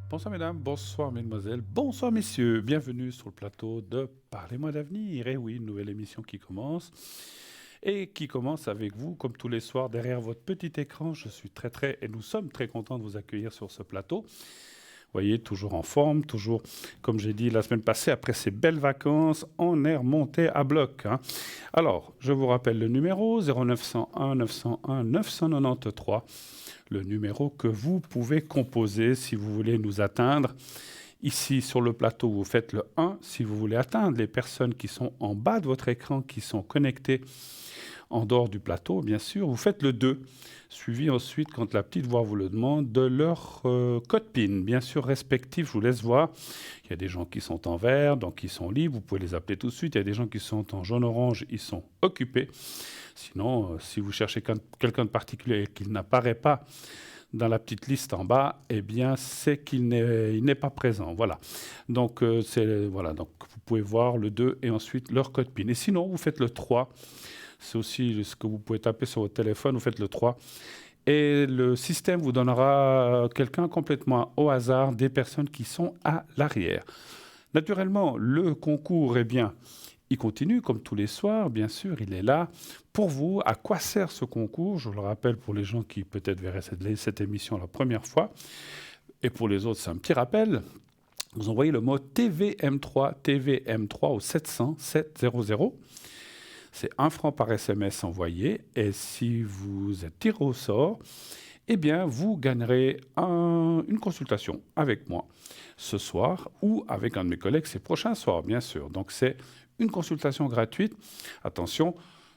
Bonsoir mesdames, bonsoir mesdemoiselles, bonsoir messieurs, bienvenue sur le plateau de Parlez-moi d'avenir. Et oui, une nouvelle émission qui commence et qui commence avec vous comme tous les soirs derrière votre petit écran. Je suis et nous sommes très contents de vous accueillir sur ce plateau. Vous voyez, toujours en forme, toujours, comme j'ai dit la semaine passée, après ces belles vacances, on est remonté à bloc, hein. Alors, je vous rappelle le numéro 0901 901 993, le numéro que vous pouvez composer si vous voulez nous atteindre. Ici, sur le plateau, vous faites le 1 si vous voulez atteindre les personnes qui sont en bas de votre écran, qui sont connectées en dehors du plateau, bien sûr. Vous faites le 2, suivi ensuite, quand la petite voix vous le demande, de leur code PIN, bien sûr, respectif. Je vous laisse voir. Il y a des gens qui sont en vert, donc ils sont libres. Vous pouvez les appeler tout de suite. Il y a des gens qui sont en jaune-orange, ils sont occupés. Sinon, si vous cherchez quelqu'un de particulier et qu'il n'apparaît pas dans la petite liste en bas, eh bien, c'est qu'il n'est pas présent. Voilà. Donc, voilà. Donc, vous pouvez voir le 2 et ensuite leur code PIN. Et sinon, vous faites le 3. C'est aussi ce que vous pouvez taper sur votre téléphone. Vous faites le 3. Et le système vous donnera quelqu'un complètement au hasard, des personnes qui sont à l'arrière. Naturellement, le concours, eh bien, il continue comme tous les soirs, bien sûr, il est là. Pour vous, à quoi sert ce concours? Je le rappelle pour les gens qui peut-être verraient cette émission la première fois. Et pour les autres, c'est un petit rappel. Vous envoyez le mot TVM3 au 700 700. C'est 1 franc par SMS envoyé. Et si vous êtes tiré au sort, eh bien, vous gagnerez une consultation avec moi ce soir ou avec un de mes collègues ces prochains soirs, bien sûr. Donc, c'est une consultation gratuite. Attention,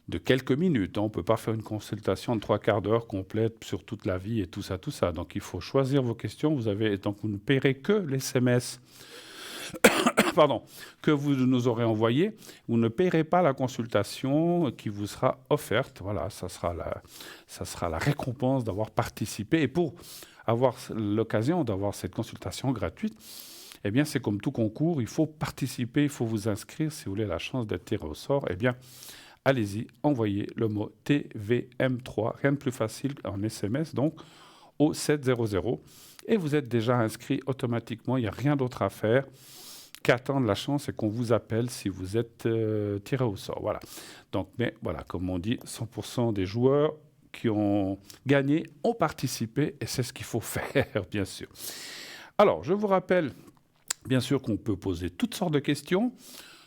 de quelques minutes. On ne peut pas faire une consultation de 3/4 d'heure complète sur toute la vie et tout ça, tout ça. Donc, il faut choisir vos questions. Donc, vous ne paierez que les SMS pardon, que vous nous aurez envoyé. Vous ne paierez pas la consultation qui vous sera offerte. Voilà, ça sera la récompense d'avoir participé. Et pour avoir l'occasion d'avoir cette consultation gratuite, eh bien, c'est comme tout concours, il faut participer, il faut vous inscrire si vous voulez la chance d'être tiré au sort. Eh bien, allez-y, envoyez le mot TVM3, rien de plus facile en SMS, donc au 700. Et vous êtes déjà inscrit automatiquement, il n'y a rien d'autre à faire qu'attendre la chance et qu'on vous appelle si vous êtes tiré au sort. Voilà. Donc, mais voilà, comme on dit, 100% des joueurs qui ont gagné ont participé et c'est ce qu'il faut faire, bien sûr. Alors, je vous rappelle, bien sûr, qu'on peut poser toutes sortes de questions,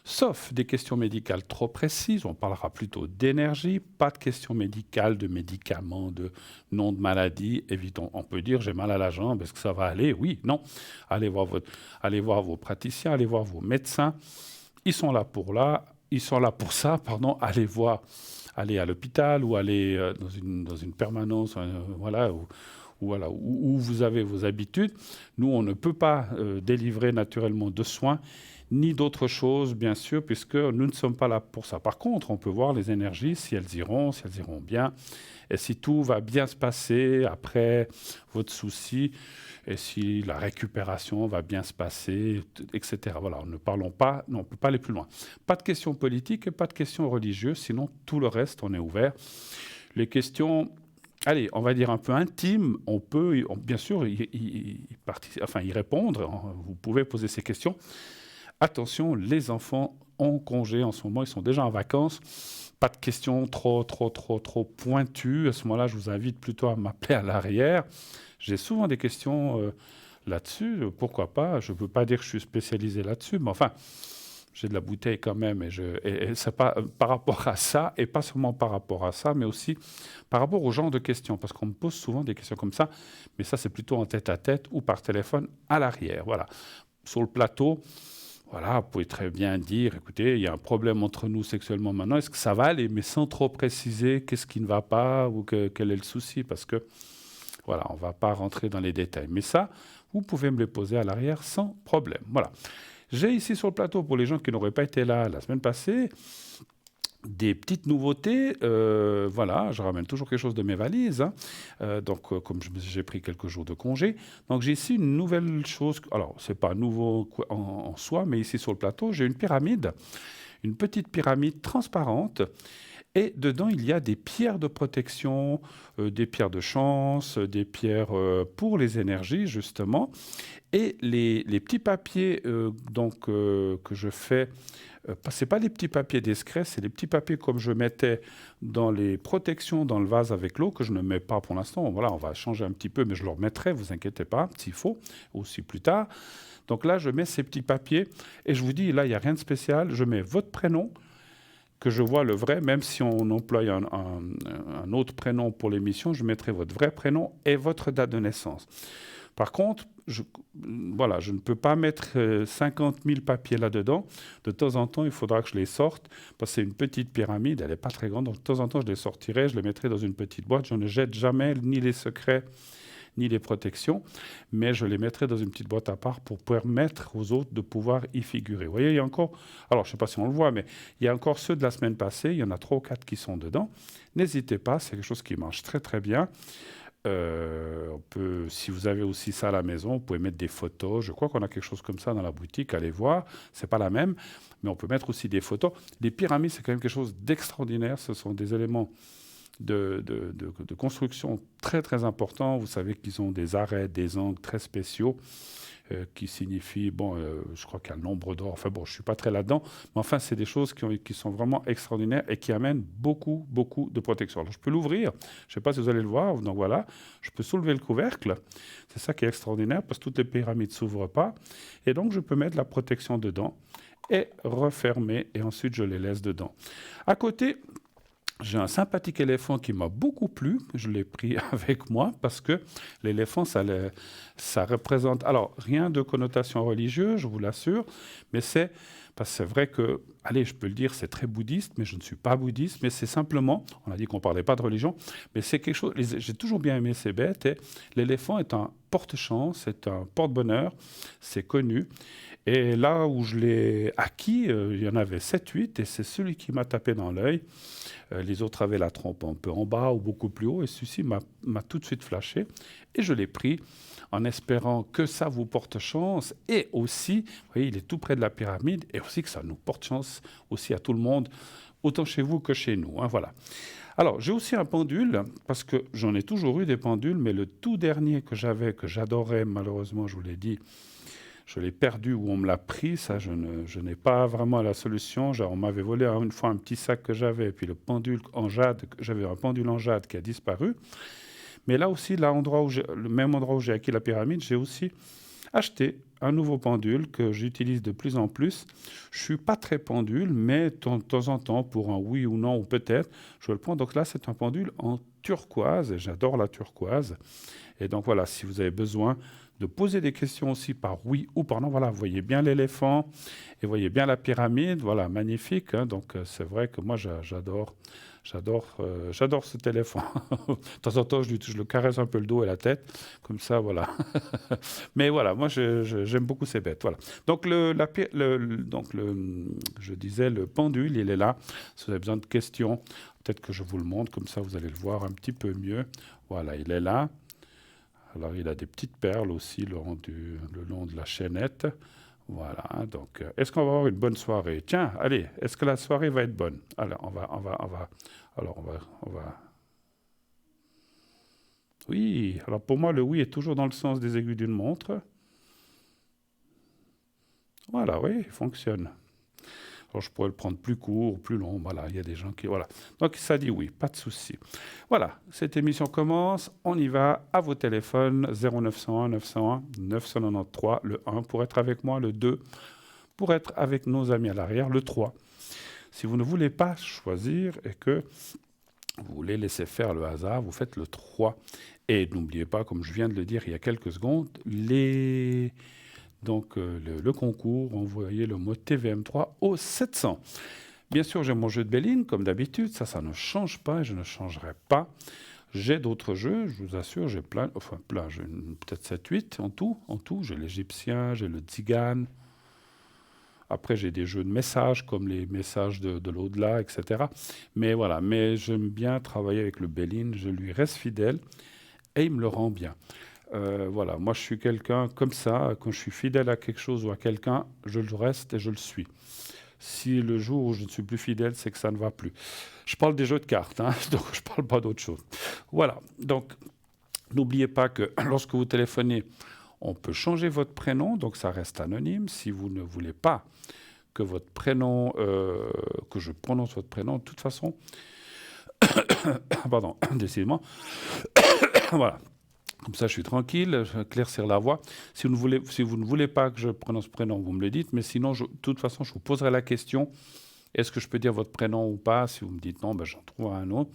sauf des questions médicales trop précises. On parlera plutôt d'énergie, pas de questions médicales, de médicaments, de nom de maladie. Évitons, on peut dire j'ai mal à la jambe, est-ce que ça va aller? Oui, non. Allez voir vos praticiens, allez voir vos médecins. Ils sont là pour ça, pardon. Allez à l'hôpital ou allez dans une permanence, voilà, voilà, où vous avez vos habitudes. Nous, on ne peut pas délivrer naturellement de soins ni d'autres choses, bien sûr, puisque nous ne sommes pas là pour ça. Par contre, on peut voir les énergies, si elles iront bien, et si tout va bien se passer après votre souci, et si la récupération va bien se passer, etc. Voilà, ne parlons pas, non, on ne peut pas aller plus loin. Pas de questions politiques et pas de questions religieuses, sinon tout le reste, on est ouvert. Les questions, allez, on va dire un peu intimes, on peut, bien sûr, y répondre. Vous pouvez poser ces questions. Attention, les enfants ont congé en ce moment, ils sont déjà en vacances. Pas de questions trop pointues. À ce moment-là, je vous invite plutôt à m'appeler à l'arrière. J'ai souvent des questions là-dessus. Pourquoi pas? Je ne peux pas dire que je suis spécialisé là-dessus, mais enfin, j'ai de la bouteille quand même. Et c'est pas par rapport à ça, et pas seulement par rapport à ça, mais aussi par rapport au genre de questions. Parce qu'on me pose souvent des questions comme ça, mais ça, c'est plutôt en tête-à-tête ou par téléphone à l'arrière. Voilà. Sur le plateau, voilà, vous pouvez très bien dire, écoutez, il y a un problème entre nous sexuellement maintenant, est-ce que ça va aller? Mais sans trop préciser qu'est-ce qui ne va pas ou quel est le souci, parce que, voilà, on ne va pas rentrer dans les détails. Mais ça, vous pouvez me les poser à l'arrière sans problème. Voilà. J'ai ici sur le plateau, pour les gens qui n'auraient pas été là la semaine passée, des petites nouveautés. Voilà, je ramène toujours quelque chose de mes valises, hein. Comme j'ai pris quelques jours de congé. Donc, j'ai ici une nouvelle chose. Alors, ce n'est pas nouveau en soi, mais ici sur le plateau, j'ai une pyramide, une petite pyramide transparente. Et dedans, il y a des pierres de protection, des pierres de chance, des pierres pour les énergies, justement. Et les petits papiers que je fais, c'est pas les petits papiers discrets, c'est les petits papiers comme je mettais dans les protections dans le vase avec l'eau, que je ne mets pas pour l'instant. Voilà, on va changer un petit peu, mais je le remettrai, vous inquiétez pas, s'il faut, aussi plus tard. Donc là, je mets ces petits papiers et je vous dis, là, il n'y a rien de spécial. Je mets votre prénom, que je vois le vrai, même si on emploie un autre prénom pour l'émission, je mettrai votre vrai prénom et votre date de naissance. Par contre, voilà, je ne peux pas mettre 50 000 papiers là-dedans. De temps en temps, il faudra que je les sorte, parce que c'est une petite pyramide, elle n'est pas très grande. Donc, de temps en temps, je les sortirai, je les mettrai dans une petite boîte. Je ne jette jamais ni les secrets, ni les protections, mais je les mettrai dans une petite boîte à part pour permettre aux autres de pouvoir y figurer. Vous voyez, il y a encore, alors je ne sais pas si on le voit, mais il y a encore ceux de la semaine passée, il y en a 3 ou 4 qui sont dedans. N'hésitez pas, c'est quelque chose qui marche très très bien. Si vous avez aussi ça à la maison, vous pouvez mettre des photos. Je crois qu'on a quelque chose comme ça dans la boutique, allez voir. C'est pas la même, mais on peut mettre aussi des photos. Les pyramides, c'est quand même quelque chose d'extraordinaire. Ce sont des éléments de construction très très importants. Vous savez qu'ils ont des arêtes, des angles très spéciaux qui signifient, je crois qu'il y a le nombre d'or. Enfin bon, je ne suis pas très là-dedans, mais enfin, c'est des choses qui sont vraiment extraordinaires et qui amènent beaucoup, beaucoup de protection. Alors, je peux l'ouvrir, je ne sais pas si vous allez le voir, donc voilà, je peux soulever le couvercle. C'est ça qui est extraordinaire parce que toutes les pyramides ne s'ouvrent pas. Et donc, je peux mettre la protection dedans et refermer et ensuite je les laisse dedans. À côté, j'ai un sympathique éléphant qui m'a beaucoup plu. Je l'ai pris avec moi parce que l'éléphant, ça représente... Alors, rien de connotation religieuse, je vous l'assure, mais parce que c'est vrai que, allez, je peux le dire, c'est très bouddhiste, mais je ne suis pas bouddhiste, mais c'est simplement, on a dit qu'on ne parlait pas de religion, mais c'est quelque chose... J'ai toujours bien aimé ces bêtes et l'éléphant est un porte-chance, c'est un porte-bonheur, c'est connu. Et là où je l'ai acquis, il y en avait 7-8 et c'est celui qui m'a tapé dans l'œil. Les autres avaient la trompe un peu en bas ou beaucoup plus haut et celui-ci m'a tout de suite flashé et je l'ai pris en espérant que ça vous porte chance et aussi, vous voyez, il est tout près de la pyramide et aussi que ça nous porte chance aussi à tout le monde, autant chez vous que chez nous. Hein, voilà. Alors, j'ai aussi un pendule, parce que j'en ai toujours eu des pendules, mais le tout dernier que j'avais, que j'adorais, malheureusement, je vous l'ai dit, je l'ai perdu ou on me l'a pris, ça je n'ai pas vraiment la solution. Genre, on m'avait volé une fois un petit sac que j'avais, et puis le pendule en jade, j'avais un pendule en jade qui a disparu. Mais là aussi, le même endroit où j'ai acquis la pyramide, j'ai aussi acheté un nouveau pendule que j'utilise de plus en plus. Je ne suis pas très pendule, mais de temps en temps, pour un oui ou non, ou peut-être, je le prends. Donc là, c'est un pendule en turquoise, et j'adore la turquoise. Et donc voilà, si vous avez besoin de poser des questions aussi par oui ou par non, voilà, vous voyez bien l'éléphant et vous voyez bien la pyramide, voilà, magnifique. Hein, donc c'est vrai que moi j'adore cet éléphant. De temps en temps, je le caresse un peu le dos et la tête, comme ça, voilà. Mais voilà, moi j'aime beaucoup ces bêtes. Voilà. Donc je disais le pendule, il est là. Si vous avez besoin de questions, peut-être que je vous le montre, comme ça vous allez le voir un petit peu mieux. Voilà, il est là. Alors, il a des petites perles aussi le long de la chaînette. Voilà, donc, est-ce qu'on va avoir une bonne soirée? Tiens, allez, est-ce que la soirée va être bonne? Alors, on va... Oui, alors pour moi, le oui est toujours dans le sens des aiguilles d'une montre. Voilà, oui, il fonctionne. Alors, je pourrais le prendre plus court, plus long. Voilà, il y a des gens qui... Voilà. Donc, ça dit oui, pas de souci. Voilà, cette émission commence. On y va à vos téléphones. 0901 901 993, le 1 pour être avec moi, le 2 pour être avec nos amis à l'arrière, le 3. Si vous ne voulez pas choisir et que vous voulez laisser faire le hasard, vous faites le 3. Et n'oubliez pas, comme je viens de le dire il y a quelques secondes, Donc, le concours, envoyez le mot TVM3 au 700. Bien sûr, j'ai mon jeu de Béline, comme d'habitude. Ça ne change pas et je ne changerai pas. J'ai d'autres jeux, je vous assure, j'ai plein, j'ai peut-être 7-8 en tout. J'ai l'Égyptien, j'ai le Tzigane. Après, j'ai des jeux de messages, comme les messages de l'au-delà, etc. Mais voilà, j'aime bien travailler avec le Béline. Je lui reste fidèle et il me le rend bien. Voilà, moi je suis quelqu'un comme ça, quand je suis fidèle à quelque chose ou à quelqu'un, je le reste et je le suis. Si le jour où je ne suis plus fidèle, c'est que ça ne va plus. Je parle des jeux de cartes, hein, donc je ne parle pas d'autre chose. Voilà, donc n'oubliez pas que lorsque vous téléphonez, on peut changer votre prénom, donc ça reste anonyme. Si vous ne voulez pas que votre prénom, que je prononce votre prénom, de toute façon, pardon, décidément, voilà. Comme ça, je suis tranquille, je vais éclaircir la voix. Si vous ne voulez pas que je prononce prénom, vous me le dites. Mais sinon, de toute façon, je vous poserai la question, est-ce que je peux dire votre prénom ou pas? Si vous me dites non, ben, j'en trouverai un autre.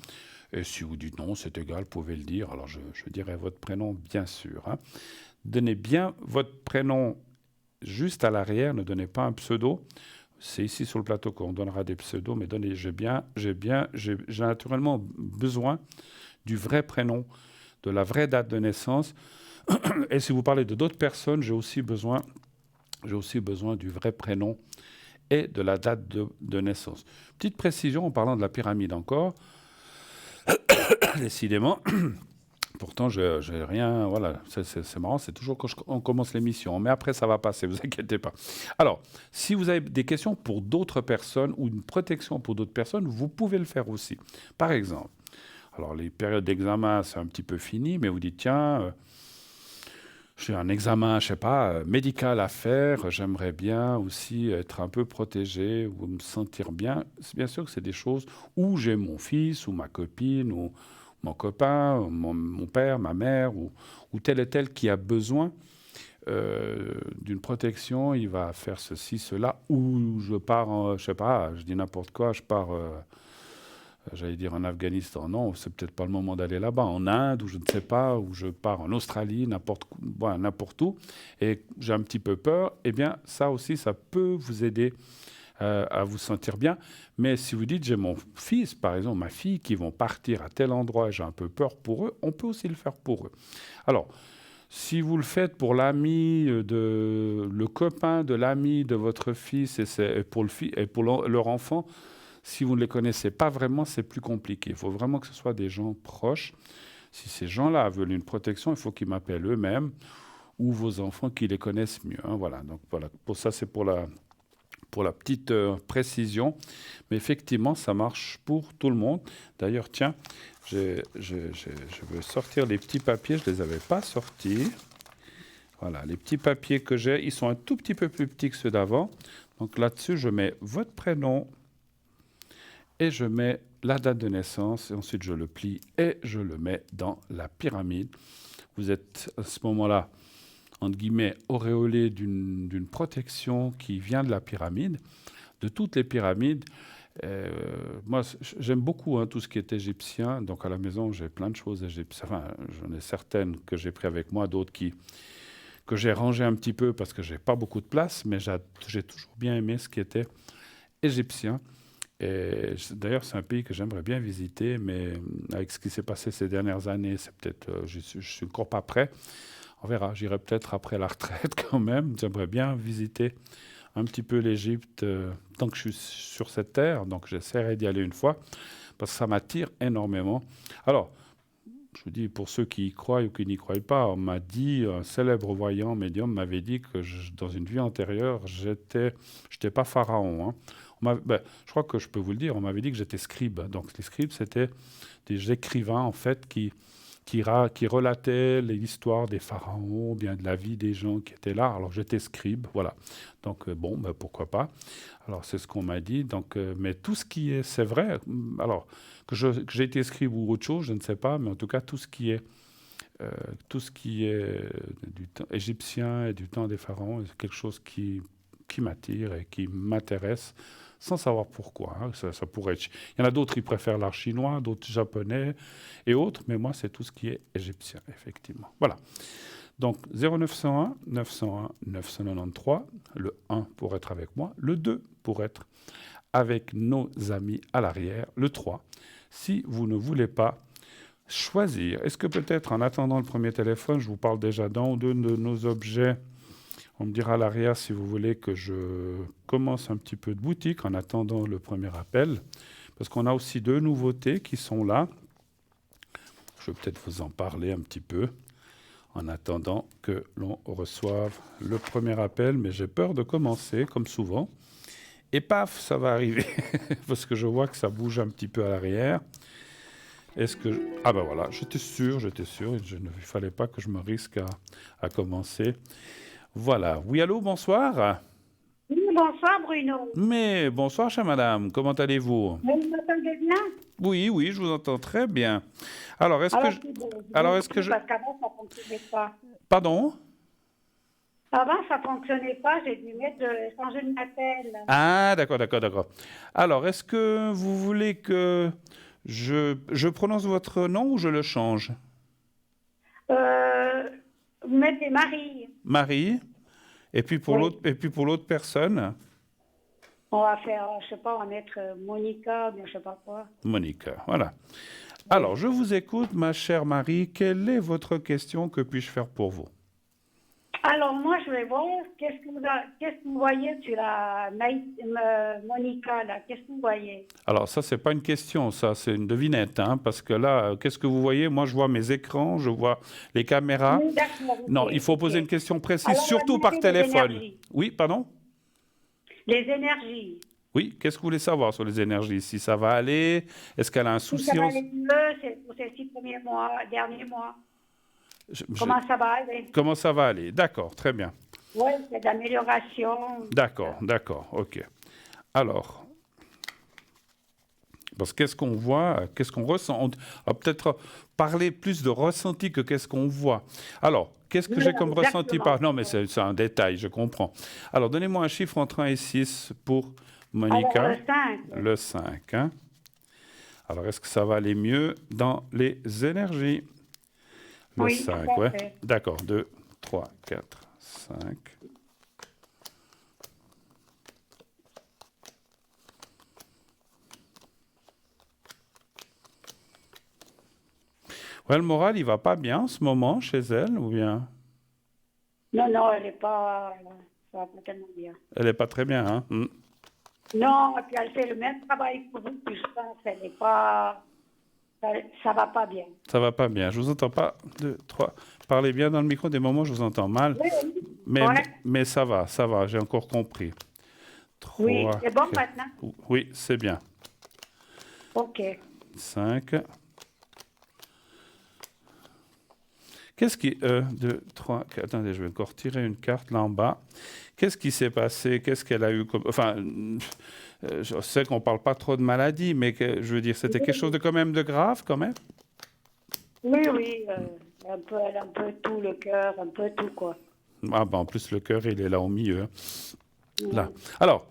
Et si vous dites non, c'est égal, vous pouvez le dire. Alors, je dirai votre prénom, bien sûr. Hein. Donnez bien votre prénom juste à l'arrière, ne donnez pas un pseudo. C'est ici sur le plateau qu'on donnera des pseudos, mais j'ai naturellement besoin du vrai prénom, de la vraie date de naissance. Et si vous parlez de d'autres personnes, j'ai aussi besoin du vrai prénom et de la date de naissance. Petite précision en parlant de la pyramide encore. Décidément, pourtant, je n'ai rien. Voilà, c'est marrant, c'est toujours quand on commence l'émission. Mais après, ça va passer, vous inquiétez pas. Alors, si vous avez des questions pour d'autres personnes ou une protection pour d'autres personnes, vous pouvez le faire aussi. Par exemple, alors les périodes d'examen, c'est un petit peu fini, mais vous dites, tiens, j'ai un examen, je sais pas, médical à faire, j'aimerais bien aussi être un peu protégé ou me sentir bien. Bien sûr que c'est des choses où j'ai mon fils ou ma copine ou mon copain, mon père, ma mère ou tel et tel qui a besoin d'une protection, il va faire ceci, cela, ou je pars, je sais pas, je dis n'importe quoi, je pars, j'allais dire en Afghanistan, non, c'est peut-être pas le moment d'aller là-bas, en Inde, ou je ne sais pas, ou je pars en Australie, n'importe où, et j'ai un petit peu peur, eh bien, ça aussi, ça peut vous aider à vous sentir bien. Mais si vous dites, j'ai mon fils, par exemple, ma fille, qui vont partir à tel endroit et j'ai un peu peur pour eux, on peut aussi le faire pour eux. Alors, si vous le faites pour le copain de l'ami de votre fils et pour leur enfant, si vous ne les connaissez pas vraiment, c'est plus compliqué. Il faut vraiment que ce soit des gens proches. Si ces gens-là veulent une protection, il faut qu'ils m'appellent eux-mêmes ou vos enfants qui les connaissent mieux. Hein, voilà. Donc voilà. Pour ça, c'est pour la petite précision. Mais effectivement, ça marche pour tout le monde. D'ailleurs, tiens, je veux sortir les petits papiers. Je ne les avais pas sortis. Voilà, les petits papiers que j'ai, ils sont un tout petit peu plus petits que ceux d'avant. Donc là-dessus, je mets votre prénom et je mets la date de naissance. Et ensuite, je le plie et je le mets dans la pyramide. Vous êtes à ce moment-là, entre guillemets, auréolé d'une protection qui vient de la pyramide, de toutes les pyramides. Moi, j'aime beaucoup tout ce qui est égyptien. Donc, à la maison, j'ai plein de choses égyptiennes. Enfin, j'en ai certaines que j'ai pris avec moi, d'autres que j'ai rangées un petit peu parce que j'ai pas beaucoup de place. Mais j'ai toujours bien aimé ce qui était égyptien. Et d'ailleurs, c'est un pays que j'aimerais bien visiter, mais avec ce qui s'est passé ces dernières années, c'est peut-être, je suis encore pas prêt. On verra, j'irai peut-être après la retraite quand même. J'aimerais bien visiter un petit peu l'Égypte tant que je suis sur cette terre. Donc j'essaierai d'y aller une fois parce que ça m'attire énormément. Alors, je vous dis, pour ceux qui y croient ou qui n'y croient pas, on m'a dit, un célèbre voyant médium m'avait dit que dans une vie antérieure, j'étais pas pharaon. Hein. Je crois que je peux vous le dire, on m'avait dit que j'étais scribe. Donc les scribes, c'était des écrivains en fait qui relataient l'histoire des pharaons, bien de la vie des gens qui étaient là. Alors j'étais scribe, voilà. Donc pourquoi pas. Alors c'est ce qu'on m'a dit. Donc, mais tout ce qui est, c'est vrai. Alors que j'ai été scribe ou autre chose, je ne sais pas, mais en tout cas tout ce qui est du temps égyptien et du temps des pharaons, c'est quelque chose qui m'attire et qui m'intéresse sans savoir pourquoi. Hein. Ça pourrait être... Il y en a d'autres qui préfèrent l'art chinois, d'autres japonais et autres, mais moi, c'est tout ce qui est égyptien, effectivement. Voilà. Donc, 0901 901 993, le 1 pour être avec moi, le 2 pour être avec nos amis à l'arrière, le 3, si vous ne voulez pas choisir. Est-ce que peut-être, en attendant le premier téléphone, je vous parle déjà d'un ou deux de nos objets. On me dira à l'arrière si vous voulez que je commence un petit peu de boutique en attendant le premier appel. Parce qu'on a aussi deux nouveautés qui sont là. Je vais peut-être vous en parler un petit peu en attendant que l'on reçoive le premier appel. Mais j'ai peur de commencer, comme souvent. Et paf, ça va arriver. Parce que je vois que ça bouge un petit peu à l'arrière. Est-ce que... Ah ben voilà, j'étais sûr. Il ne fallait pas que je me risque à commencer. Voilà. Oui, allô, bonsoir. Oui, bonsoir Bruno. Mais bonsoir, chère madame. Comment allez-vous? Vous m'entendez bien? Oui, oui, je vous entends très bien. Alors, est-ce que Alors je... c'est bon, je Alors, est-ce que m'excuse je... parce qu'avant ça ne fonctionnait pas. Pardon? Avant ça ne fonctionnait pas, j'ai dû changer de appel. Ah, d'accord, d'accord, d'accord. Alors, est-ce que vous voulez que je prononce votre nom ou je le change? Euh, vous mettez Marie. Marie. Oui. Et puis pour l'autre personne, On va faire, je sais pas, on va mettre Monica, mais je sais pas quoi. Monica. Voilà. Alors, Oui. je vous écoute, ma chère Marie. Quelle est votre question? Que puis-je faire pour vous? Alors moi je vais voir qu'est-ce que vous voyez sur la Monica là, qu'est-ce que vous voyez? Alors, ça, c'est pas une question, ça, c'est une devinette, hein, parce que là, qu'est-ce que vous voyez? Moi, je vois mes écrans, je vois les caméras. Oui, d'accord, ok, Non, il faut ok. poser une question précise, Alors on va surtout par demander les téléphone. énergies. Oui, pardon? Les énergies. Oui, qu'est-ce que vous voulez savoir sur les énergies? Si ça va aller? Est-ce qu'elle a un Si ça souci va aller mieux, c'est pour ces 6 premiers mois, derniers mois. Je- je- Comment ça va aller? Comment ça va aller? D'accord, très bien. Oui, c'est d'amélioration. D'accord, d'accord, ok. Alors, parce que qu'est-ce qu'on voit, qu'est-ce qu'on ressent? On va peut-être parler plus de ressenti que qu'est-ce qu'on voit. Alors, qu'est-ce que Oui, j'ai comme ressenti exactement. par... Non, mais c'est un détail, je comprends. Alors, donnez-moi un chiffre entre 1 et 6 pour Alors, Monica. le 5. Le 5. Hein. Alors, est-ce que ça va aller mieux dans les énergies? Le Oui, tout 5, à ouais. fait. D'accord, 2, 3, 4, 5. Ouais, le moral, il va pas bien en ce moment chez elle, ou bien Non, non, elle n'est pas, ça va pas tellement bien. elle est pas très bien, hein? Non, et puis elle fait le même travail que vous, puis je pense qu'elle n'est pas, ça va pas bien. Ça va pas bien. Je vous entends pas. 2, 3. Parlez bien dans le micro. Des moments, je vous entends mal. Oui, oui. Mais, Ouais. mais ça va. J'ai encore compris. Oui, 3, c'est bon 4. maintenant? Oui, c'est bien. Ok. 5. Qu'est-ce qui... 1, 2, 3, 4. Attendez, je vais encore tirer une carte là en bas. Qu'est-ce qui s'est passé? Qu'est-ce qu'elle a eu comme... Enfin, je sais qu'on parle pas trop de maladie, mais je veux dire, c'était quelque chose de quand même de grave, quand même? Oui, oui, elle a un peu tout, le cœur, un peu tout, quoi. Ah ben, en plus, le cœur, il est là au milieu. Hein. Là. Mm. Alors,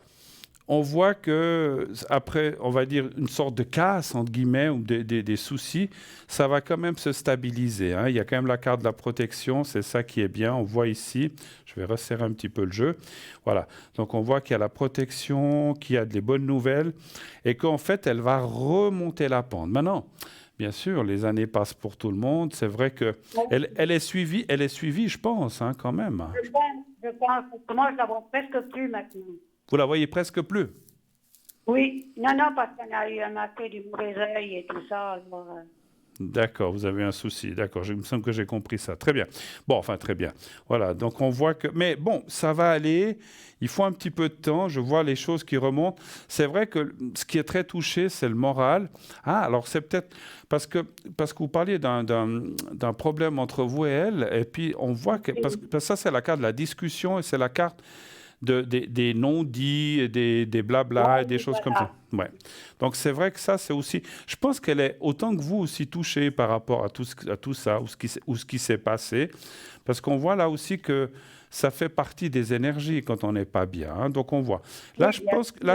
on voit que après, on va dire une sorte de casse entre guillemets ou des soucis, ça va quand même se stabiliser. Hein. Il y a quand même la carte de la protection, c'est ça qui est bien. On voit ici, je vais resserrer un petit peu le jeu. Voilà. Donc on voit qu'il y a la protection, qu'il y a des bonnes nouvelles et qu'en fait, elle va remonter la pente. Maintenant. Bien sûr, les années passent pour tout le monde. C'est vrai que elle est suivie, je pense, hein, quand même. Je pense, que moi, je la vois presque plus maintenant. Vous la voyez presque plus. Oui, non, non, parce qu'on a eu un accueil du mauvais œil et tout ça. Alors, D'accord, vous avez un souci. D'accord, il me semble que j'ai compris ça. Très bien. Bon, enfin, très bien. Voilà, donc on voit que... Mais bon, ça va aller. Il faut un petit peu de temps. Je vois les choses qui remontent. C'est vrai que ce qui est très touché, c'est le moral. Ah, alors c'est peut-être parce que vous parliez d'un problème entre vous et elle. Et puis, on voit que... Parce que ça, c'est la carte de la discussion et c'est la carte des non-dits, et des blabla, et des oui, choses comme ça. voilà. Ouais. Donc c'est vrai que ça, c'est aussi... Je pense qu'elle est autant que vous aussi touchée par rapport à tout ça, ou ce qui s'est passé, parce qu'on voit là aussi que ça fait partie des énergies quand on n'est pas bien. Hein. Donc on voit. Oui, bien Là,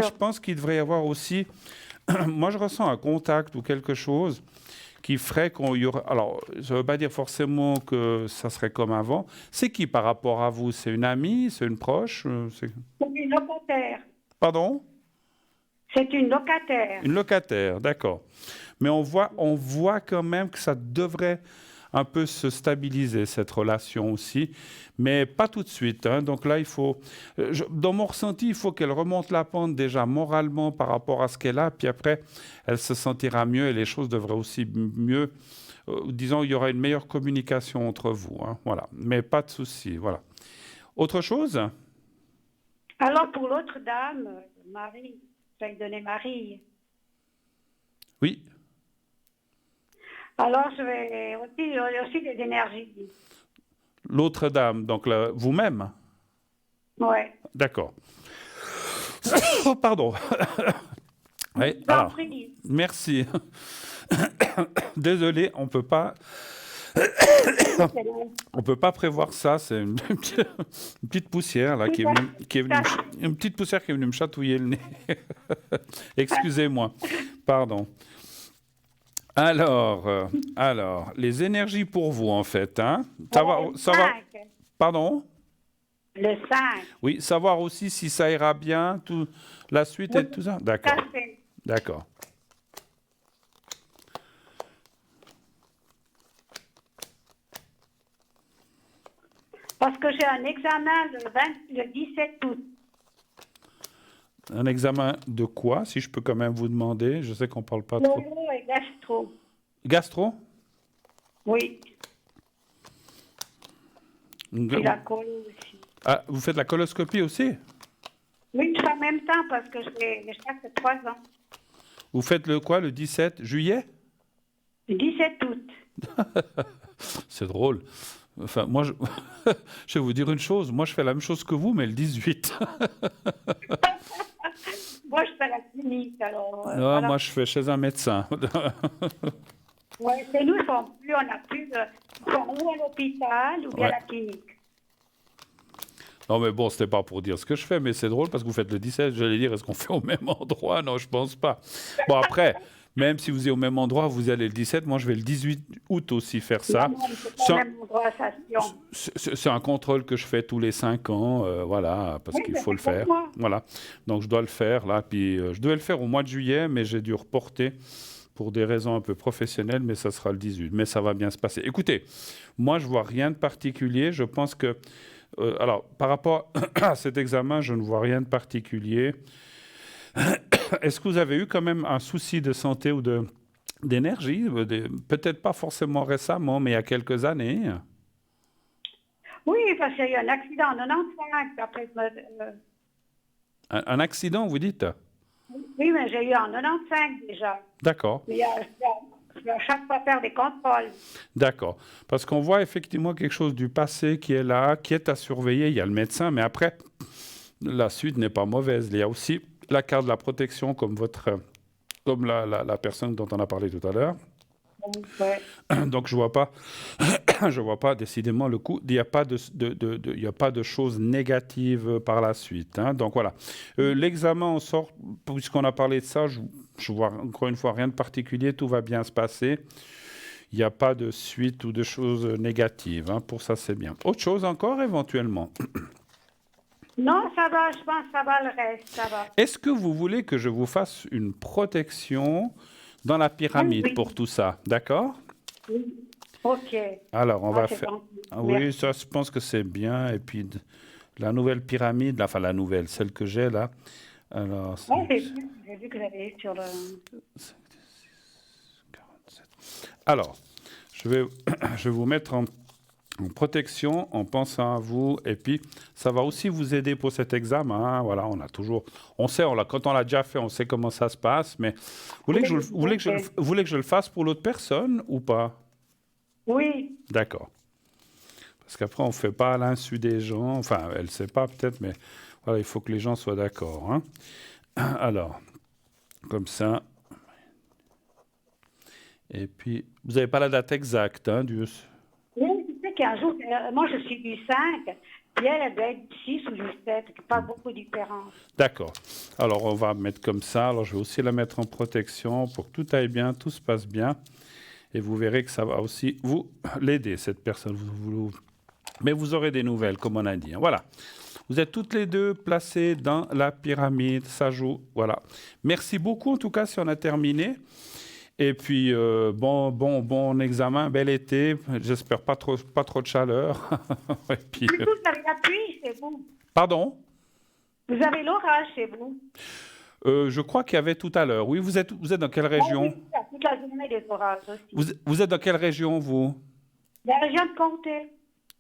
je sûr. pense qu'il devrait y avoir aussi... Moi, je ressens un contact ou quelque chose qui ferait qu'on y aurait... Alors, ça ne veut pas dire forcément que ça serait comme avant. C'est qui par rapport à vous? C'est une amie? C'est une proche? C'est une locataire. Pardon? C'est une locataire. Une locataire, d'accord. Mais on voit quand même que ça devrait un peu se stabiliser, cette relation aussi, mais pas tout de suite. Hein. Donc là, il faut, dans mon ressenti, il faut qu'elle remonte la pente déjà moralement par rapport à ce qu'elle a, puis après, elle se sentira mieux et les choses devraient aussi mieux. Disons, il y aura une meilleure communication entre vous. Hein. Voilà. Mais pas de souci. Voilà. Autre chose? Alors, pour l'autre dame, Marie. Je vais donner Marie. Oui. Alors, je vais aussi des énergies. L'autre dame, donc vous-même? Ouais. D'accord. Oh, pardon. Oui, J'en alors, prie. merci. Désolé, on peut pas prévoir ça. C'est une petite poussière là une petite poussière qui est venue me chatouiller le nez. Excusez-moi. Pardon. Alors, les énergies pour vous en fait, hein. Le Savoir, 5. pardon. Le 5. Oui, savoir aussi si ça ira bien, la suite et tout ça. D'accord. Ça fait. D'accord. Parce que j'ai un examen le 17 août. Un examen de quoi, si je peux quand même vous demander? Je sais qu'on parle pas trop. Neuro et gastro. Gastro? Oui. Et la colo aussi. Ah, vous faites la coloscopie aussi? Oui, en même temps parce que j'ai chaque 3 ans. Vous faites le quoi, le 17 juillet? Le 17 août. C'est drôle. Enfin, moi, je vais vous dire une chose. Moi, je fais la même chose que vous, mais le 18. Moi, je fais la clinique, alors. Non, Voilà. moi, je fais chez un médecin. Oui, c'est nous, on n'a plus. Ils sont ou à l'hôpital ou bien à la clinique. Non, mais bon, c'était pas pour dire ce que je fais, mais c'est drôle parce que vous faites le 17. J'allais dire, est-ce qu'on fait au même endroit? Non, je pense pas. Bon, après, même si vous êtes au même endroit, vous allez le 17. Moi, je vais le 18 août aussi faire ça. Non, c'est pas au même endroit, ça C'est un contrôle que je fais tous les 5 ans, voilà, parce qu'il faut le faire. Moi. Voilà. Donc, je dois le faire là. Puis, je devais le faire au mois de juillet, mais j'ai dû reporter pour des raisons un peu professionnelles, mais ça sera le 18. Mais ça va bien se passer. Écoutez, moi, je vois rien de particulier. Je pense que, alors, par rapport à cet examen, je ne vois rien de particulier. Est-ce que vous avez eu quand même un souci de santé ou d'énergie? Peut-être pas forcément récemment, mais il y a quelques années. Oui, parce qu'il y a eu un accident en 95. Après, Un accident, vous dites? oui, mais j'ai eu en 95 déjà. D'accord. Mais je dois à chaque fois faire des contrôles. D'accord. Parce qu'on voit effectivement quelque chose du passé qui est là, qui est à surveiller. Il y a le médecin, mais après, la suite n'est pas mauvaise. Il y a aussi la carte de la protection, comme la personne dont on a parlé tout à l'heure. Ouais. Donc je vois pas, je vois pas décidément le coup. Il n'y a pas il y a pas de choses négatives par la suite, hein. Donc voilà. L'examen en sort, puisqu'on a parlé de ça, je vois encore une fois rien de particulier. Tout va bien se passer. Il n'y a pas de suite ou de choses négatives, hein. Pour ça, c'est bien. Autre chose encore éventuellement. Non, ça va, je pense que ça va le reste, ça va. Est-ce que vous voulez que je vous fasse une protection dans la pyramide Oui. pour tout ça? D'accord? Oui. OK. Alors, on va c'est faire. gentil. Oui, Merci. ça, je pense que c'est bien. Et puis, la nouvelle pyramide, enfin, la nouvelle, celle que j'ai là. Alors, Oui, j'ai vu que j'avais sur le... 47. Alors, je vais, je vais vous mettre en protection en pensant à vous. Et puis, ça va aussi vous aider pour cet examen, hein. Voilà, on sait, quand on l'a déjà fait, on sait comment ça se passe. Mais vous voulez que je le fasse pour l'autre personne ou pas? Oui. D'accord. Parce qu'après, on ne fait pas à l'insu des gens. Enfin, elle ne sait pas peut-être, mais voilà, il faut que les gens soient d'accord, hein. Alors, comme ça. Et puis, vous n'avez pas la date exacte, hein, Oui, tu sais qu'un jour, moi je suis du 5, puis elle doit être du 6 ou du 7, pas beaucoup de différence. D'accord. Alors, on va mettre comme ça. Alors, je vais aussi la mettre en protection pour que tout aille bien, tout se passe bien. Et vous verrez que ça va aussi vous l'aider, cette personne. Mais vous aurez des nouvelles, comme on a dit, hein. Voilà. Vous êtes toutes les deux placées dans la pyramide. Ça joue. Voilà. Merci beaucoup, en tout cas, si on a terminé. Et puis, bon examen, bel été. J'espère pas trop de chaleur. Et puis, Du coup, vous avez la pluie chez vous. pardon? Vous avez l'orage chez vous. Je crois qu'il y avait tout à l'heure. Oui, vous êtes dans quelle région? Oui, il y a toute la journée des orages aussi. Vous êtes dans quelle région, vous? La région de Comté.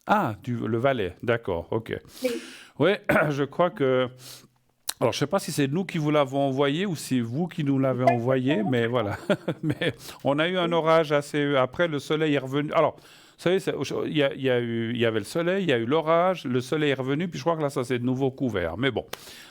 Ah, le Valais. D'accord, ok. Oui. Oui, je crois que Alors, je ne sais pas si c'est nous qui vous l'avons envoyé ou si c'est vous qui nous l'avez envoyé, mais voilà. Mais on a eu un orage assez. Après, le soleil est revenu. Alors, vous savez, il y avait le soleil, il y a eu l'orage, le soleil est revenu, puis je crois que là, ça c'est de nouveau couvert. Mais bon,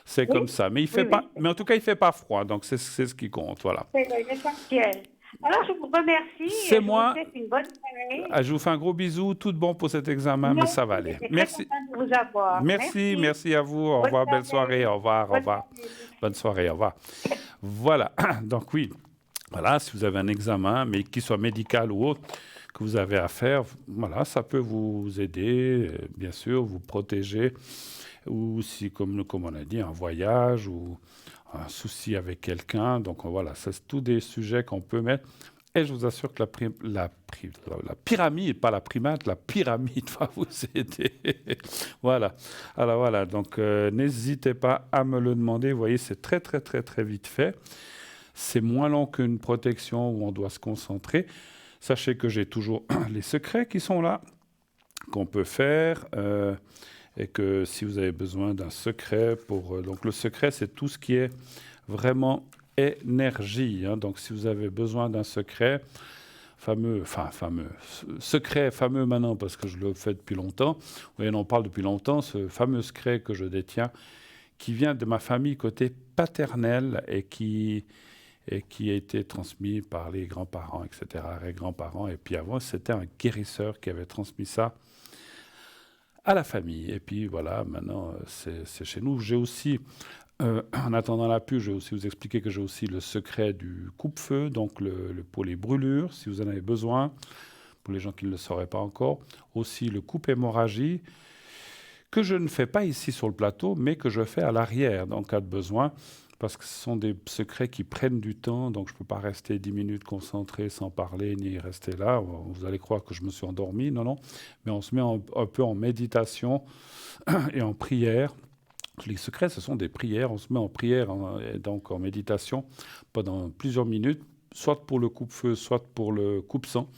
c'est Oui, comme ça. Mais il oui, fait pas. oui, Mais en tout cas, il fait pas froid, donc c'est ce qui compte. Voilà. c'est l'essentiel. Alors, je vous remercie C'est et je vous moi. souhaite une bonne soirée. Je vous fais un gros bisou. Tout de bon pour cet examen, mais ça va Merci, aller. j'étais très Merci. contente de vous avoir. Merci, Merci. merci à vous. Au Bonne revoir, belle soirée. soirée. Au revoir, au Bonne revoir. soirée. Bonne soirée, au revoir. Voilà. Donc oui, voilà, si vous avez un examen, mais qu'il soit médical ou autre, que vous avez à faire, voilà, ça peut vous aider, bien sûr, vous protéger, ou si, comme on a dit, un voyage ou un souci avec quelqu'un. Donc voilà, c'est tous des sujets qu'on peut mettre. Et je vous assure que la pyramide, pas la primate, la pyramide va vous aider. Voilà. Alors voilà, donc n'hésitez pas à me le demander. Vous voyez, c'est très, très, très, très vite fait. C'est moins long qu'une protection où on doit se concentrer. Sachez que j'ai toujours les secrets qui sont là, qu'on peut faire. Et que si vous avez besoin d'un secret pour... donc le secret, c'est tout ce qui est vraiment énergie. Hein. Donc si vous avez besoin d'un secret, secret fameux maintenant parce que je le fais depuis longtemps, oui, on en parle depuis longtemps, ce fameux secret que je détiens, qui vient de ma famille côté paternel et qui a été transmis par les grands-parents, etc., les grands-parents. Et puis avant, c'était un guérisseur qui avait transmis ça à la famille. Et puis voilà, maintenant, c'est chez nous. J'ai aussi, en attendant la pub, je vais aussi vous expliquer que j'ai aussi le secret du coupe-feu, donc pour les brûlures, si vous en avez besoin, pour les gens qui ne le sauraient pas encore. Aussi le coupe-hémorragie, que je ne fais pas ici sur le plateau, mais que je fais à l'arrière, en cas de besoin, parce que ce sont des secrets qui prennent du temps, donc je ne peux pas rester 10 minutes concentré sans parler, ni rester là. Vous allez croire que je me suis endormi, non, non. Mais on se met un peu en méditation et en prière. Les secrets, ce sont des prières. On se met en prière, et donc en méditation, pendant plusieurs minutes, soit pour le coupe-feu, soit pour le coupe-sang.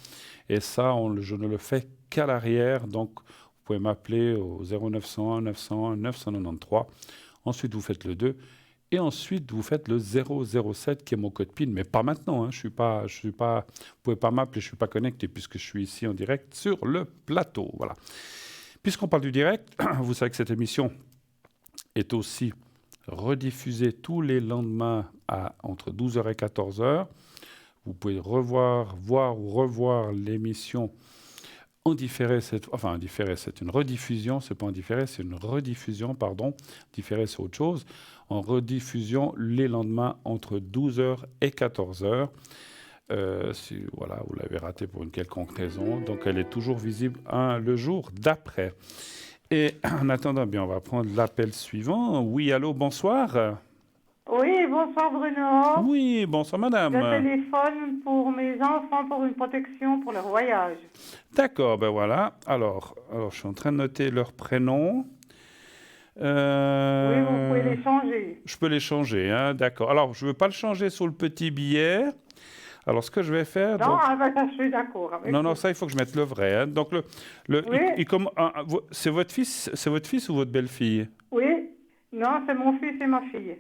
Et ça, je ne le fais qu'à l'arrière, donc vous pouvez m'appeler au 0901 901 993. Ensuite, vous faites le 2. Et ensuite, vous faites le 007 qui est mon code PIN, mais pas maintenant. Hein. Vous ne pouvez pas m'appeler, je ne suis pas connecté puisque je suis ici en direct sur le plateau. Voilà. Puisqu'on parle du direct, vous savez que cette émission est aussi rediffusée tous les lendemains entre 12h et 14h. Vous pouvez voir ou revoir l'émission en différé, en différé, c'est une rediffusion, c'est pas en différé, c'est une rediffusion, pardon. Différé, c'est autre chose. En rediffusion les lendemains entre 12h et 14h. Si voilà, vous l'avez raté pour une quelconque raison, donc elle est toujours visible le jour d'après. Et en attendant, bien, on va prendre l'appel suivant. Oui, allô, bonsoir. Oui, bonsoir Bruno. Oui, bonsoir madame. Je téléphone pour mes enfants pour une protection pour leur voyage. D'accord, ben voilà. Alors, je suis en train de noter leurs prénoms. Oui, vous pouvez les changer. Je peux les changer, hein, d'accord. Alors, je ne veux pas le changer sur le petit billet. Alors, ce que je vais faire... Non, donc... ça, je suis d'accord avec Non, vous. ça, il faut que je mette le vrai. Hein. Donc, Oui. c'est votre fils ou votre belle-fille? Oui, non, c'est mon fils et ma fille.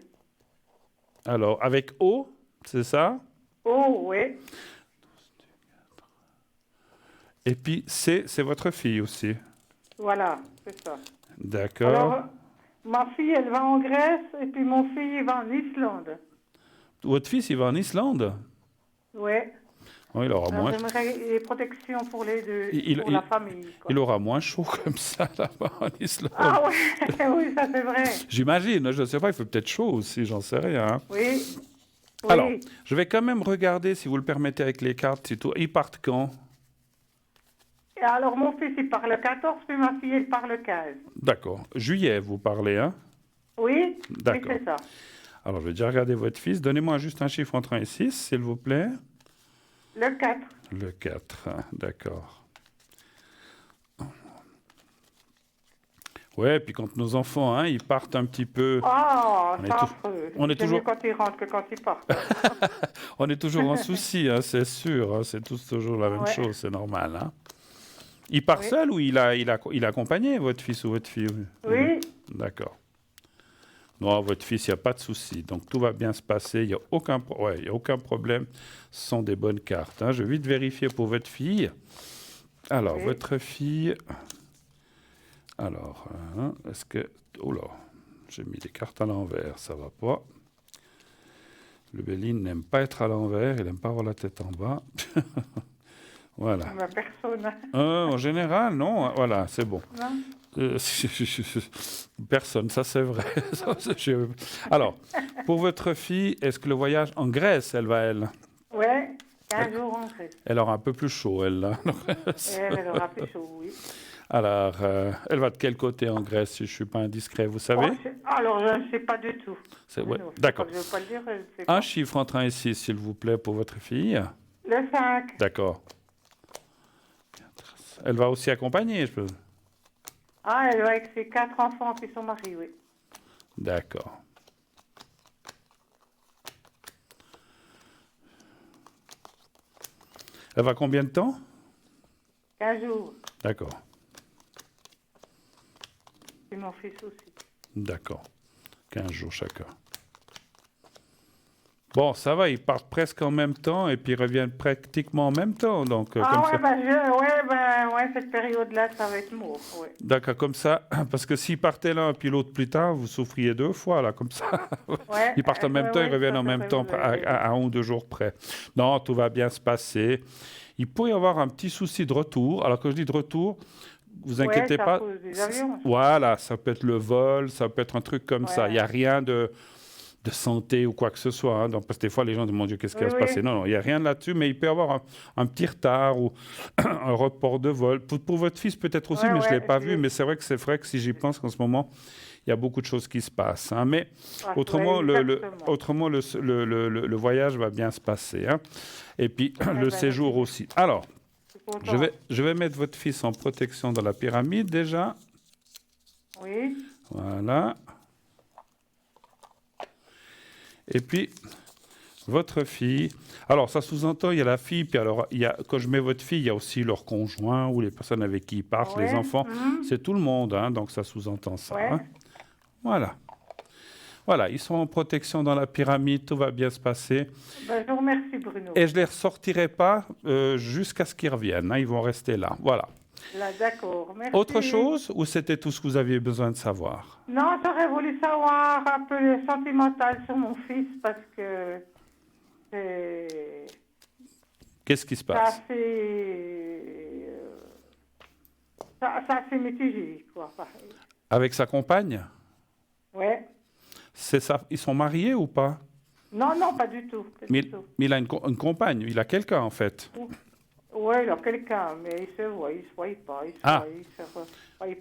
Alors, avec O, c'est ça? Oh, oui. Et puis, c'est votre fille aussi. Voilà, c'est ça. D'accord. Alors, ma fille, elle va en Grèce et puis mon fils, il va en Islande. Votre fils, il va en Islande? Oui. Oh, il aura Alors, moins... j'aimerais des protections pour les deux, pour la famille. Quoi. Il aura moins chaud comme ça là-bas en Islande. Ah oui, oui, ça c'est vrai. J'imagine, je ne sais pas, il fait peut-être chaud aussi, j'en sais rien. Hein. Oui. Alors, je vais quand même regarder, si vous le permettez, avec les cartes, si tout... Ils partent quand? Et alors, mon fils, il part le 14, puis ma fille, elle part le 15. D'accord. Juillet, vous parlez, hein? Oui, d'accord. Oui, c'est ça. Alors, je vais déjà regarder votre fils. Donnez-moi juste un chiffre entre 1 et 6, s'il vous plaît. Le 4. Le 4, hein, d'accord. Ouais, puis quand nos enfants, hein, ils partent un petit peu... Oh, c'est affreux. On est toujours... mieux quand ils rentrent que quand ils partent. On est toujours en souci, hein, c'est sûr. Hein, c'est toujours la même chose, c'est normal. Hein. Il part seul ou il a accompagné votre fils ou votre fille? Oui. D'accord. Non, votre fils, il n'y a pas de souci. Donc, tout va bien se passer. Il n'y a il y a aucun problème. Ce sont des bonnes cartes, hein. Je vais vite vérifier pour votre fille. Alors, Oui. votre fille... Alors, hein, est-ce que... Oh là, j'ai mis les cartes à l'envers, ça va pas. Le Béline n'aime pas être à l'envers, il n'aime pas avoir la tête en bas. Voilà. Ma personne. En général, non, hein, voilà, c'est bon. Non. Euh, Personne, ça c'est vrai. Alors, pour votre fille, est-ce que le voyage en Grèce, elle? Ouais, 15 jours en Grèce. Elle aura un peu plus chaud, elle, là. Et elle aura plus chaud, oui. Alors, elle va de quel côté en Grèce, si je ne suis pas indiscret, vous savez? Alors, je ne sais pas du tout. Ouais, Non, d'accord. je ne veux pas le dire, je ne sais Un pas. chiffre entre 1 et 6, s'il vous plaît, pour votre fille. Le 5. D'accord. Elle va aussi accompagner, je peux... Ah, elle va avec ses 4 enfants puis son mari, oui. D'accord. Elle va combien de temps? 15 jours. D'accord. Et mon fils aussi. D'accord. 15 jours chacun. Bon, ça va, ils partent presque en même temps et puis ils reviennent pratiquement en même temps. Donc, Ah comme ouais, ça. ouais, cette période-là, ça va être mort, ouais. D'accord, comme ça. Parce que s'ils partaient l'un puis l'autre plus tard, vous souffriez 2 fois, là, comme ça. Ouais, Ils partent en même temps, ils reviennent ça, en même ça, temps, à 1 ou 2 jours près. Non, tout va bien se passer. Il peut y avoir un petit souci de retour. Alors, quand je dis de retour, vous inquiétez c'est à pas. cause des avions. Voilà, ça peut être le vol, ça peut être un truc comme ça. Ouais. Il n'y a rien de santé ou quoi que ce soit, hein. Donc, parce que des fois, les gens disent, mon Dieu, qu'est-ce qui va se passer? Non, non, il n'y a rien là-dessus, mais il peut y avoir un petit retard ou un report de vol. Pour votre fils, peut-être aussi, mais je ne l'ai pas vu. Mais c'est vrai que si j'y pense qu'en ce moment, il y a beaucoup de choses qui se passent, hein. Mais autrement, exactement. le voyage va bien se passer, hein. Et puis, le séjour aussi. Alors, je vais mettre votre fils en protection dans la pyramide déjà. Oui. Voilà. Et puis, votre fille. Alors, ça sous-entend, il y a la fille, puis alors, quand je mets votre fille, il y a aussi leur conjoint ou les personnes avec qui ils partent, les enfants. C'est tout le monde, hein, donc ça sous-entend ça. Ouais. Hein. Voilà. Voilà, ils sont en protection dans la pyramide, tout va bien se passer. Ben, je vous remercie, Bruno. Et je ne les ressortirai pas jusqu'à ce qu'ils reviennent, hein, ils vont rester là. Voilà. Là, d'accord, merci. Autre chose, ou c'était tout ce que vous aviez besoin de savoir? Non, j'aurais voulu savoir un peu le sentimental sur mon fils parce que c'est Qu'est-ce qui se ça passe? c'est mitigé, quoi. Avec sa compagne? Ouais. C'est ça. Ils sont mariés ou pas? Non, non, pas du tout. Pas Mais du tout. il a une compagne, il a quelqu'un en fait. Oui, il a quelqu'un, mais il se voit pas. Il se voit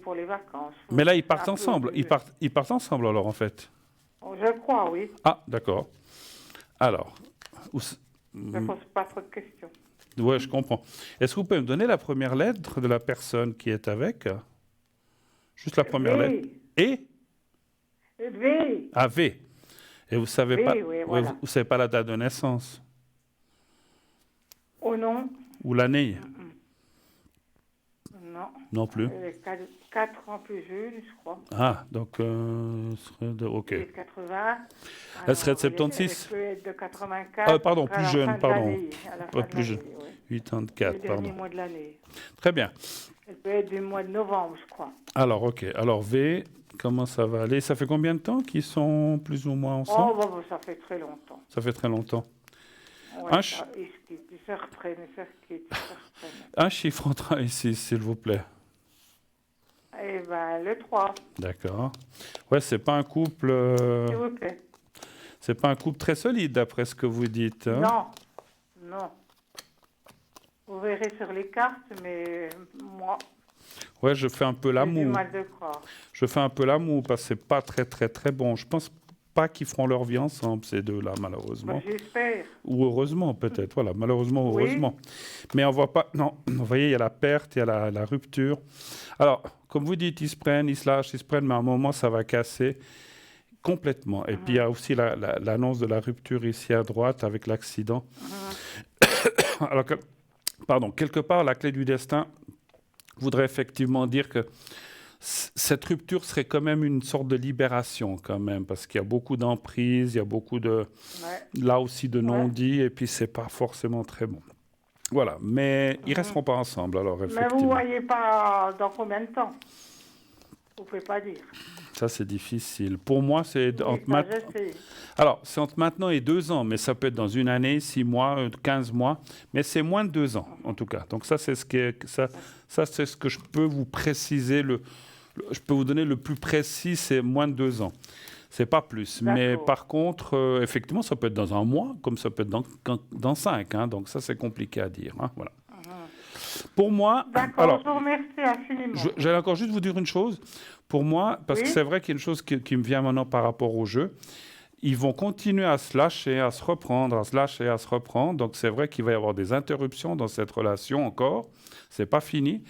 pour les vacances. Mais là, ils partent Un peu, ensemble. Ils partent ensemble alors en fait. Je crois, oui. Ah, d'accord. Alors, Je ne pose pas trop de questions. ouais, je comprends. Est-ce que vous pouvez me donner la première lettre de la personne qui est avec? Juste la première lettre. Et? V. Ah, V. Et vous savez V, pas, oui, voilà. vous savez pas la date de naissance? Oh non. Ou l'année? Non. Non plus. Elle est 4 ans plus jeune, je crois. Ah, donc, ok. Elle est de 80. Elle serait de Alors, 76? Elle peut être de 84. Pardon, plus jeune, pardon. Pas Plus jeune. 84, le dernier pardon. mois de l'année. Très bien. Elle peut être du mois de novembre, je crois. Alors, ok. Alors, V, comment ça va aller? Ça fait combien de temps qu'ils sont plus ou moins ensemble? Oh, ça fait très longtemps. Ça fait très longtemps. Ouais, Un, ils se reprennent, ils se quittent, ils se reprennent. un chiffre entre 1 et 6, s'il vous plaît. Eh bien, le 3, D'accord. Ouais, c'est pas un couple... s'il vous plaît. c'est pas un couple très solide, d'après ce que vous dites. Hein? Non, non. Vous verrez sur les cartes, mais moi, Ouais, je fais un peu j'ai la du moue. mal de croire. Je fais un peu la moue parce que c'est pas très, très, très bon. Je pense pas qu'ils feront leur vie ensemble, ces deux-là, malheureusement. J'espère. Ou heureusement, peut-être. Voilà, malheureusement, Oui. heureusement. Mais on voit pas... Non, vous voyez, il y a la perte, il y a la rupture. Alors, comme vous dites, ils se prennent, ils se lâchent, ils se prennent, mais à un moment, ça va casser complètement. Et puis, il y a aussi l'annonce de la rupture ici à droite avec l'accident. Alors pardon, quelque part, la clé du destin voudrait effectivement dire que cette rupture serait quand même une sorte de libération quand même, parce qu'il y a beaucoup d'emprise, il y a beaucoup de, Ouais. là aussi de Ouais. non-dits, et puis c'est pas forcément très bon. Voilà, mais ils resteront pas ensemble, alors Mais vous effectivement. voyez pas dans combien de temps? Vous pouvez pas dire. Ça, c'est difficile. Pour moi, c'est Oui, entre ça, je sais. Alors, c'est entre maintenant et 2 ans, mais ça peut être dans une année, 6 mois, 15 mois, mais c'est moins de 2 ans, en tout cas. Donc ça, c'est c'est ce que je peux vous préciser. Je peux vous donner le plus précis, c'est moins de 2 ans. C'est pas plus. Mais D'accord. par contre, effectivement, ça peut être dans un mois, comme ça peut être dans 5. Hein, donc ça, c'est compliqué à dire. Hein, voilà. Pour moi, D'accord, alors, je vous remercie infiniment. j'allais encore juste vous dire une chose. Pour moi, parce que Oui. c'est vrai qu'il y a une chose qui me vient maintenant par rapport au jeu. Ils vont continuer à se lâcher, à se reprendre, à se lâcher, à se reprendre. Donc c'est vrai qu'il va y avoir des interruptions dans cette relation encore. C'est pas fini.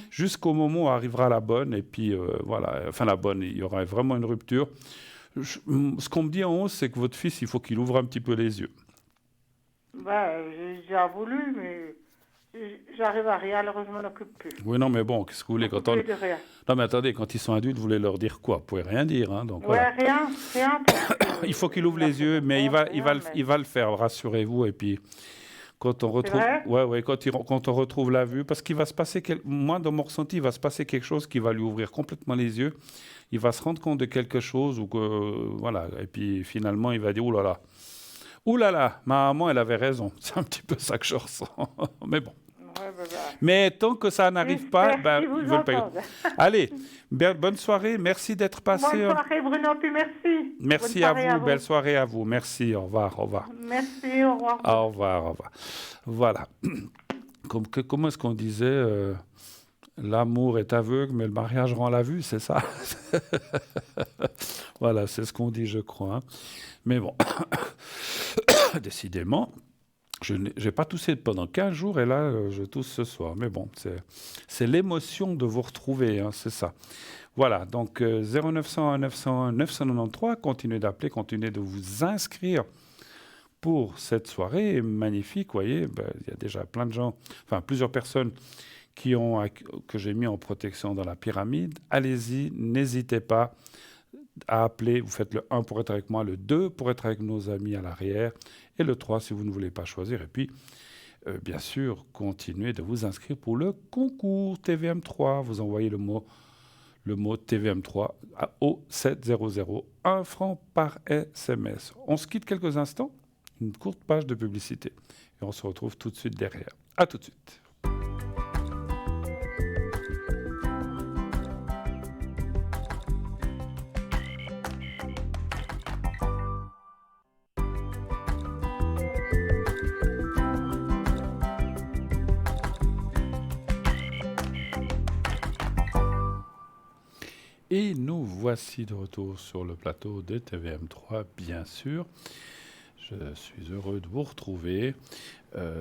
Jusqu'au moment où arrivera la bonne. Et puis voilà, enfin la bonne, il y aura vraiment une rupture. Ce qu'on me dit en haut, c'est que votre fils, il faut qu'il ouvre un petit peu les yeux. Ben, j'ai déjà voulu, mais j'arrive à rien, alors je m'en occupe plus. Oui, non, mais bon, qu'est-ce que vous voulez quand on... Plus de rien. Non, mais attendez, quand ils sont adultes, vous voulez leur dire quoi? Vous pouvez rien dire, hein, donc Ouais, voilà. rien. Parce que Il faut qu'il ouvre il a les fait yeux, de mais bon, il va le faire, rassurez-vous. Et puis, quand on retrouve, vrai quand on retrouve la vue, parce qu'il va se passer, moi, dans mon ressenti, il va se passer quelque chose qui va lui ouvrir complètement les yeux. Il va se rendre compte de quelque chose, ou que, voilà. Et puis, finalement, il va dire, ouh là là, ma maman, elle avait raison. C'est un petit peu ça que je ressens. Mais bon. Ouais, ben, Mais tant que ça n'arrive pas, j'espère qu'ils ils vous veulent pas. entendent. Allez, bonne soirée, merci d'être passé. Bonne soirée, Bruno, puis merci. Merci Bonne à soirée vous, belle soirée à vous. Merci, au revoir, au revoir. Merci, au revoir. Au revoir, au revoir. Voilà. Comment est-ce qu'on disait l'amour est aveugle, mais le mariage rend la vue, c'est ça? Voilà, c'est ce qu'on dit, je crois. Hein. Mais bon, décidément, je n'ai pas toussé pendant 15 jours et là, je tousse ce soir. Mais bon, c'est l'émotion de vous retrouver, hein, c'est ça. Voilà, donc 0901 901 993, continuez d'appeler, continuez de vous inscrire pour cette soirée magnifique. Vous voyez, il y a déjà plein de gens, enfin plusieurs personnes que j'ai mis en protection dans la pyramide. Allez-y, n'hésitez pas à appeler. Vous faites le 1 pour être avec moi, le 2 pour être avec nos amis à l'arrière, et le 3 si vous ne voulez pas choisir. Et puis, bien sûr, continuez de vous inscrire pour le concours TVM3. Vous envoyez le mot TVM3 au 700, 1 franc par SMS. On se quitte quelques instants, une courte page de publicité, et on se retrouve tout de suite derrière. À tout de suite. Et nous voici de retour sur le plateau de TVM3, bien sûr. Je suis heureux de vous retrouver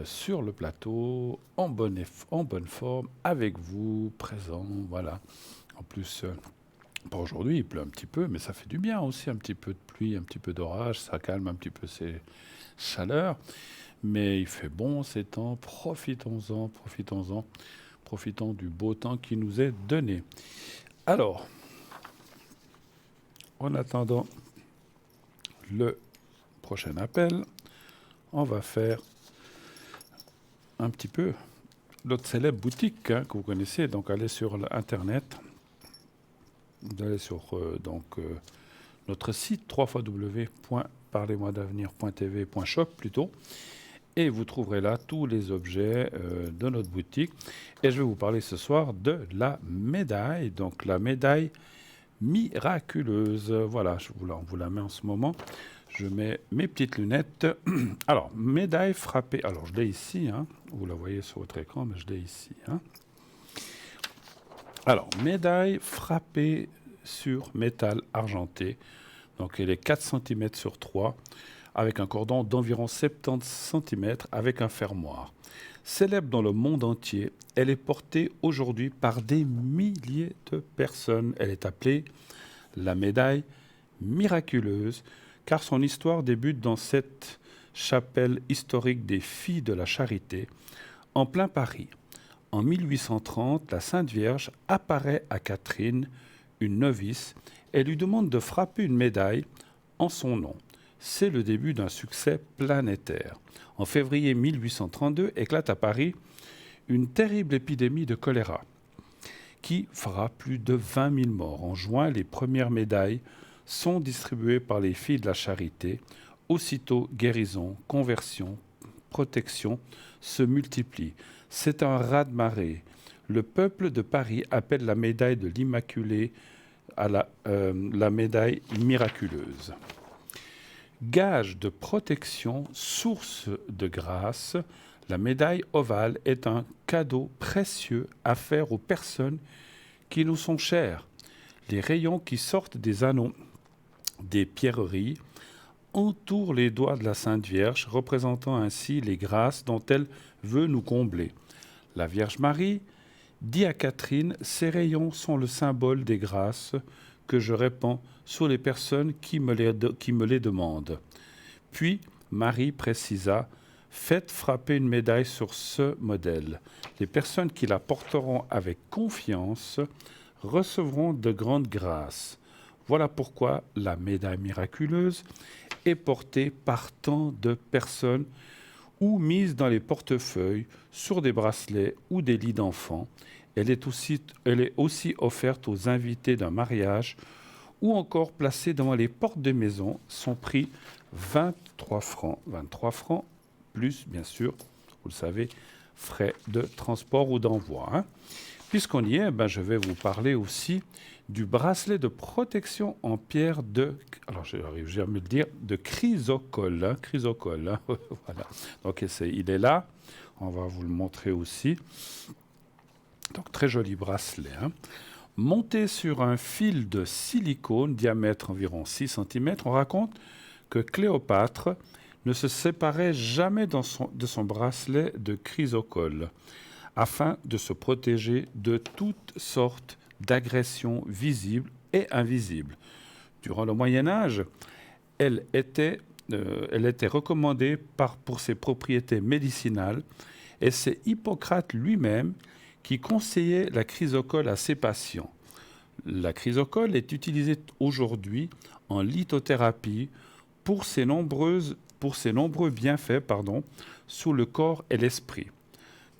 sur le plateau, en bonne forme, avec vous, présent, voilà. En plus, pas aujourd'hui, il pleut un petit peu, mais ça fait du bien aussi, un petit peu de pluie, un petit peu d'orage, ça calme un petit peu ces chaleurs. Mais il fait bon ces temps, profitons-en, profitons du beau temps qui nous est donné. Alors, en attendant le prochain appel, on va faire un petit peu notre célèbre boutique que vous connaissez. Donc, allez sur Internet, vous allez sur notre site www.parlez-moi-d'avenir.tv.shop plutôt, et vous trouverez là tous les objets de notre boutique. Et je vais vous parler ce soir de la médaille, donc la médaille miraculeuse. Voilà, on vous la met en ce moment. Je mets mes petites lunettes. Alors, médaille frappée. Alors, je l'ai ici. Hein. Vous la voyez sur votre écran, mais je l'ai ici. Hein. Alors, médaille frappée sur métal argenté. Donc, elle est 4 cm sur 3, avec un cordon d'environ 70 cm, avec un fermoir. Célèbre dans le monde entier, elle est portée aujourd'hui par des milliers de personnes. Elle est appelée la médaille miraculeuse, car son histoire débute dans cette chapelle historique des Filles de la Charité, en plein Paris, En 1830, la Sainte Vierge apparaît à Catherine, une novice, et lui demande de frapper une médaille en son nom. C'est le début d'un succès planétaire. En février 1832 éclate à Paris une terrible épidémie de choléra qui fera plus de 20 000 morts. En juin, les premières médailles sont distribuées par les filles de la charité. Aussitôt, guérison, conversion, protection se multiplient. C'est un raz-de-marée. Le peuple de Paris appelle la médaille de l'Immaculée à la médaille miraculeuse. Gage de protection, source de grâce, la médaille ovale est un cadeau précieux à faire aux personnes qui nous sont chères. Les rayons qui sortent des anneaux des pierreries entourent les doigts de la Sainte Vierge, représentant ainsi les grâces dont elle veut nous combler. La Vierge Marie dit à Catherine, ces rayons sont le symbole des grâces que je répands sur les personnes qui me les demandent. Puis, Marie précisa, faites frapper une médaille sur ce modèle. Les personnes qui la porteront avec confiance recevront de grandes grâces. Voilà pourquoi la médaille miraculeuse est portée par tant de personnes ou mise dans les portefeuilles, sur des bracelets ou des lits d'enfants. Elle est aussi offerte aux invités d'un mariage ou encore placée devant les portes de maison. Son prix, 23 francs. 23 francs, plus, bien sûr, vous le savez, frais de transport ou d'envoi. Hein. Puisqu'on y est, je vais vous parler aussi du bracelet de protection en pierre de, alors j'arrive à me le dire, de chrysocole. Hein, chrysocole, hein, voilà. Donc il est là, on va vous le montrer aussi. Donc très joli bracelet. Hein. Monté sur un fil de silicone, diamètre environ 6 cm, on raconte que Cléopâtre ne se séparait jamais de son bracelet de chrysocole, afin de se protéger de toutes sortes d'agressions visibles et invisibles. Durant le Moyen-Âge, elle était recommandée pour ses propriétés médicinales, et c'est Hippocrate lui-même qui conseillait la chrysocole à ses patients. La chrysocole est utilisée aujourd'hui en lithothérapie pour ses nombreux bienfaits sur le corps et l'esprit.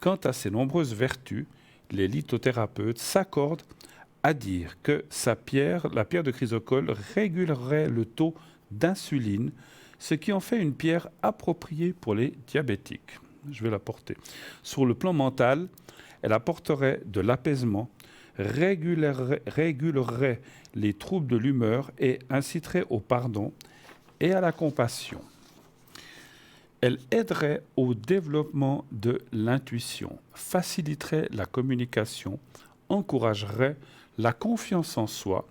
Quant à ses nombreuses vertus, les lithothérapeutes s'accordent à dire que la pierre de chrysocole régulerait le taux d'insuline, ce qui en fait une pierre appropriée pour les diabétiques. Je vais la porter. Sur le plan mental, elle apporterait de l'apaisement, régulerait les troubles de l'humeur et inciterait au pardon et à la compassion. Elle aiderait au développement de l'intuition, faciliterait la communication, encouragerait la confiance en soi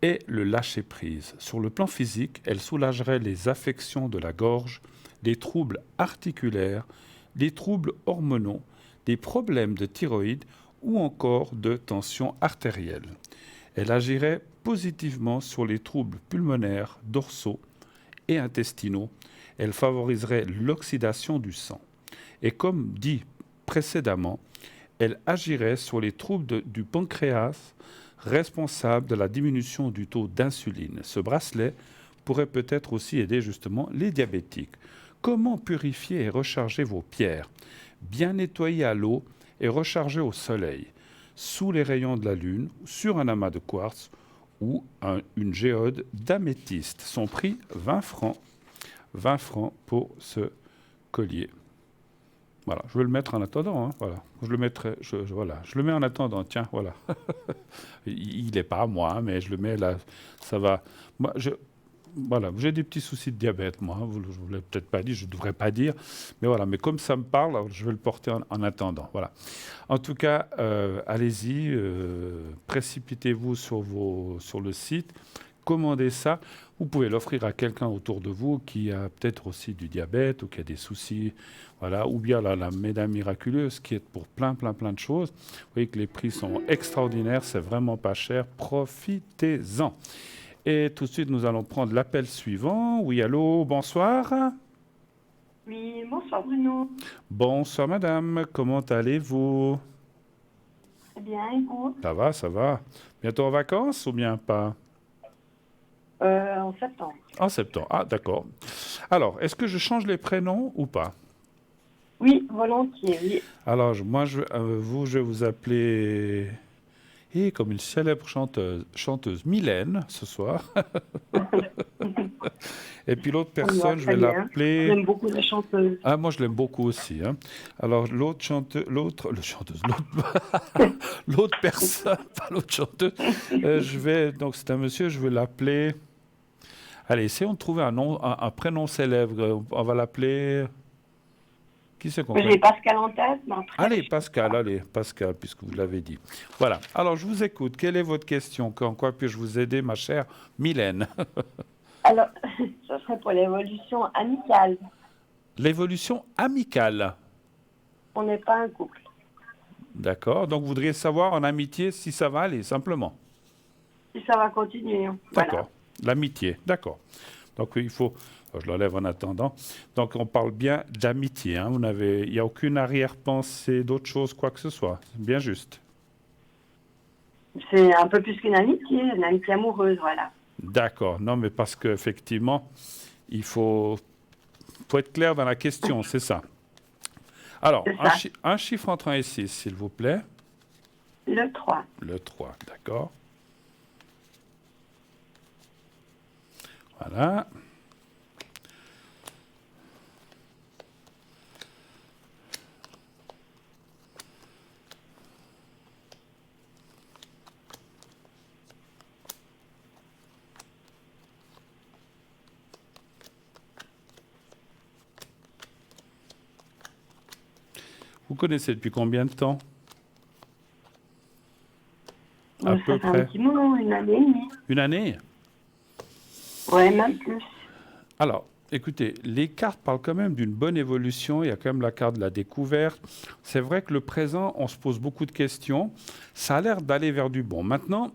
et le lâcher-prise. Sur le plan physique, elle soulagerait les affections de la gorge, les troubles articulaires, les troubles hormonaux, des problèmes de thyroïde ou encore de tension artérielle. Elle agirait positivement sur les troubles pulmonaires, dorsaux et intestinaux. Elle favoriserait l'oxydation du sang. Et comme dit précédemment, elle agirait sur les troubles du pancréas, responsable de la diminution du taux d'insuline. Ce bracelet pourrait peut-être aussi aider justement les diabétiques. Comment purifier et recharger vos pierres? Bien nettoyer à l'eau et recharger au soleil, sous les rayons de la lune, sur un amas de quartz ou une géode d'améthyste. Son prix, 20 francs. 20 francs pour ce collier. Voilà, je vais le mettre en attendant. Hein, voilà. Je le mets en attendant. Tiens, voilà. Il n'est pas à moi, hein, mais je le mets là. Ça va. Moi, j'ai des petits soucis de diabète, moi. Je ne vous l'ai peut-être pas dit, je ne devrais pas dire. Mais voilà, mais comme ça me parle, alors je vais le porter en attendant. Voilà. En tout cas, allez-y, précipitez-vous sur le site. Commandez ça. Vous pouvez l'offrir à quelqu'un autour de vous qui a peut-être aussi du diabète ou qui a des soucis, voilà, ou bien la médaille miraculeuse qui est pour plein de choses. Vous voyez que les prix sont extraordinaires, c'est vraiment pas cher. Profitez-en. Et tout de suite, nous allons prendre l'appel suivant. Oui, allô, bonsoir. Oui, bonsoir Bruno. Bonsoir madame, comment allez-vous? Bien, et vous? Ça va, ça va. Bientôt en vacances ou bien pas? En septembre. En septembre. Ah, d'accord. Alors, est-ce que je change les prénoms ou pas? Oui, volontiers, oui. Alors, je vais vous appeler, comme une célèbre chanteuse Mylène ce soir. Et puis l'autre Ça me va personne, je très vais bien. l'appeler. J'aime beaucoup les chanteuses. Ah, moi je l'aime beaucoup aussi, hein. Alors l'autre personne, pas l'autre chanteuse. Donc c'est un monsieur, je vais l'appeler. Allez, essayons de trouver un nom, un prénom célèbre. On va l'appeler. Qui c'est qu'on J'ai connaît? Pascal en tête, mais après, Allez, Pascal, puisque vous l'avez dit. Voilà. Alors, je vous écoute. Quelle est votre question? En quoi puis-je vous aider, ma chère Mylène? alors, ce serait pour l'évolution amicale. L'évolution amicale. On n'est pas un couple. D'accord. Donc, vous voudriez savoir en amitié si ça va aller, simplement. Si ça va continuer. Voilà. D'accord. L'amitié. D'accord. Donc, il faut. Je l'enlève en attendant. Donc, on parle bien d'amitié, hein. Il n'y a aucune arrière-pensée d'autre chose, quoi que ce soit. C'est bien juste. C'est un peu plus qu'une amitié amoureuse, voilà. D'accord. Non, mais parce qu'effectivement, il faut être clair dans la question, c'est ça. Alors, C'est ça. un chiffre entre 1 et 6, s'il vous plaît. Le 3. Le 3, d'accord. Voilà. Vous connaissez depuis combien de temps? À Ça peu fait un près. petit moment, une année et demie. Une année? Ouais, même plus. Alors, écoutez, les cartes parlent quand même d'une bonne évolution. Il y a quand même la carte de la découverte. C'est vrai que le présent, on se pose beaucoup de questions. Ça a l'air d'aller vers du bon. Maintenant,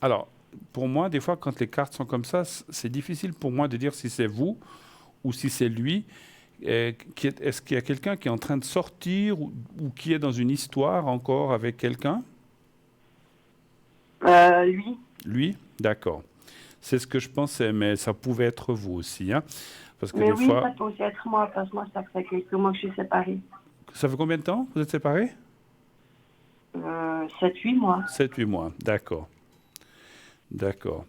alors, pour moi, des fois, quand les cartes sont comme ça, c'est difficile pour moi de dire si c'est vous ou si c'est lui. Est-ce qu'il y a quelqu'un qui est en train de sortir ou qui est dans une histoire encore avec quelqu'un? Lui. Lui? D'accord. C'est ce que je pensais, mais ça pouvait être vous aussi, hein? Parce que Mais des oui, fois, ça peut aussi être moi, parce que moi, ça fait quelques mois que je suis séparée. ça fait combien de temps que vous êtes séparés? 7-8 mois. 7, 8 mois, d'accord. D'accord.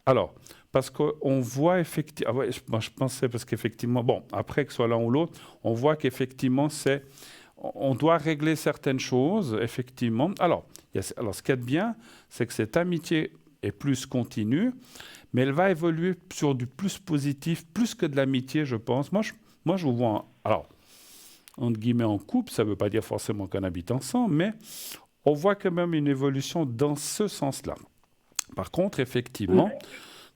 Alors, parce qu'on voit effectivement, ah ouais, moi je pensais, parce qu'effectivement, bon, après que ce soit l'un ou l'autre, on voit qu'effectivement, on doit régler certaines choses, effectivement. Alors, alors ce qu'il y a de bien, c'est que cette amitié est plus continue, mais elle va évoluer sur du plus positif, plus que de l'amitié, je pense. Moi, je vous vois, alors, entre guillemets, en couple, ça ne veut pas dire forcément qu'on habite ensemble, mais on voit quand même une évolution dans ce sens-là. Par contre, effectivement,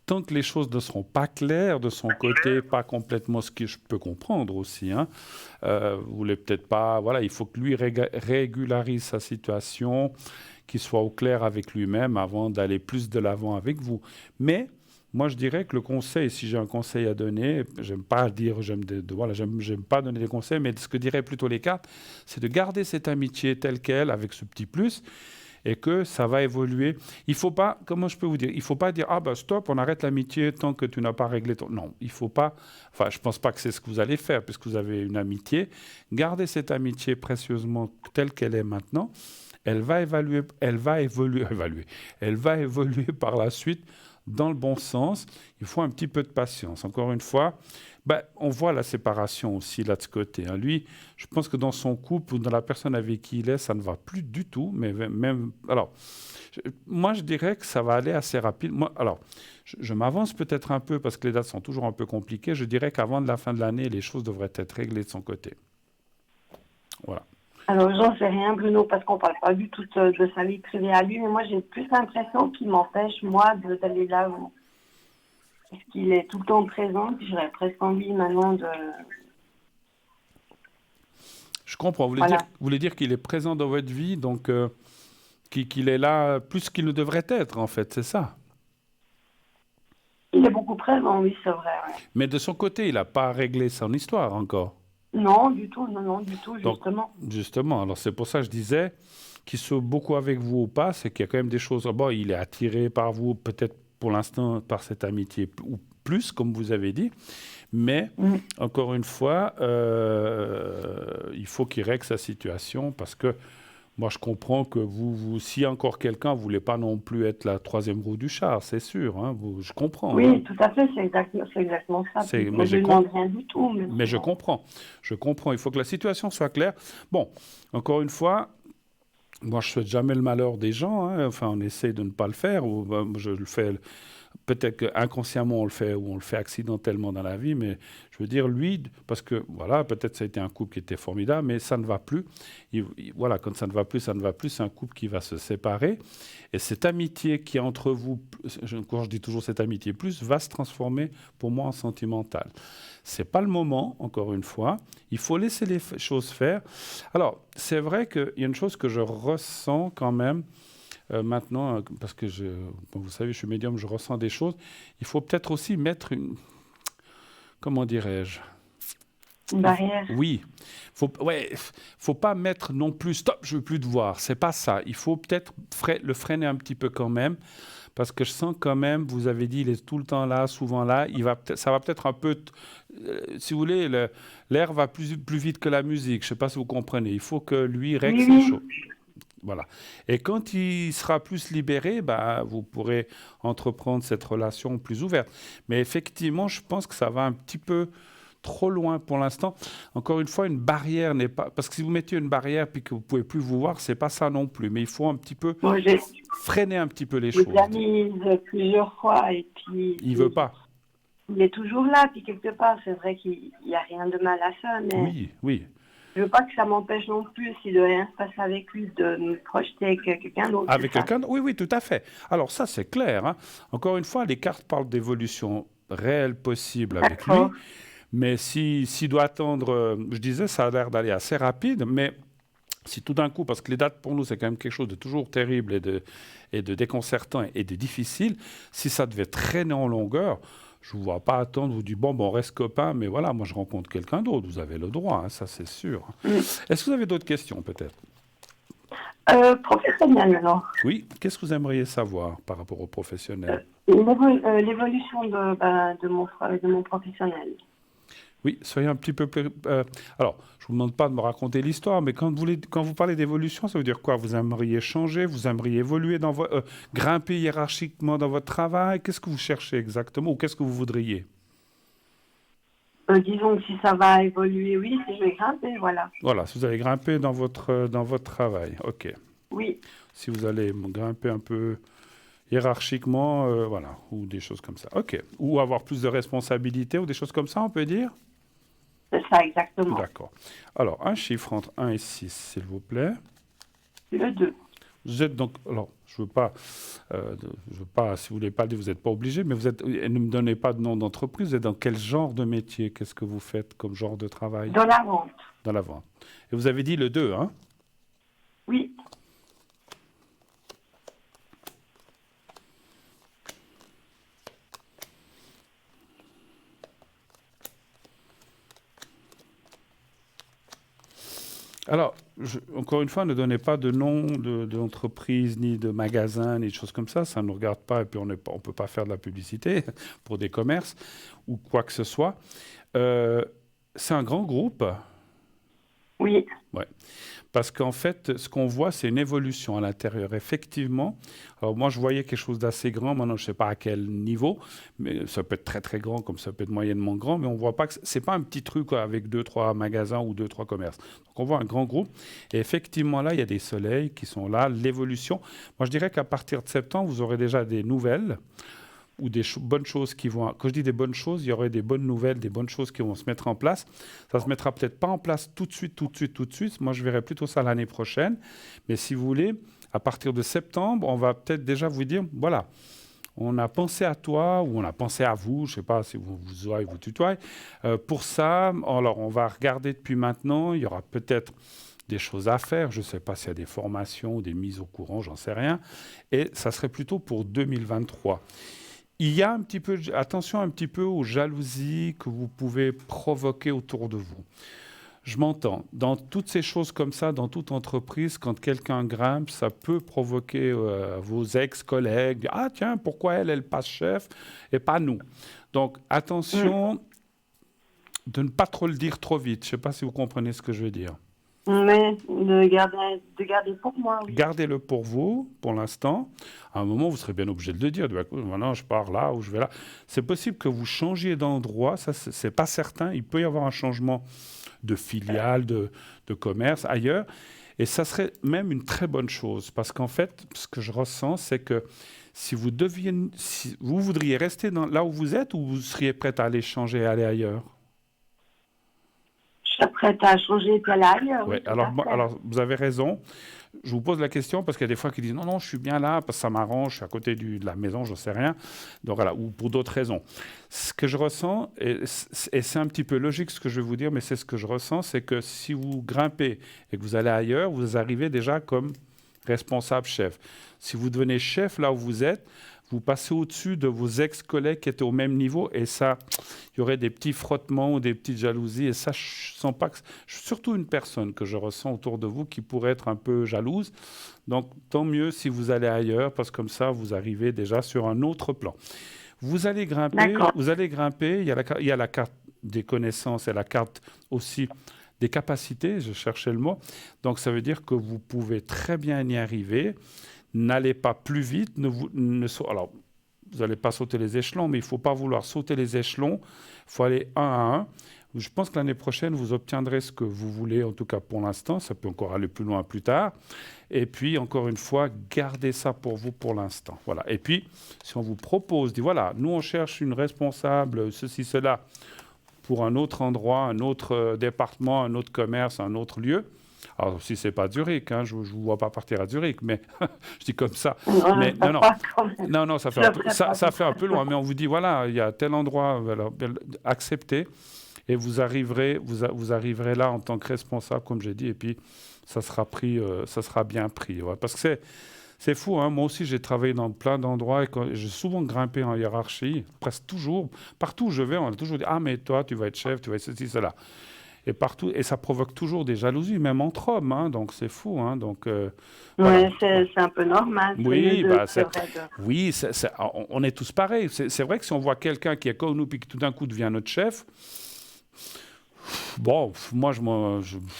tant que les choses ne seront pas claires de son côté, pas complètement ce que je peux comprendre aussi, hein, vous voulez peut-être pas, voilà, il faut que lui régularise sa situation, qu'il soit au clair avec lui-même avant d'aller plus de l'avant avec vous. Mais moi, je dirais que le conseil, si j'ai un conseil à donner, j'aime pas dire, voilà, j'aime pas donner des conseils, mais ce que diraient plutôt les cartes, c'est de garder cette amitié telle qu'elle avec ce petit plus, et que ça va évoluer. Il faut pas, comment je peux vous dire, il faut pas dire ah ben stop, on arrête l'amitié tant que tu n'as pas réglé ton. Non, il faut pas. Enfin, je pense pas que c'est ce que vous allez faire puisque vous avez une amitié. Gardez cette amitié précieusement telle qu'elle est maintenant. Elle va évoluer, elle va évoluer par la suite dans le bon sens. Il faut un petit peu de patience. Encore une fois, on voit la séparation aussi là de ce côté, hein. Lui, je pense que dans son couple ou dans la personne avec qui il est, ça ne va plus du tout. Mais même, alors, moi, je dirais que ça va aller assez rapide. Moi, alors, je m'avance peut-être un peu parce que les dates sont toujours un peu compliquées. Je dirais qu'avant de la fin de l'année, les choses devraient être réglées de son côté. Voilà. Alors, j'en sais rien, Bruno, parce qu'on parle pas du tout de sa vie privée à lui, mais moi, j'ai plus l'impression qu'il m'empêche, moi, d'aller là où. Parce qu'il est tout le temps présent, puis j'aurais presque envie maintenant de. Je comprends. Vous voulez dire qu'il est présent dans votre vie, donc qu'il est là plus qu'il ne devrait être, en fait, c'est ça? Il est beaucoup présent, oui, c'est vrai. Ouais. Mais de son côté, il n'a pas réglé son histoire encore. Non, du tout, justement. Donc, justement, alors c'est pour ça que je disais qui sont beaucoup avec vous ou pas, c'est qu'il y a quand même des choses. Bon, il est attiré par vous, peut-être pour l'instant par cette amitié ou plus, comme vous avez dit. Mais, encore une fois, il faut qu'il règle sa situation parce que moi, je comprends que s'il y a encore quelqu'un, vous ne voulez pas non plus être la troisième roue du char, c'est sûr. Hein, je comprends. Oui, Hein. tout à fait, c'est exactement ça. Moi, je ne demande rien du tout. Mais je comprends. Je comprends. Il faut que la situation soit claire. Bon, encore une fois, moi, je ne souhaite jamais le malheur des gens. Hein. Enfin, on essaie de ne pas le faire. Ou, je le fais. Peut-être qu'inconsciemment on le fait ou on le fait accidentellement dans la vie, mais je veux dire, lui, parce que voilà, peut-être ça a été un couple qui était formidable, mais ça ne va plus. Voilà, quand ça ne va plus, ça ne va plus. C'est un couple qui va se séparer. Et cette amitié qui est entre vous, quand je dis toujours cette amitié plus, va se transformer pour moi en sentimentale. Ce n'est pas le moment, encore une fois. Il faut laisser les choses faire. Alors, c'est vrai qu'il y a une chose que je ressens quand même. Maintenant, parce que bon, vous savez, je suis médium, je ressens des choses. Il faut peut-être aussi mettre une... Comment dirais-je? Une barrière. Oui. Faut pas mettre non plus « stop, je veux plus te voir ». C'est pas ça. Il faut peut-être le freiner un petit peu quand même. Parce que je sens quand même, vous avez dit, il est tout le temps là, souvent là. Ça va peut-être un peu... si vous voulez, l'air va plus vite que la musique. Je ne sais pas si vous comprenez. Il faut que lui règle ses choses. Voilà. Et quand il sera plus libéré, bah, vous pourrez entreprendre cette relation plus ouverte. Mais effectivement, je pense que ça va un petit peu trop loin pour l'instant. Encore une fois, une barrière n'est pas... Parce que si vous mettez une barrière puis que vous ne pouvez plus vous voir, ce n'est pas ça non plus. Mais il faut un petit peu freiner un petit peu les choses. Je l'ai mis plusieurs fois et puis... Il ne veut pas. Il est toujours là, puis quelque part, c'est vrai qu'il n'y a rien de mal à ça, mais... Oui, oui. Je veux pas que ça m'empêche non plus, si de rien se passe avec lui, de me projeter avec quelqu'un d'autre. Avec quelqu'un d'autre, oui, tout à fait. Alors ça, c'est clair. Hein. Encore une fois, les cartes parlent d'évolution réelle possible avec lui. Mais s'il doit attendre, je disais, ça a l'air d'aller assez rapide, mais si tout d'un coup, parce que les dates pour nous, c'est quand même quelque chose de toujours terrible et de déconcertant et de difficile, si ça devait traîner en longueur, je ne vous vois pas attendre, vous dites, bon, on reste copains, mais voilà, moi je rencontre quelqu'un d'autre, vous avez le droit, hein, ça c'est sûr. Est-ce que vous avez d'autres questions peut-être? Professionnel, alors. Oui, qu'est-ce que vous aimeriez savoir par rapport au professionnel? L'évolution de mon professionnel. Oui, soyez un petit peu plus... alors, je ne vous demande pas de me raconter l'histoire, mais quand vous parlez d'évolution, ça veut dire quoi? Vous aimeriez changer, vous aimeriez évoluer, grimper hiérarchiquement dans votre travail? Qu'est-ce que vous cherchez exactement ou qu'est-ce que vous voudriez? Disons que si ça va évoluer, oui, si je vais grimper, voilà. Voilà, si vous allez grimper dans votre travail, ok. Oui. Si vous allez grimper un peu hiérarchiquement, voilà, ou des choses comme ça, ok. Ou avoir plus de responsabilités ou des choses comme ça, on peut dire? C'est ça, exactement. D'accord. Alors, un chiffre entre 1 et 6, s'il vous plaît. Le 2. Vous êtes donc... Alors, je veux pas, si vous voulez pas le dire, vous n'êtes pas obligé, mais ne me donnez pas de nom d'entreprise. Vous êtes dans quel genre de métier? Qu'est-ce que vous faites comme genre de travail? Dans la vente. Dans la vente. Et vous avez dit le 2, hein? Oui. Alors, encore une fois, ne donnez pas de nom d'entreprise, ni de magasin, ni de choses comme ça. Ça ne nous regarde pas et puis on ne peut pas faire de la publicité pour des commerces ou quoi que ce soit. C'est un grand groupe. Oui. Ouais. Parce qu'en fait, ce qu'on voit, c'est une évolution à l'intérieur. Effectivement, alors moi, je voyais quelque chose d'assez grand. Maintenant, je ne sais pas à quel niveau, mais ça peut être très, très grand, comme ça peut être moyennement grand. Mais on ne voit pas que ce n'est pas un petit truc avec 2-3 magasins ou 2-3 commerces. Donc, on voit un grand groupe. Et effectivement, là, il y a des soleils qui sont là, l'évolution. Moi, je dirais qu'à partir de septembre, vous aurez déjà des nouvelles ou des bonnes choses qui vont... Quand je dis des bonnes choses, il y aurait des bonnes nouvelles, des bonnes choses qui vont se mettre en place. Ça ne se mettra peut-être pas en place tout de suite. Moi, je verrai plutôt ça l'année prochaine. Mais si vous voulez, à partir de septembre, on va peut-être déjà vous dire, voilà, on a pensé à toi ou on a pensé à vous, je ne sais pas si vous tutoyez. Pour ça, alors on va regarder depuis maintenant, il y aura peut-être des choses à faire. Je ne sais pas s'il y a des formations ou des mises au courant, j'en sais rien. Et ça serait plutôt pour 2023. Il y a attention un petit peu aux jalousies que vous pouvez provoquer autour de vous. Je m'entends. Dans toutes ces choses comme ça, dans toute entreprise, quand quelqu'un grimpe, ça peut provoquer vos ex-collègues. Ah tiens, pourquoi elle passe chef et pas nous? Donc attention de ne pas trop le dire trop vite. Je ne sais pas si vous comprenez ce que je veux dire. Mais de garder pour moi, oui. Gardez-le pour vous, pour l'instant. À un moment, vous serez bien obligé de le dire. Maintenant, je pars là ou je vais là. C'est possible que vous changiez d'endroit. Ça, c'est pas certain. Il peut y avoir un changement de filiale, de commerce ailleurs. Et ça serait même une très bonne chose. Parce qu'en fait, ce que je ressens, c'est que si vous voudriez rester là où vous êtes, ou vous seriez prête à aller changer et aller ailleurs? Je serais prête à changer et puis aller ailleurs. Oui, Oui, tout alors, à fait. alors vous avez raison. Je vous pose la question parce qu'il y a des fois qui disent non, non, je suis bien là parce que ça m'arrange, je suis à côté de la maison, je ne sais rien. Donc voilà, ou pour d'autres raisons. Ce que je ressens, et c'est un petit peu logique ce que je vais vous dire, mais c'est ce que je ressens, c'est que si vous grimpez et que vous allez ailleurs, vous arrivez déjà comme responsable chef. Si vous devenez chef là où vous êtes, vous passez au-dessus de vos ex-collègues qui étaient au même niveau et ça, il y aurait des petits frottements ou des petites jalousies et ça, je sens pas que... Surtout une personne que je ressens autour de vous qui pourrait être un peu jalouse. Donc, tant mieux si vous allez ailleurs parce que comme ça, vous arrivez déjà sur un autre plan. Vous allez grimper, D'accord. il y a la carte des connaissances et la carte aussi des capacités, je cherchais le mot. Donc, ça veut dire que vous pouvez très bien y arriver. N'allez pas plus vite. Alors, vous n'allez pas sauter les échelons, mais il ne faut pas vouloir sauter les échelons. Il faut aller un à un. Je pense que l'année prochaine, vous obtiendrez ce que vous voulez, en tout cas pour l'instant. Ça peut encore aller plus loin plus tard. Et puis, encore une fois, gardez ça pour vous pour l'instant. Voilà. Et puis, si on vous propose, dit voilà, nous, on cherche une responsable, ceci, cela, pour un autre endroit, un autre département, un autre commerce, un autre lieu. Alors, si ce n'est pas Zurich, hein, je ne vous vois pas partir à Zurich, mais je dis comme ça. Non, Mais ça non, passe quand même. non, non, ça fait Je un le peu, ferai ça, pas ça tout fait un peu seul. loin, mais on vous dit, voilà, il y a tel endroit, voilà, acceptez, et vous arriverez là en tant que responsable, comme j'ai dit, et puis ça sera pris, ça sera bien pris. Ouais, parce que c'est fou, hein, moi aussi j'ai travaillé dans plein d'endroits, et j'ai souvent grimpé en hiérarchie, presque toujours, partout où je vais, on a toujours dit, ah mais toi tu vas être chef, tu vas être ceci, cela. Et partout, et ça provoque toujours des jalousies, même entre hommes, hein, donc c'est fou. Hein, donc, voilà. Ouais, c'est un peu normal. Oui, bah, C'est vrai oui on est tous pareils. C'est vrai que si on voit quelqu'un qui est comme nous, puis qui tout d'un coup devient notre chef, bon, moi,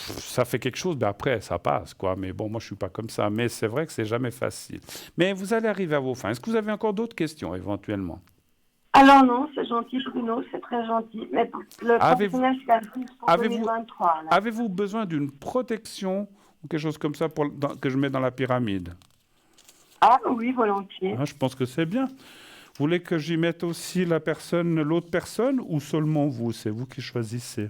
ça fait quelque chose, mais après, ça passe, quoi. Mais bon, moi, je ne suis pas comme ça. Mais c'est vrai que c'est jamais facile. Mais vous allez arriver à vos fins. Est-ce que vous avez encore d'autres questions, éventuellement? Alors non, c'est gentil Bruno, c'est très gentil. Mais le Avez-vous professionnel, c'est plus pour avez-vous 2023. Là. avez-vous besoin d'une protection ou quelque chose comme ça que je mets dans la pyramide? Ah oui, volontiers. Ah, je pense que c'est bien. Vous voulez que j'y mette aussi l'autre personne ou seulement vous? C'est vous qui choisissez.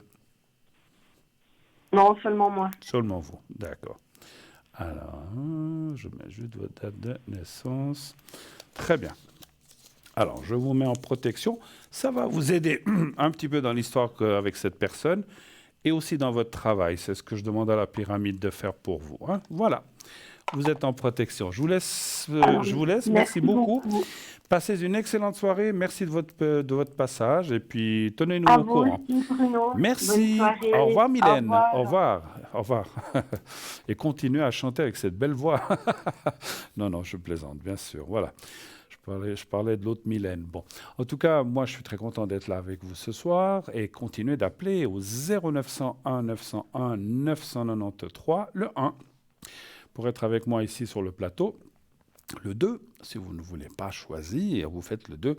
Non, seulement moi. Seulement vous, d'accord. Alors, je mets juste votre date de naissance. Très bien. Alors, je vous mets en protection. Ça va vous aider un petit peu dans l'histoire avec cette personne et aussi dans votre travail. C'est ce que je demande à la pyramide de faire pour vous. Hein. Voilà. Vous êtes en protection. Je vous laisse. Je vous laisse. Merci beaucoup. Passez une excellente soirée. Merci de votre passage. Et puis, tenez-nous au courant. Aussi, Bruno. Merci. Au revoir, Mylène. Au revoir. Au revoir. Et continuez à chanter avec cette belle voix. Non, non, je plaisante, bien sûr. Voilà. Je parlais de l'autre Mylène. Bon. En tout cas, moi, je suis très content d'être là avec vous ce soir et continuez d'appeler au 0901 901 993, le 1, pour être avec moi ici sur le plateau. Le 2, si vous ne voulez pas choisir, vous faites le 2.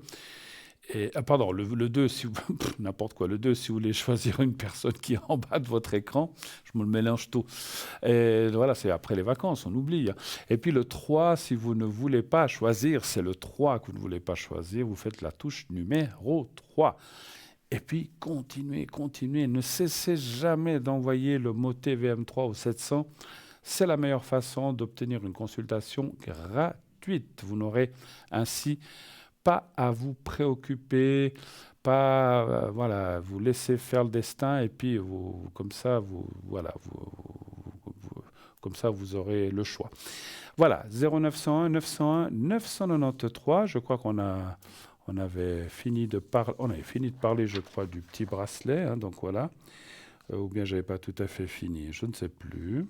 Et, pardon, le 2, si vous, n'importe quoi, le 2, si vous voulez choisir une personne qui est en bas de votre écran, je me le mélange tout. Et voilà, c'est après les vacances, on oublie. Et puis le 3, si vous ne voulez pas choisir, c'est le 3 que vous ne voulez pas choisir, vous faites la touche numéro 3. Et puis, continuez, ne cessez jamais d'envoyer le mot TVM3 au 700. C'est la meilleure façon d'obtenir une consultation gratuite. Vous n'aurez ainsi pas à vous préoccuper, pas vous laisser faire le destin et puis comme ça vous aurez le choix. Voilà, 0901 901 993. Je crois on avait fini de parler, je crois, du petit bracelet. Hein, donc voilà. Ou bien j'avais pas tout à fait fini, je ne sais plus.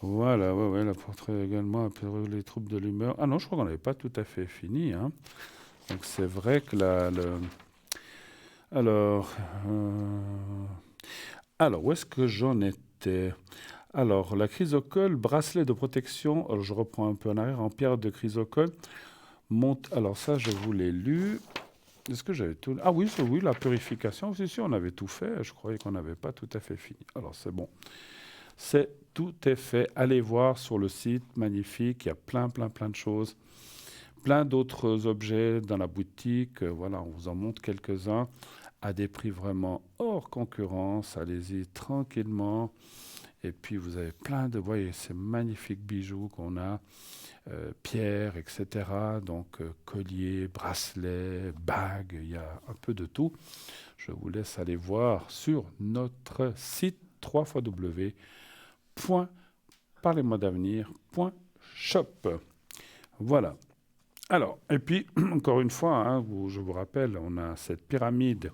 Voilà, ouais, la portrait également apaiser les troubles de l'humeur. Ah non, je crois qu'on n'avait pas tout à fait fini, hein. Donc c'est vrai que Alors, euh, alors, où est-ce que j'en étais? Alors, la chrysocole, bracelet de protection. Alors, je reprends un peu en arrière. En pierre de chrysocole. Monte. Alors, ça, je vous l'ai lu. Est-ce que j'avais tout? Ah oui, oui, la purification. C'est sûr, on avait tout fait. Je croyais qu'on n'avait pas tout à fait fini. Alors, c'est bon. Tout est fait. Allez voir sur le site. Magnifique. Il y a plein de choses. Plein d'autres objets dans la boutique. Voilà, on vous en montre quelques-uns à des prix vraiment hors concurrence. Allez-y tranquillement. Et puis vous avez plein de, voyez, ces magnifiques bijoux qu'on a, pierres, etc. Donc colliers, bracelets, bagues, il y a un peu de tout. Je vous laisse aller voir sur notre site www.parlez-moi-d'avenir.shop. Voilà. Alors, et puis, encore une fois, hein, je vous rappelle, on a cette pyramide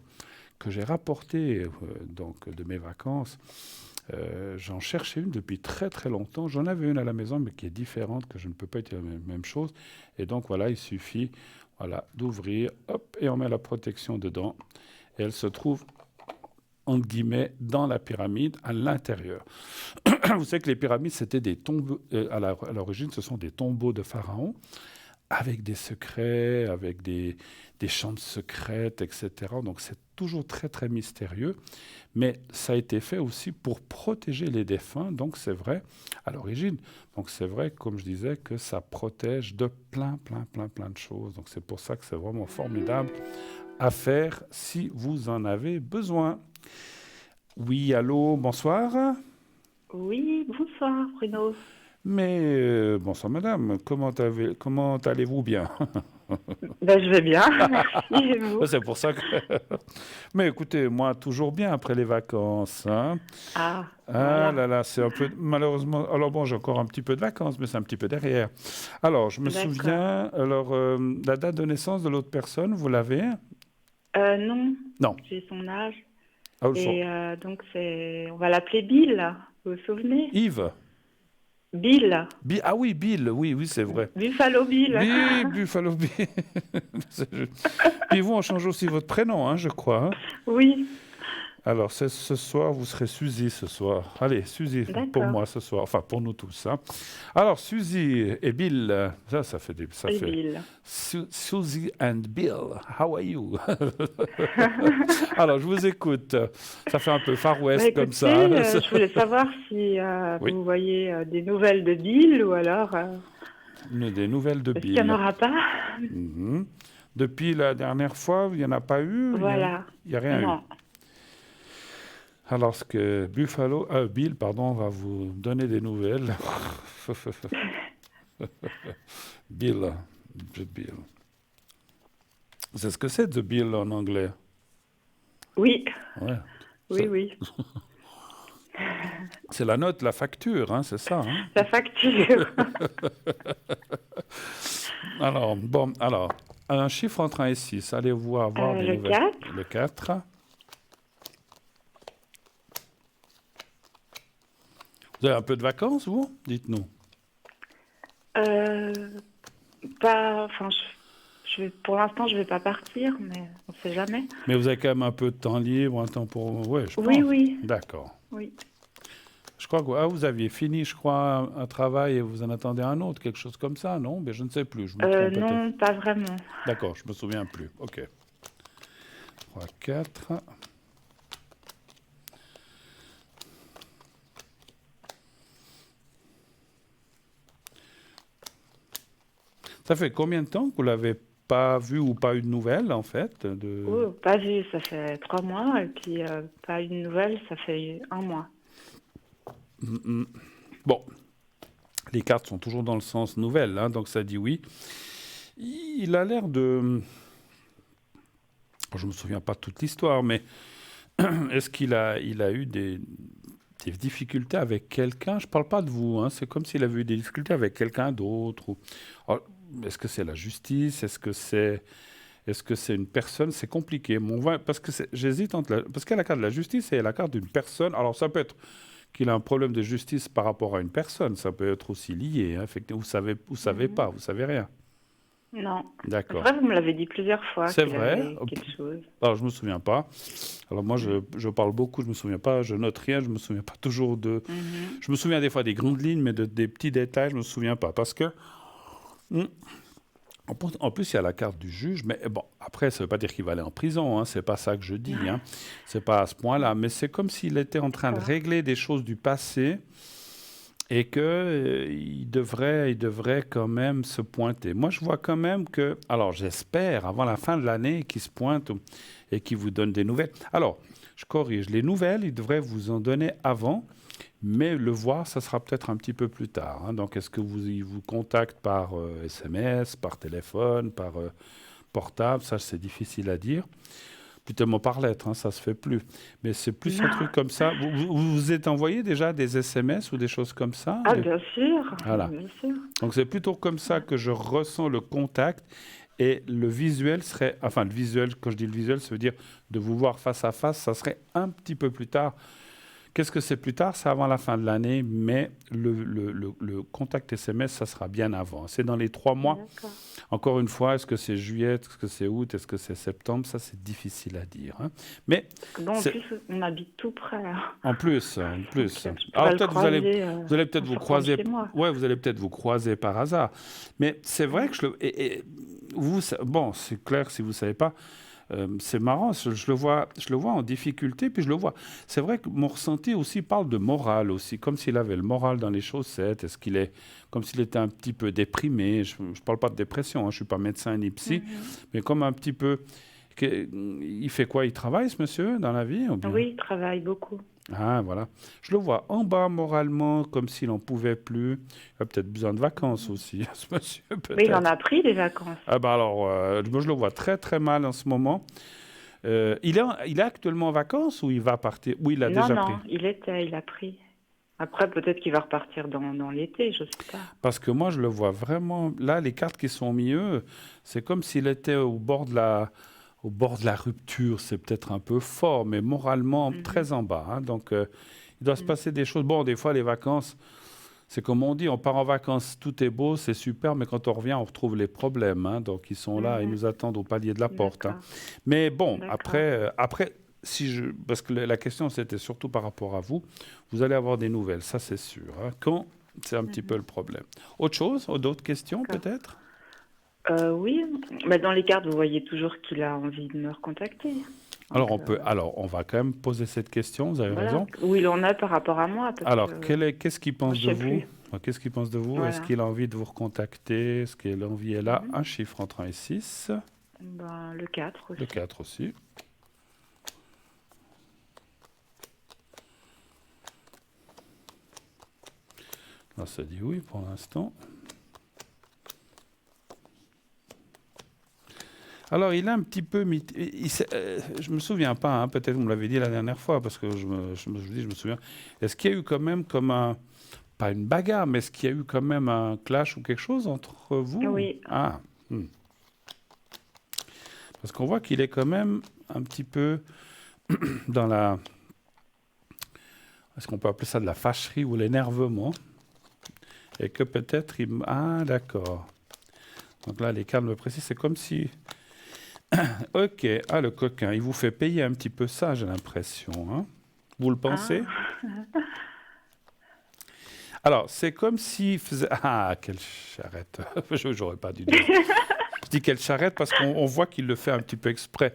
que j'ai rapportée donc, de mes vacances. J'en cherchais une depuis très longtemps. J'en avais une à la maison, mais qui est différente, que je ne peux pas utiliser la même chose. Et donc, voilà, il suffit d'ouvrir, hop, et on met la protection dedans. Et elle se trouve, entre guillemets, dans la pyramide, à l'intérieur. Vous savez que les pyramides, c'était des tombeaux, à l'origine, ce sont des tombeaux de pharaons, avec des secrets, avec des chambres secrètes, etc. Donc c'est toujours très mystérieux. Mais ça a été fait aussi pour protéger les défunts, donc c'est vrai, à l'origine. Donc c'est vrai, comme je disais, que ça protège de plein de choses. Donc c'est pour ça que c'est vraiment formidable à faire si vous en avez besoin. Oui, allô, bonsoir. Oui, bonsoir Bruno. Mais bonsoir madame, comment allez-vous bien? Ben, je vais bien, merci. Et vous? C'est pour ça que... Mais écoutez, moi, toujours bien après les vacances, hein. Ah, Ah voilà. là, c'est un peu... Malheureusement... Alors bon, j'ai encore un petit peu de vacances, mais c'est un petit peu derrière. Alors, je me D'accord. souviens... Alors, la date de naissance de l'autre personne, vous l'avez? Non, Non. j'ai son âge. Ah, Et donc, on va l'appeler Bill, vous vous souvenez? Yves? Bill, Ah oui, Bill, oui, c'est vrai. Buffalo Bill. Oui, Buffalo Bill. Puis vous, on change aussi votre prénom, hein, je crois, hein. Oui, Alors, ce soir, vous serez Suzy ce soir. Allez, Suzy, pour d'accord. moi ce soir. Enfin, pour nous tous, hein. Alors, Suzy et Bill, ça fait des... Ça Et fait... Bill. Suzy and Bill, how are you? Alors, je vous écoute. Ça fait un peu Far Bah, West comme écoutez, ça. je voulais savoir si Oui, vous voyez des nouvelles de Bill ou alors des nouvelles de est-ce qu'il n'y en Bill. aura pas? Mhm. Depuis la dernière fois, il n'y en a pas eu? Voilà. Il n'y a rien eu. Non. Alors, ce que Bill, pardon, va vous donner des nouvelles. Bill. C'est ce que c'est, The Bill en anglais. Oui, Ouais. oui. C'est la note, la facture, hein, c'est ça, hein? La facture. Alors, bon, un chiffre entre 1 et 6. Allez-vous avoir des Le nouvelles? 4. Le 4. Vous avez un peu de vacances, vous? Dites-nous. Enfin, pour l'instant, je vais pas partir, mais on sait jamais. Mais vous avez quand même un peu de temps libre, un temps pour... Ouais, je pense. Oui. D'accord. Oui. Je crois que vous aviez fini, je crois, un travail et vous en attendez un autre, quelque chose comme ça, non? Mais je ne sais plus, je me trompe peut-être. Non, pas vraiment. D'accord, je me souviens plus. OK. 3, 4. Ça fait combien de temps que vous l'avez pas vu ou pas eu de nouvelles, en fait, Oh, pas vu, ça fait 3 mois, et puis pas une nouvelle, ça fait 1 mois. Bon, les cartes sont toujours dans le sens nouvelle, hein, donc ça dit oui. Il a l'air de... Je ne me souviens pas de toute l'histoire, mais est-ce qu'il a eu des difficultés avec quelqu'un? Je ne parle pas de vous, hein, c'est comme s'il avait eu des difficultés avec quelqu'un d'autre. Alors, est-ce que c'est la justice? Est-ce que Est-ce que c'est une personne? C'est compliqué. Parce que j'hésite parce qu'il y a la carte de la justice et la carte d'une personne. Alors, ça peut être qu'il a un problème de justice par rapport à une personne. Ça peut être aussi lié. Hein. Vous savez pas, vous savez rien. Non. D'accord. Après, vous me l'avez dit plusieurs fois. C'est qu'il vrai. avait quelque chose. Alors, je me souviens pas. Alors, moi, je parle beaucoup, je me souviens pas. Je note rien, je me souviens pas toujours de. Je me souviens des fois des grandes lignes, mais des petits détails, je me souviens pas. Parce que. En plus, il y a la carte du juge, mais bon, après, ça ne veut pas dire qu'il va aller en prison, hein, c'est pas ça que je dis, hein, c'est pas à ce point-là, mais c'est comme s'il était en train de régler des choses du passé et qu'il devrait quand même se pointer. Moi, je vois quand même que, alors j'espère, avant la fin de l'année, qu'il se pointe et qu'il vous donne des nouvelles. Alors, je corrige, les nouvelles, il devrait vous en donner avant, mais le voir, ça sera peut-être un petit peu plus tard. Hein. Donc, est-ce que il vous contacte par SMS, par téléphone, par portable? Ça, c'est difficile à dire. Plutôt par lettre, hein, ça se fait plus. Mais c'est plus un truc comme ça. Vous êtes envoyé déjà des SMS ou des choses comme ça? Ah, bien sûr. Voilà. Bien sûr. Donc, c'est plutôt comme ça que je ressens le contact. Et le visuel serait... Enfin, le visuel, quand je dis le visuel, ça veut dire de vous voir face à face. Ça serait un petit peu plus tard. Qu'est-ce que c'est plus tard? C'est avant la fin de l'année, mais le contact SMS, ça sera bien avant. C'est dans les 3 mois. D'accord. Encore une fois, est-ce que c'est juillet, est-ce que c'est août, est-ce que c'est septembre? Ça, c'est difficile à dire. Hein. Mais Bon, en plus, on habite tout près. en plus. Donc, Alors peut-être vous allez peut-être en vous sortant de croiser. chez moi. Ouais, vous allez peut-être vous croiser par hasard. Mais c'est vrai que bon, c'est clair si vous savez pas. C'est marrant, je le vois en difficulté, puis je le vois. C'est vrai que mon ressenti aussi parle de morale aussi, comme s'il avait le moral dans les chaussettes. Est-ce qu'il est comme s'il était un petit peu déprimé? Je ne parle pas de dépression, hein, je ne suis pas médecin ni psy, mais comme un petit peu. Il fait quoi? Il travaille, ce monsieur, dans la vie ou bien? Oui, il travaille beaucoup. Ah, voilà. Je le vois en bas moralement, comme s'il n'en pouvait plus. Il a peut-être besoin de vacances aussi, ce monsieur, peut-être. Mais il en a pris des vacances. Ah bah alors, moi je le vois très très mal en ce moment. Il est actuellement en vacances ou il va partir? Oui, il a déjà pris. Non, il a pris. Après, peut-être qu'il va repartir dans l'été, je ne sais pas. Parce que moi je le vois vraiment... Là, les cartes qui sont au milieu, c'est comme s'il était au bord de la rupture. C'est peut-être un peu fort, mais moralement très en bas. Hein. Donc, il doit se passer des choses. Bon, des fois, les vacances... C'est comme on dit, on part en vacances, tout est beau, c'est super, mais quand on revient, on retrouve les problèmes. Hein, donc, ils sont là, ils nous attendent au palier de la porte. Hein. Mais bon, après parce que la question, c'était surtout par rapport à vous, vous allez avoir des nouvelles, ça c'est sûr. Hein. Quand, c'est un petit peu le problème. Autre chose, d'autres questions peut-être? Oui, mais dans les cartes, vous voyez toujours qu'il a envie de me recontacter. Alors, on va quand même poser cette question, vous avez raison. Où il en est par rapport à moi. Alors, qu'est-ce qu'il pense de vous? Qu'est-ce qu'il pense de vous? Voilà. Est-ce qu'il a envie de vous recontacter? Est-ce que l'envie est là? Un chiffre entre 1 et 6. Le 4 aussi. Le 4 aussi. Là, ça dit oui pour l'instant. Alors, il a un petit peu... je ne me souviens pas, hein, peut-être vous me l'avez dit la dernière fois, parce que je me souviens. Est-ce qu'il y a eu quand même comme un... Pas une bagarre, mais est-ce qu'il y a eu quand même un clash ou quelque chose entre vous? Oui. Ah. Parce qu'on voit qu'il est quand même un petit peu dans la... Est-ce qu'on peut appeler ça de la fâcherie ou l'énervement? Et que peut-être il... Ah, d'accord. Donc là, les cartes me précisent, c'est comme si... Ok, le coquin, il vous fait payer un petit peu ça, j'ai l'impression. Hein. Vous le pensez? Alors, c'est comme s'il faisait... Ah, quelle charrette. J'aurais pas dû dire. Je dis quelle charrette parce qu'on voit qu'il le fait un petit peu exprès.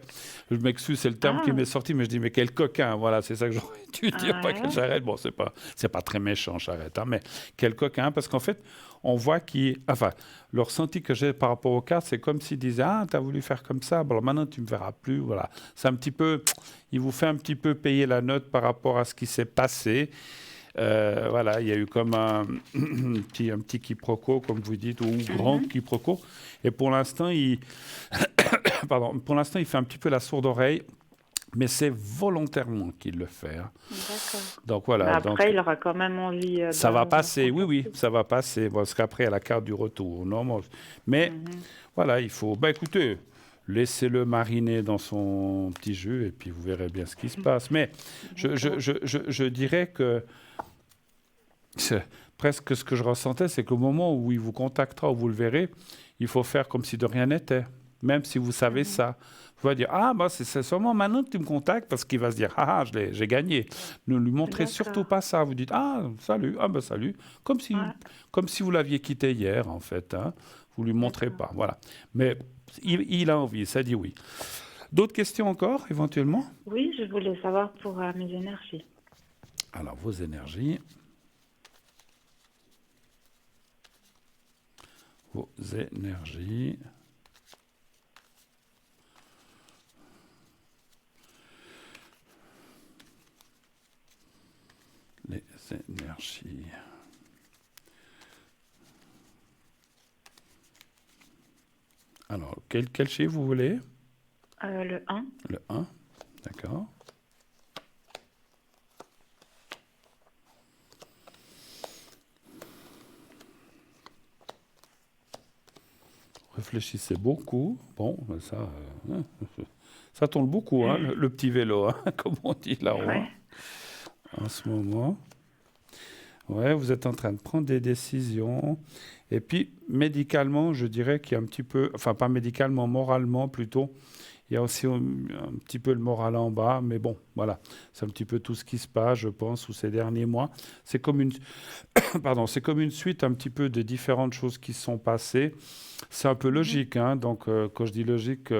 Je m'excuse, c'est le terme qui m'est sorti, mais je dis, mais quel coquin. Voilà, c'est ça que j'aurais dû dire, pas quelle charrette. Bon, c'est pas très méchant, charrette, hein, mais quel coquin, parce qu'en fait, on voit qu'il... Enfin, le ressenti que j'ai par rapport aux cartes, c'est comme s'il disait, ah, t'as voulu faire comme ça, bon, alors maintenant, tu me verras plus. Voilà. C'est un petit peu... Il vous fait un petit peu payer la note par rapport à ce qui s'est passé. Voilà, il y a eu comme un petit quiproquo, comme vous dites, ou grand quiproquo. Et pour l'instant, il fait un petit peu la sourde oreille, mais c'est volontairement qu'il le fait. Hein. D'accord. Donc voilà. Mais après, il aura quand même envie. Ça va passer, oui, ça va passer. Parce qu'après, il y a la carte du retour. Non, mais voilà, il faut. Bah écoutez. laissez-le mariner dans son petit jus et puis vous verrez bien ce qui se passe. Mais je dirais que presque ce que je ressentais, c'est qu'au moment où il vous contactera, où vous le verrez, il faut faire comme si de rien n'était, même si vous savez ça. Vous allez dire, ah, bah, c'est seulement maintenant que tu me contactes, parce qu'il va se dire, ah, j'ai gagné. Ne lui montrez surtout pas ça. Vous dites, ah, salut, ah, bah, salut. Comme si vous l'aviez quitté hier, en fait. Hein. Vous lui montrez pas. Voilà. Mais il a envie, ça dit oui. D'autres questions encore, éventuellement? Oui, je voulais savoir pour mes énergies. Alors, vos énergies. Vos énergies. Les énergies. Alors, quel chiffre vous voulez? Le 1. Le 1, d'accord. Réfléchissez beaucoup. Bon, ben ça tourne beaucoup, hein, le petit vélo, hein, comme on dit là-haut. Ouais. Hein, en ce moment. Ouais, vous êtes en train de prendre des décisions. Et puis, médicalement, je dirais qu'il y a un petit peu, enfin pas médicalement, moralement plutôt, il y a aussi un petit peu le moral en bas. Mais bon, voilà, c'est un petit peu tout ce qui se passe, je pense, sous ces derniers mois. C'est comme une, pardon, c'est comme une suite un petit peu de différentes choses qui se sont passées. C'est un peu logique, hein, donc quand je dis logique...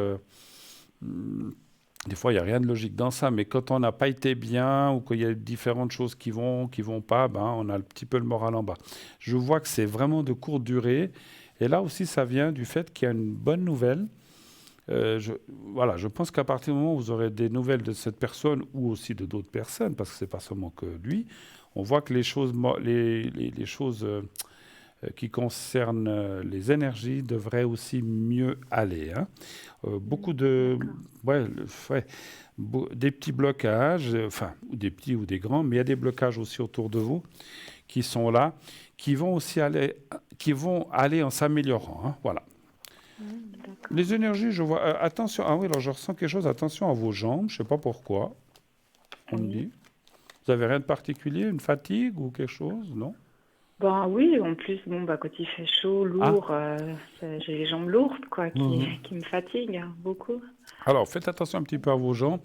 des fois, il n'y a rien de logique dans ça, mais quand on n'a pas été bien ou qu'il y a différentes choses qui vont pas, ben, on a un petit peu le moral en bas. Je vois que c'est vraiment de courte durée. Et là aussi, ça vient du fait qu'il y a une bonne nouvelle. Voilà, je pense qu'à partir du moment où vous aurez des nouvelles de cette personne ou aussi de d'autres personnes, parce que ce n'est pas seulement que lui, on voit que les choses, les choses qui concernent les énergies devraient aussi mieux aller. Hein. Beaucoup de... Ouais, des petits blocages, enfin, des petits ou des grands, mais il y a des blocages aussi autour de vous qui sont là, qui vont aller en s'améliorant. Hein, voilà. Les énergies, je vois... attention, ah oui, alors je ressens quelque chose, attention à vos jambes, je ne sais pas pourquoi, on me dit. Vous n'avez rien de particulier, une fatigue ou quelque chose, non? Ben oui, en plus, bon, bah, quand il fait chaud, lourd, j'ai les jambes lourdes, quoi, qui me fatiguent beaucoup. Alors, faites attention un petit peu à vos jambes.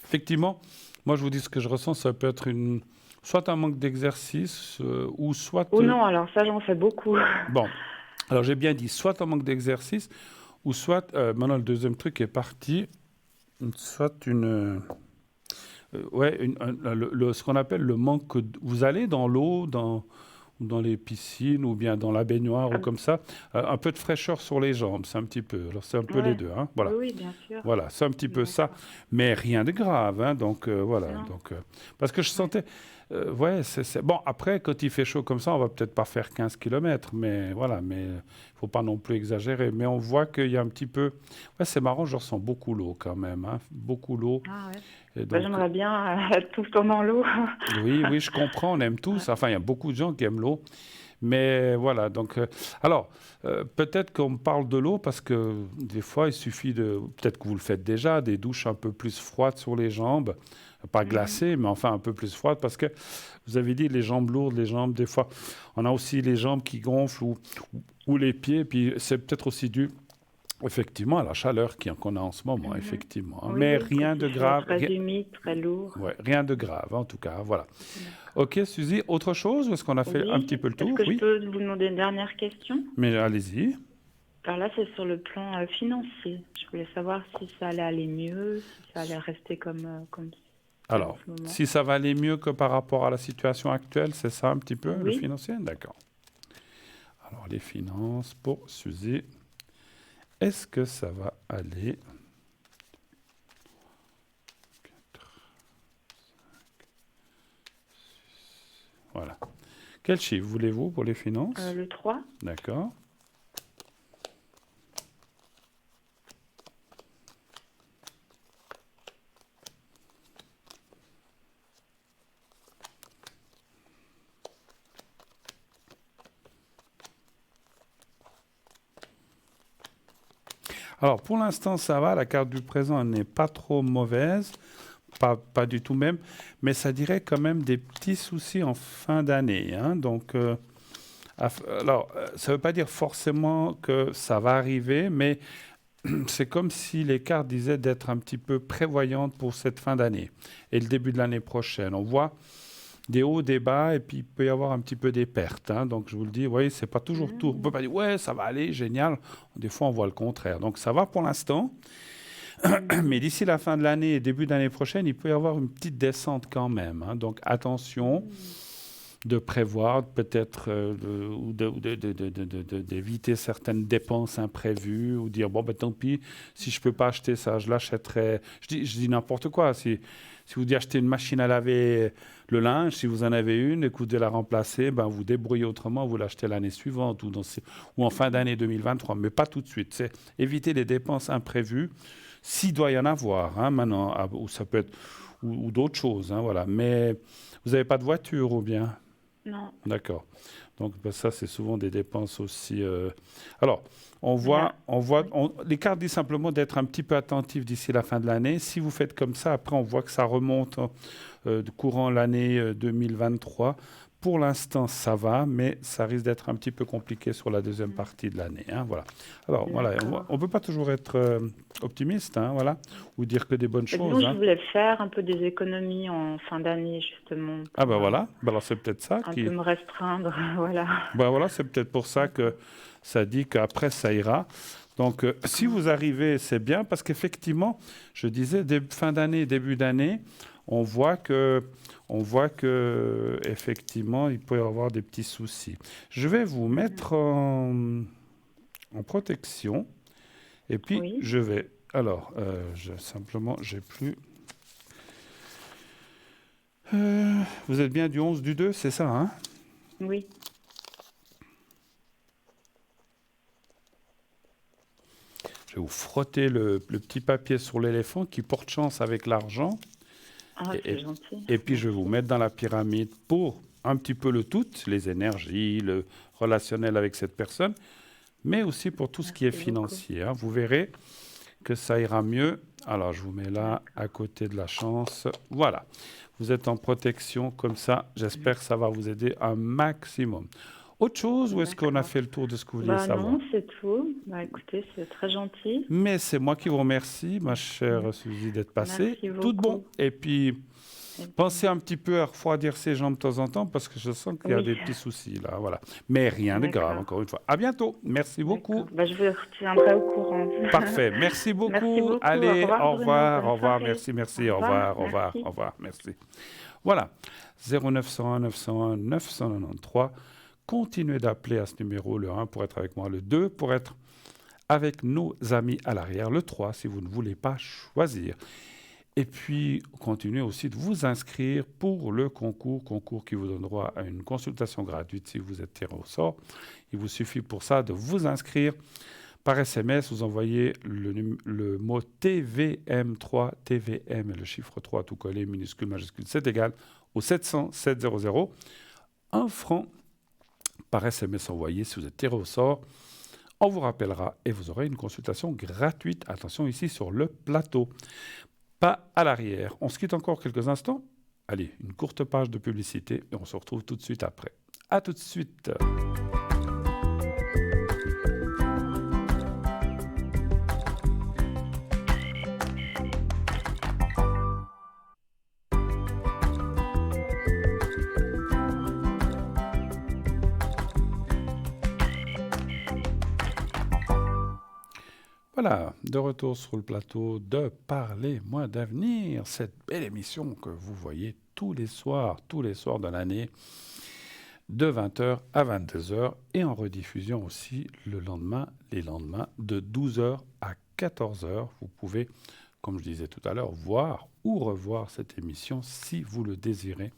Effectivement, moi, je vous dis ce que je ressens, ça peut être soit un manque d'exercice, ou soit... Oh non, alors ça, j'en fais beaucoup. Bon, alors j'ai bien dit, soit un manque d'exercice, ou soit, maintenant le deuxième truc est parti, soit ce qu'on appelle le manque... Vous allez dans l'eau, dans les piscines ou bien dans la baignoire ou comme ça, un peu de fraîcheur sur les jambes, c'est un petit peu. Alors c'est un peu les deux, hein, voilà. Oui, bien sûr. Voilà, c'est un petit peu ça, mais rien de grave, hein, donc voilà. Donc, parce que je sentais, bon, après, quand il fait chaud comme ça, on va peut-être pas faire 15 km, mais voilà, mais il faut pas non plus exagérer. Mais on voit qu'il y a un petit peu, c'est marrant, je ressens beaucoup l'eau quand même, hein, beaucoup l'eau. Ah ouais. Et donc, j'aimerais bien être tout le temps dans l'eau. oui, je comprends, on aime tous. Enfin, il y a beaucoup de gens qui aiment l'eau. Mais voilà, donc... alors, peut-être qu'on me parle de l'eau parce que des fois, il suffit de... Peut-être que vous le faites déjà, des douches un peu plus froides sur les jambes. Pas glacées, mais enfin un peu plus froides parce que vous avez dit les jambes lourdes, les jambes, des fois, on a aussi les jambes qui gonflent ou les pieds. Puis c'est peut-être aussi dû... Effectivement, à la chaleur qu'on a en ce moment, effectivement. Oui, mais rien de grave. Très humide, très lourd. Ouais, rien de grave, en tout cas. Voilà. Ok, Suzy, autre chose ou est-ce qu'on a fait un petit peu le tour? Est-ce que je peux vous demander une dernière question? Mais allez-y. Alors là, c'est sur le plan financier. Je voulais savoir si ça allait aller mieux, si ça allait rester comme ça Alors, en ce moment. si ça va aller mieux que par rapport à la situation actuelle, c'est ça un petit peu, le financier? D'accord. Alors, les finances pour Suzy. Est-ce que ça va aller? 4, 5, 6. Voilà. Quel chiffre voulez-vous pour les finances? Le 3. D'accord. Alors, pour l'instant, ça va. La carte du présent elle n'est pas trop mauvaise. Pas du tout même. Mais ça dirait quand même des petits soucis en fin d'année. Hein. Donc, alors, ça ne veut pas dire forcément que ça va arriver, mais c'est comme si les cartes disaient d'être un petit peu prévoyantes pour cette fin d'année et le début de l'année prochaine. On voit des hauts, des bas, et puis il peut y avoir un petit peu des pertes. Hein. Donc, je vous le dis, oui, c'est pas toujours tout. On peut pas dire, ouais, ça va aller, génial. Des fois, on voit le contraire. Donc, ça va pour l'instant. Mais d'ici la fin de l'année et début d'année prochaine, il peut y avoir une petite descente quand même. Hein. Donc, attention de prévoir peut-être ou d'éviter certaines dépenses imprévues ou dire, bon, ben, tant pis, si je ne peux pas acheter ça, je l'achèterai. Je dis n'importe quoi. Si vous dites acheter une machine à laver le linge, si vous en avez une et que vous devez la remplacer, ben, vous débrouillez autrement, vous l'achetez l'année suivante ou en fin d'année 2023, mais pas tout de suite. C'est éviter les dépenses imprévues, s'il doit y en avoir, hein, maintenant, ou ça peut être ou d'autres choses, hein, voilà. Mais vous n'avez pas de voiture ou bien? Non. D'accord. Donc ben, ça, c'est souvent des dépenses aussi. Alors, les cartes disent simplement d'être un petit peu attentif d'ici la fin de l'année. Si vous faites comme ça, après, on voit que ça remonte courant l'année 2023. Pour l'instant, ça va, mais ça risque d'être un petit peu compliqué sur la deuxième partie de l'année. Hein, voilà. Alors, voilà, on ne peut pas toujours être optimiste, hein, voilà, ou dire que des bonnes choses. Disons, hein. je voulais faire un peu des économies en fin d'année, justement. Ah ben voilà, ben, alors c'est peut-être ça Un peu me restreindre, voilà. Ben voilà, c'est peut-être pour ça que ça dit qu'après, ça ira. Donc, si vous arrivez, c'est bien, parce qu'effectivement, je disais, fin d'année, début d'année, on voit que effectivement, il peut y avoir des petits soucis. Je vais vous mettre en protection, et puis je vais... Alors, simplement, j'ai plus... vous êtes bien du 11 du 2, c'est ça, hein? Oui. Je vais vous frotter le petit papier sur l'éléphant qui porte chance avec l'argent. Ah, c'est gentil. Et puis, je vais vous mettre dans la pyramide pour un petit peu le tout, les énergies, le relationnel avec cette personne, mais aussi pour tout ce qui est financier. Hein. Vous verrez que ça ira mieux. Alors, je vous mets là, à côté de la chance. Voilà. Vous êtes en protection comme ça. J'espère que ça va vous aider un maximum. Autre chose, ou est-ce qu'on a fait le tour de ce que vous vouliez savoir? Non, c'est tout. Écoutez, c'est très gentil. Mais c'est moi qui vous remercie, ma chère Suzy, d'être passée. Merci Tout de bon. beaucoup. Et puis, pensez un petit peu à refroidir ses jambes de temps en temps, parce que je sens qu'il y a des petits soucis là. Voilà. Mais rien de grave, encore une fois. À bientôt. Merci beaucoup. Je vous retiendrai au courant. Parfait. Merci beaucoup. Merci beaucoup. Allez, Au revoir. au revoir. Bonne Merci. soirée. Au revoir. Merci. Au revoir. Merci. Voilà. 0901 901 993. Continuez d'appeler à ce numéro, le 1 pour être avec moi, le 2 pour être avec nos amis à l'arrière, le 3 si vous ne voulez pas choisir. Et puis, continuez aussi de vous inscrire pour le concours qui vous donne droit à une consultation gratuite si vous êtes tiré au sort. Il vous suffit pour ça de vous inscrire par SMS. Vous envoyez le mot TVM3, TVM et le chiffre 3 tout collé, minuscule, majuscule, c'est égal au 700 700. 1 franc par SMS envoyé si vous êtes tiré au sort. On vous rappellera et vous aurez une consultation gratuite. Attention ici sur le plateau, pas à l'arrière. On se quitte encore quelques instants. Allez, une courte page de publicité et on se retrouve tout de suite après. À tout de suite. Voilà, de retour sur le plateau de Parlez-moi d'avenir, cette belle émission que vous voyez tous les soirs de l'année, de 20h à 22h, et en rediffusion aussi les lendemains, de 12h à 14h. Vous pouvez, comme je disais tout à l'heure, voir ou revoir cette émission si vous le désirez.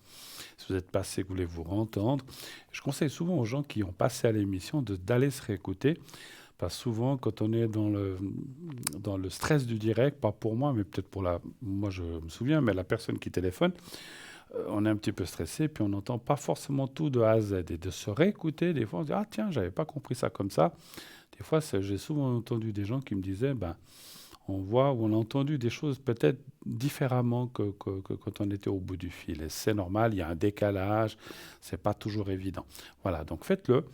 Si vous êtes passé, que vous voulez vous entendre. Je conseille souvent aux gens qui ont passé à l'émission d'aller se réécouter. Parce que souvent, quand on est dans le stress du direct, pas pour moi, mais peut-être pour moi je me souviens, mais la personne qui téléphone, on est un petit peu stressé, puis on n'entend pas forcément tout de A à Z. Et de se réécouter, des fois, on se dit, ah tiens, j'avais pas compris ça comme ça. Des fois, j'ai souvent entendu des gens qui me disaient, ben, on voit ou on a entendu des choses peut-être différemment que quand on était au bout du fil. Et c'est normal, il y a un décalage, c'est pas toujours évident. Voilà, donc faites-le.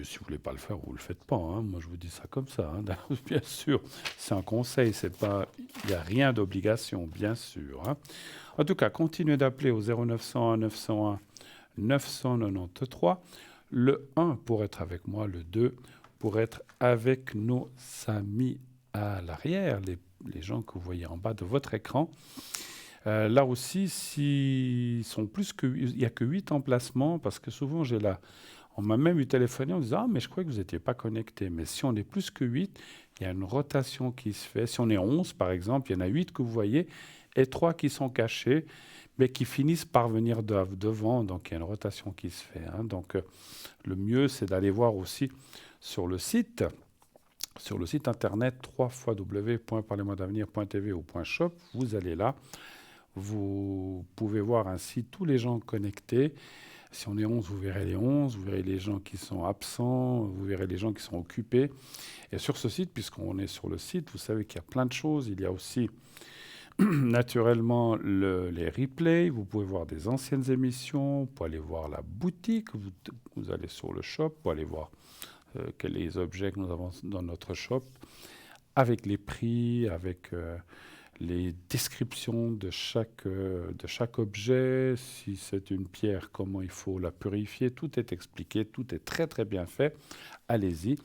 Si vous voulez pas le faire, vous le faites pas, hein. Moi, je vous dis ça comme ça, hein. Bien sûr, c'est un conseil, c'est pas, il n'y a rien d'obligation, bien sûr, hein. En tout cas, continuez d'appeler au 0901 901 993. Le 1 pour être avec moi, le 2 pour être avec nos amis à l'arrière, les gens que vous voyez en bas de votre écran. Là aussi, il n'y a que 8 emplacements, parce que souvent, on m'a même eu téléphoné en disant « Ah, mais je croyais que vous n'étiez pas connecté. » Mais si on est plus que 8, il y a une rotation qui se fait. Si on est 11, par exemple, il y en a 8 que vous voyez et 3 qui sont cachés, mais qui finissent par venir devant. Donc, il y a une rotation qui se fait, hein. Donc, le mieux, c'est d'aller voir aussi sur le site internet www.parlez-moi-d'avenir.tv ou .shop. Vous allez là. Vous pouvez voir ainsi tous les gens connectés. Si on est 11, vous verrez les 11, vous verrez les gens qui sont absents, vous verrez les gens qui sont occupés. Et sur ce site, puisqu'on est sur le site, vous savez qu'il y a plein de choses. Il y a aussi naturellement les replays. Vous pouvez voir des anciennes émissions. Vous pouvez aller voir la boutique. Vous allez sur le shop. Vous allez voir quels sont les objets que nous avons dans notre shop, avec les prix, avec les descriptions de chaque objet. Si c'est une pierre, comment il faut la purifier. Tout est expliqué, tout est très très bien fait. Allez-y.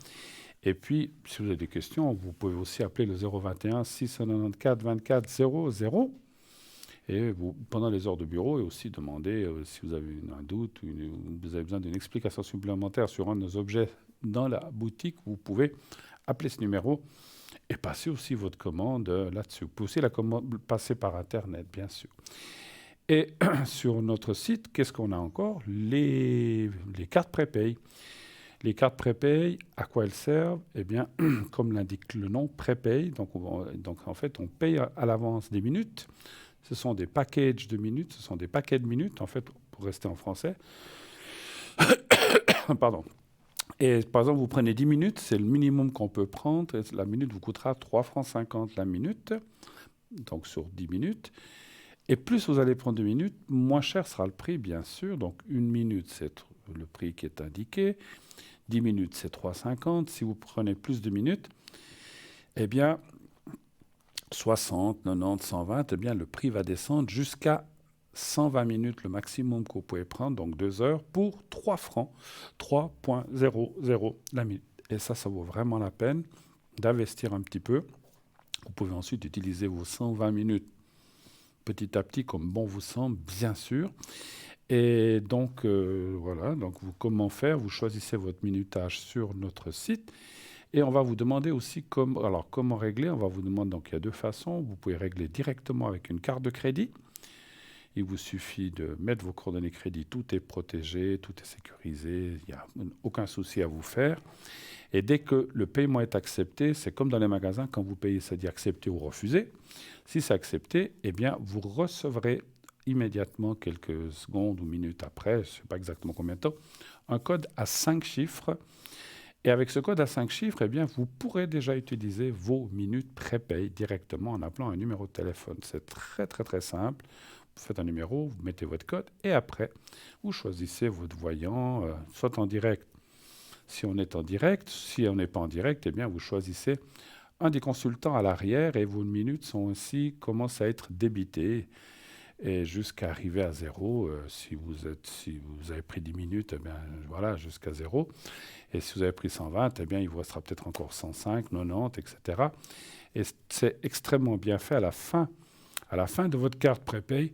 Et puis, si vous avez des questions, vous pouvez aussi appeler le 021 694 24 00. Et pendant les heures de bureau, et aussi demander si vous avez un doute ou vous avez besoin d'une explication supplémentaire sur un de nos objets dans la boutique, vous pouvez appeler ce numéro et passer aussi votre commande là-dessus. Vous pouvez aussi la passer par Internet, bien sûr. Et sur notre site, qu'est-ce qu'on a encore ? Les cartes prépay. Les cartes prépay, à quoi elles servent ? Eh bien, comme l'indique le nom, prépay. Donc en fait, on paye à l'avance des minutes. Ce sont des packages de minutes, ce sont des paquets de minutes, en fait, pour rester en français. Pardon. Et par exemple, vous prenez 10 minutes, c'est le minimum qu'on peut prendre. Et la minute vous coûtera 3,50 francs la minute, donc sur 10 minutes. Et plus vous allez prendre de minutes, moins cher sera le prix, bien sûr. Donc, une minute, c'est le prix qui est indiqué. 10 minutes, c'est 3,50. Si vous prenez plus de minutes, eh bien, 60, 90, 120, eh bien, le prix va descendre jusqu'à 120 minutes, le maximum que vous pouvez prendre, donc 2 heures, pour 3 francs, 3,00 la minute. Et ça vaut vraiment la peine d'investir un petit peu. Vous pouvez ensuite utiliser vos 120 minutes petit à petit, comme bon vous semble, bien sûr. Et donc, voilà, donc comment faire ? Vous choisissez votre minutage sur notre site. Et on va vous demander aussi comment régler. On va vous demander, donc il y a 2 façons. Vous pouvez régler directement avec une carte de crédit. Il vous suffit de mettre vos coordonnées crédit. Tout est protégé, tout est sécurisé. Il n'y a aucun souci à vous faire. Et dès que le paiement est accepté, c'est comme dans les magasins, quand vous payez, ça dit accepter ou refuser. Si c'est accepté, eh bien, vous recevrez immédiatement, quelques secondes ou minutes après, je ne sais pas exactement combien de temps, un code à 5 chiffres. Et avec ce code à 5 chiffres, eh bien, vous pourrez déjà utiliser vos minutes prépay directement en appelant un numéro de téléphone. C'est très, très, très simple. Vous faites un numéro, vous mettez votre code et après, vous choisissez votre voyant, soit en direct. Si on est en direct, si on n'est pas en direct, eh bien, vous choisissez un des consultants à l'arrière et vos minutes commencent à être débitées. Et jusqu'à arriver à 0, si vous avez pris 10 minutes, eh bien, voilà, jusqu'à 0. Et si vous avez pris 120, eh bien, il vous restera peut-être encore 105, 90, etc. Et c'est extrêmement bien fait à la fin de votre carte prépay.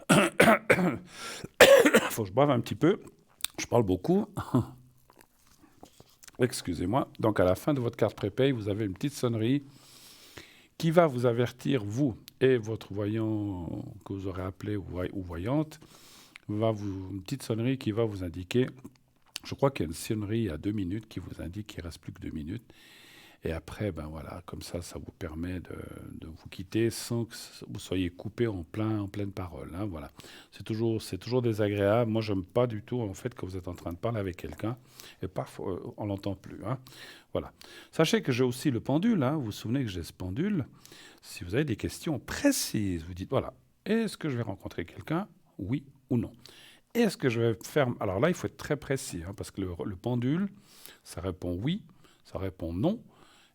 Il faut que je boive un petit peu. Je parle beaucoup. Excusez-moi. Donc, à la fin de votre carte prépay, vous avez une petite sonnerie qui va vous avertir, vous et votre voyant que vous aurez appelé ou voyante, une petite sonnerie qui va vous indiquer, je crois qu'il y a une sonnerie à 2 minutes qui vous indique qu'il ne reste plus que 2 minutes. Et après, ben voilà, comme ça vous permet de vous quitter sans que vous soyez coupé en pleine parole, hein, voilà. C'est toujours désagréable. Moi, j'aime pas du tout, en fait, quand vous êtes en train de parler avec quelqu'un et parfois, on l'entend plus, hein. Voilà. Sachez que j'ai aussi le pendule, hein. Vous vous souvenez que j'ai ce pendule. Si vous avez des questions précises, vous dites, voilà, est-ce que je vais rencontrer quelqu'un? Oui ou non. Est-ce que je vais faire... Alors là, il faut être très précis, hein, parce que le pendule, ça répond oui, ça répond non,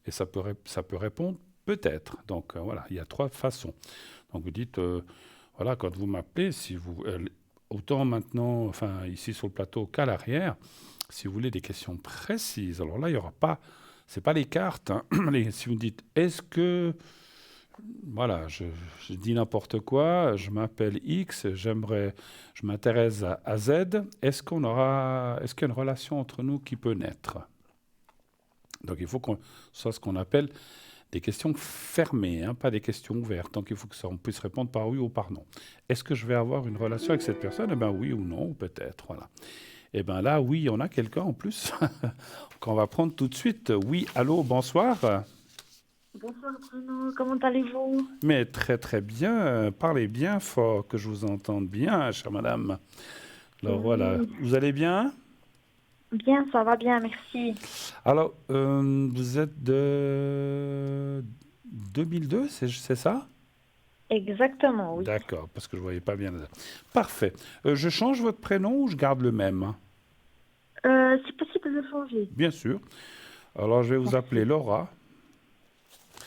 et ça peut répondre peut-être. Donc voilà, il y a 3 façons. Donc vous dites, voilà, quand vous m'appelez, si vous, autant maintenant, enfin ici sur le plateau qu'à l'arrière, si vous voulez des questions précises, alors là, il n'y aura pas, c'est pas les cartes, hein. Si vous dites, est-ce que, voilà, je dis n'importe quoi, je m'appelle X, je m'intéresse à Z, est-ce qu'il y a une relation entre nous qui peut naître? Donc il faut qu'on soit ce qu'on appelle des questions fermées, hein, pas des questions ouvertes. Donc il faut on puisse répondre par oui ou par non. Est-ce que je vais avoir une relation avec cette personne? Eh bien oui ou non, ou peut-être. Voilà. Eh bien là, oui, on a quelqu'un en plus qu'on va prendre tout de suite. Oui, allô, bonsoir. Bonsoir Bruno, comment allez-vous? Mais très très bien, parlez bien fort, que je vous entende bien, chère madame. Alors voilà, Oui, vous allez bien? bien, ça va bien, merci. Alors, vous êtes de 2002, c'est ça? Exactement, oui. D'accord, parce que je ne voyais pas bien. Parfait. Je change votre prénom ou je garde le même? C'est possible de changer. Bien sûr. Alors, je vais vous appeler Merci. Laura.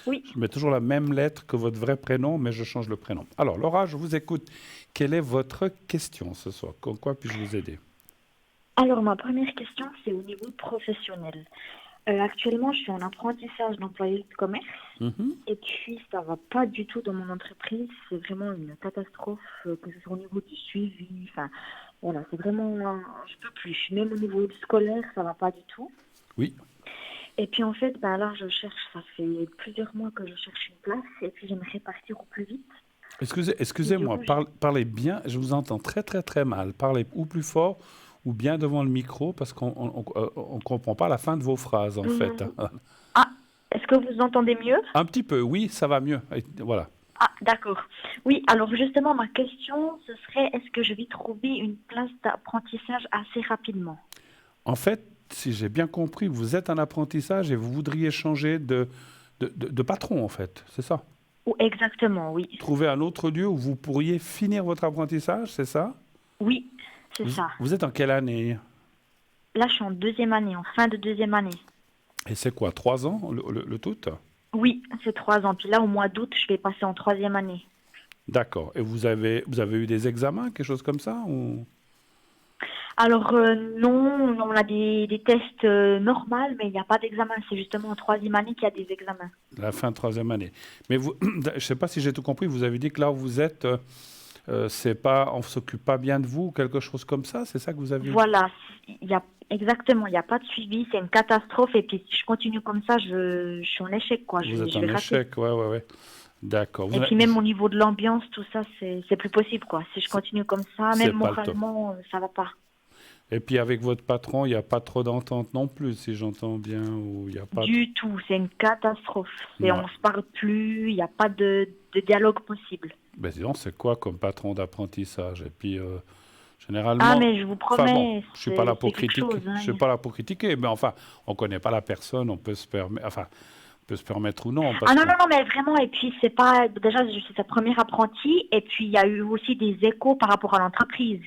Oui, Je mets toujours la même lettre que votre vrai prénom, mais je change le prénom. Alors, Laura, je vous écoute. Quelle est votre question ce soir? En quoi puis-je vous aider? alors ma première question, c'est au niveau professionnel. Actuellement, je suis en apprentissage d'employé de commerce Mhm. et puis ça va pas du tout dans mon entreprise. C'est vraiment une catastrophe, que ce soit au niveau du suivi. Enfin, voilà, c'est vraiment, je peux plus. Même au niveau scolaire, ça va pas du tout. Oui. Et puis en fait, bah là, je cherche, ça fait plusieurs mois que je cherche une place et puis j'aimerais partir au plus vite. Et du Excusez-moi, coup, parlez bien, je vous entends très très très mal. Parlez ou plus fort ou bien devant le micro parce qu'on on comprend pas la fin de vos phrases en fait. Hum, Ah, est-ce que vous entendez mieux? Un petit peu, oui, ça va mieux. Voilà. Ah, d'accord. Oui, alors justement, ma question, ce serait, est-ce que je vais trouver une place d'apprentissage assez rapidement? En fait, si j'ai bien compris, vous êtes en apprentissage et vous voudriez changer de patron en fait, c'est ça? Ou exactement, oui. Trouver un autre lieu où vous pourriez finir votre apprentissage, c'est ça? Oui, c'est Vous, ça. vous êtes en quelle année? Là, je suis en deuxième année, en fin de deuxième année. Et c'est quoi, 3 ans le tout? Oui, c'est 3 ans. Puis là, au mois d'août, je vais passer en troisième année. D'accord. Et vous avez eu des examens, quelque chose comme ça ou... Alors non, on a des tests normaux, mais il n'y a pas d'examen. C'est justement en troisième année qu'il y a des examens. La fin de 3e année. Mais vous, je ne sais pas si j'ai tout compris, vous avez dit que là où vous êtes, c'est pas, on ne s'occupe pas bien de vous, quelque chose comme ça, c'est ça que vous avez dit? Voilà, il y a, exactement, il n'y a pas de suivi, c'est une catastrophe. Et puis si je continue comme ça, je suis en échec, quoi. Vous êtes Je en vais rater. échec, ouais. D'accord. Et puis même au niveau de l'ambiance, tout ça, c'est plus possible, quoi. Si je C'est continue comme ça, c'est même pas le top. moralement, ça va pas. Et puis avec votre patron, il n'y a pas trop d'entente non plus, si j'entends bien, ou il n'y a pas... Du tout, c'est une catastrophe. Ouais. On se parle plus, il n'y a pas de dialogue possible. Ben disons, c'est quoi comme patron d'apprentissage? Et puis, Ah, généralement... mais je vous Enfin bon, promets, je suis pas là pour c'est quelque critiquer, chose, hein. je suis pas là pour critiquer, mais enfin, on connaît pas la personne, on peut se permettre, enfin, on peut se permettre ou non, parce Ah non, que... non, non, mais vraiment, et puis c'est pas, déjà, je suis sa première apprentie, et puis il y a eu aussi des échos par rapport à l'entreprise.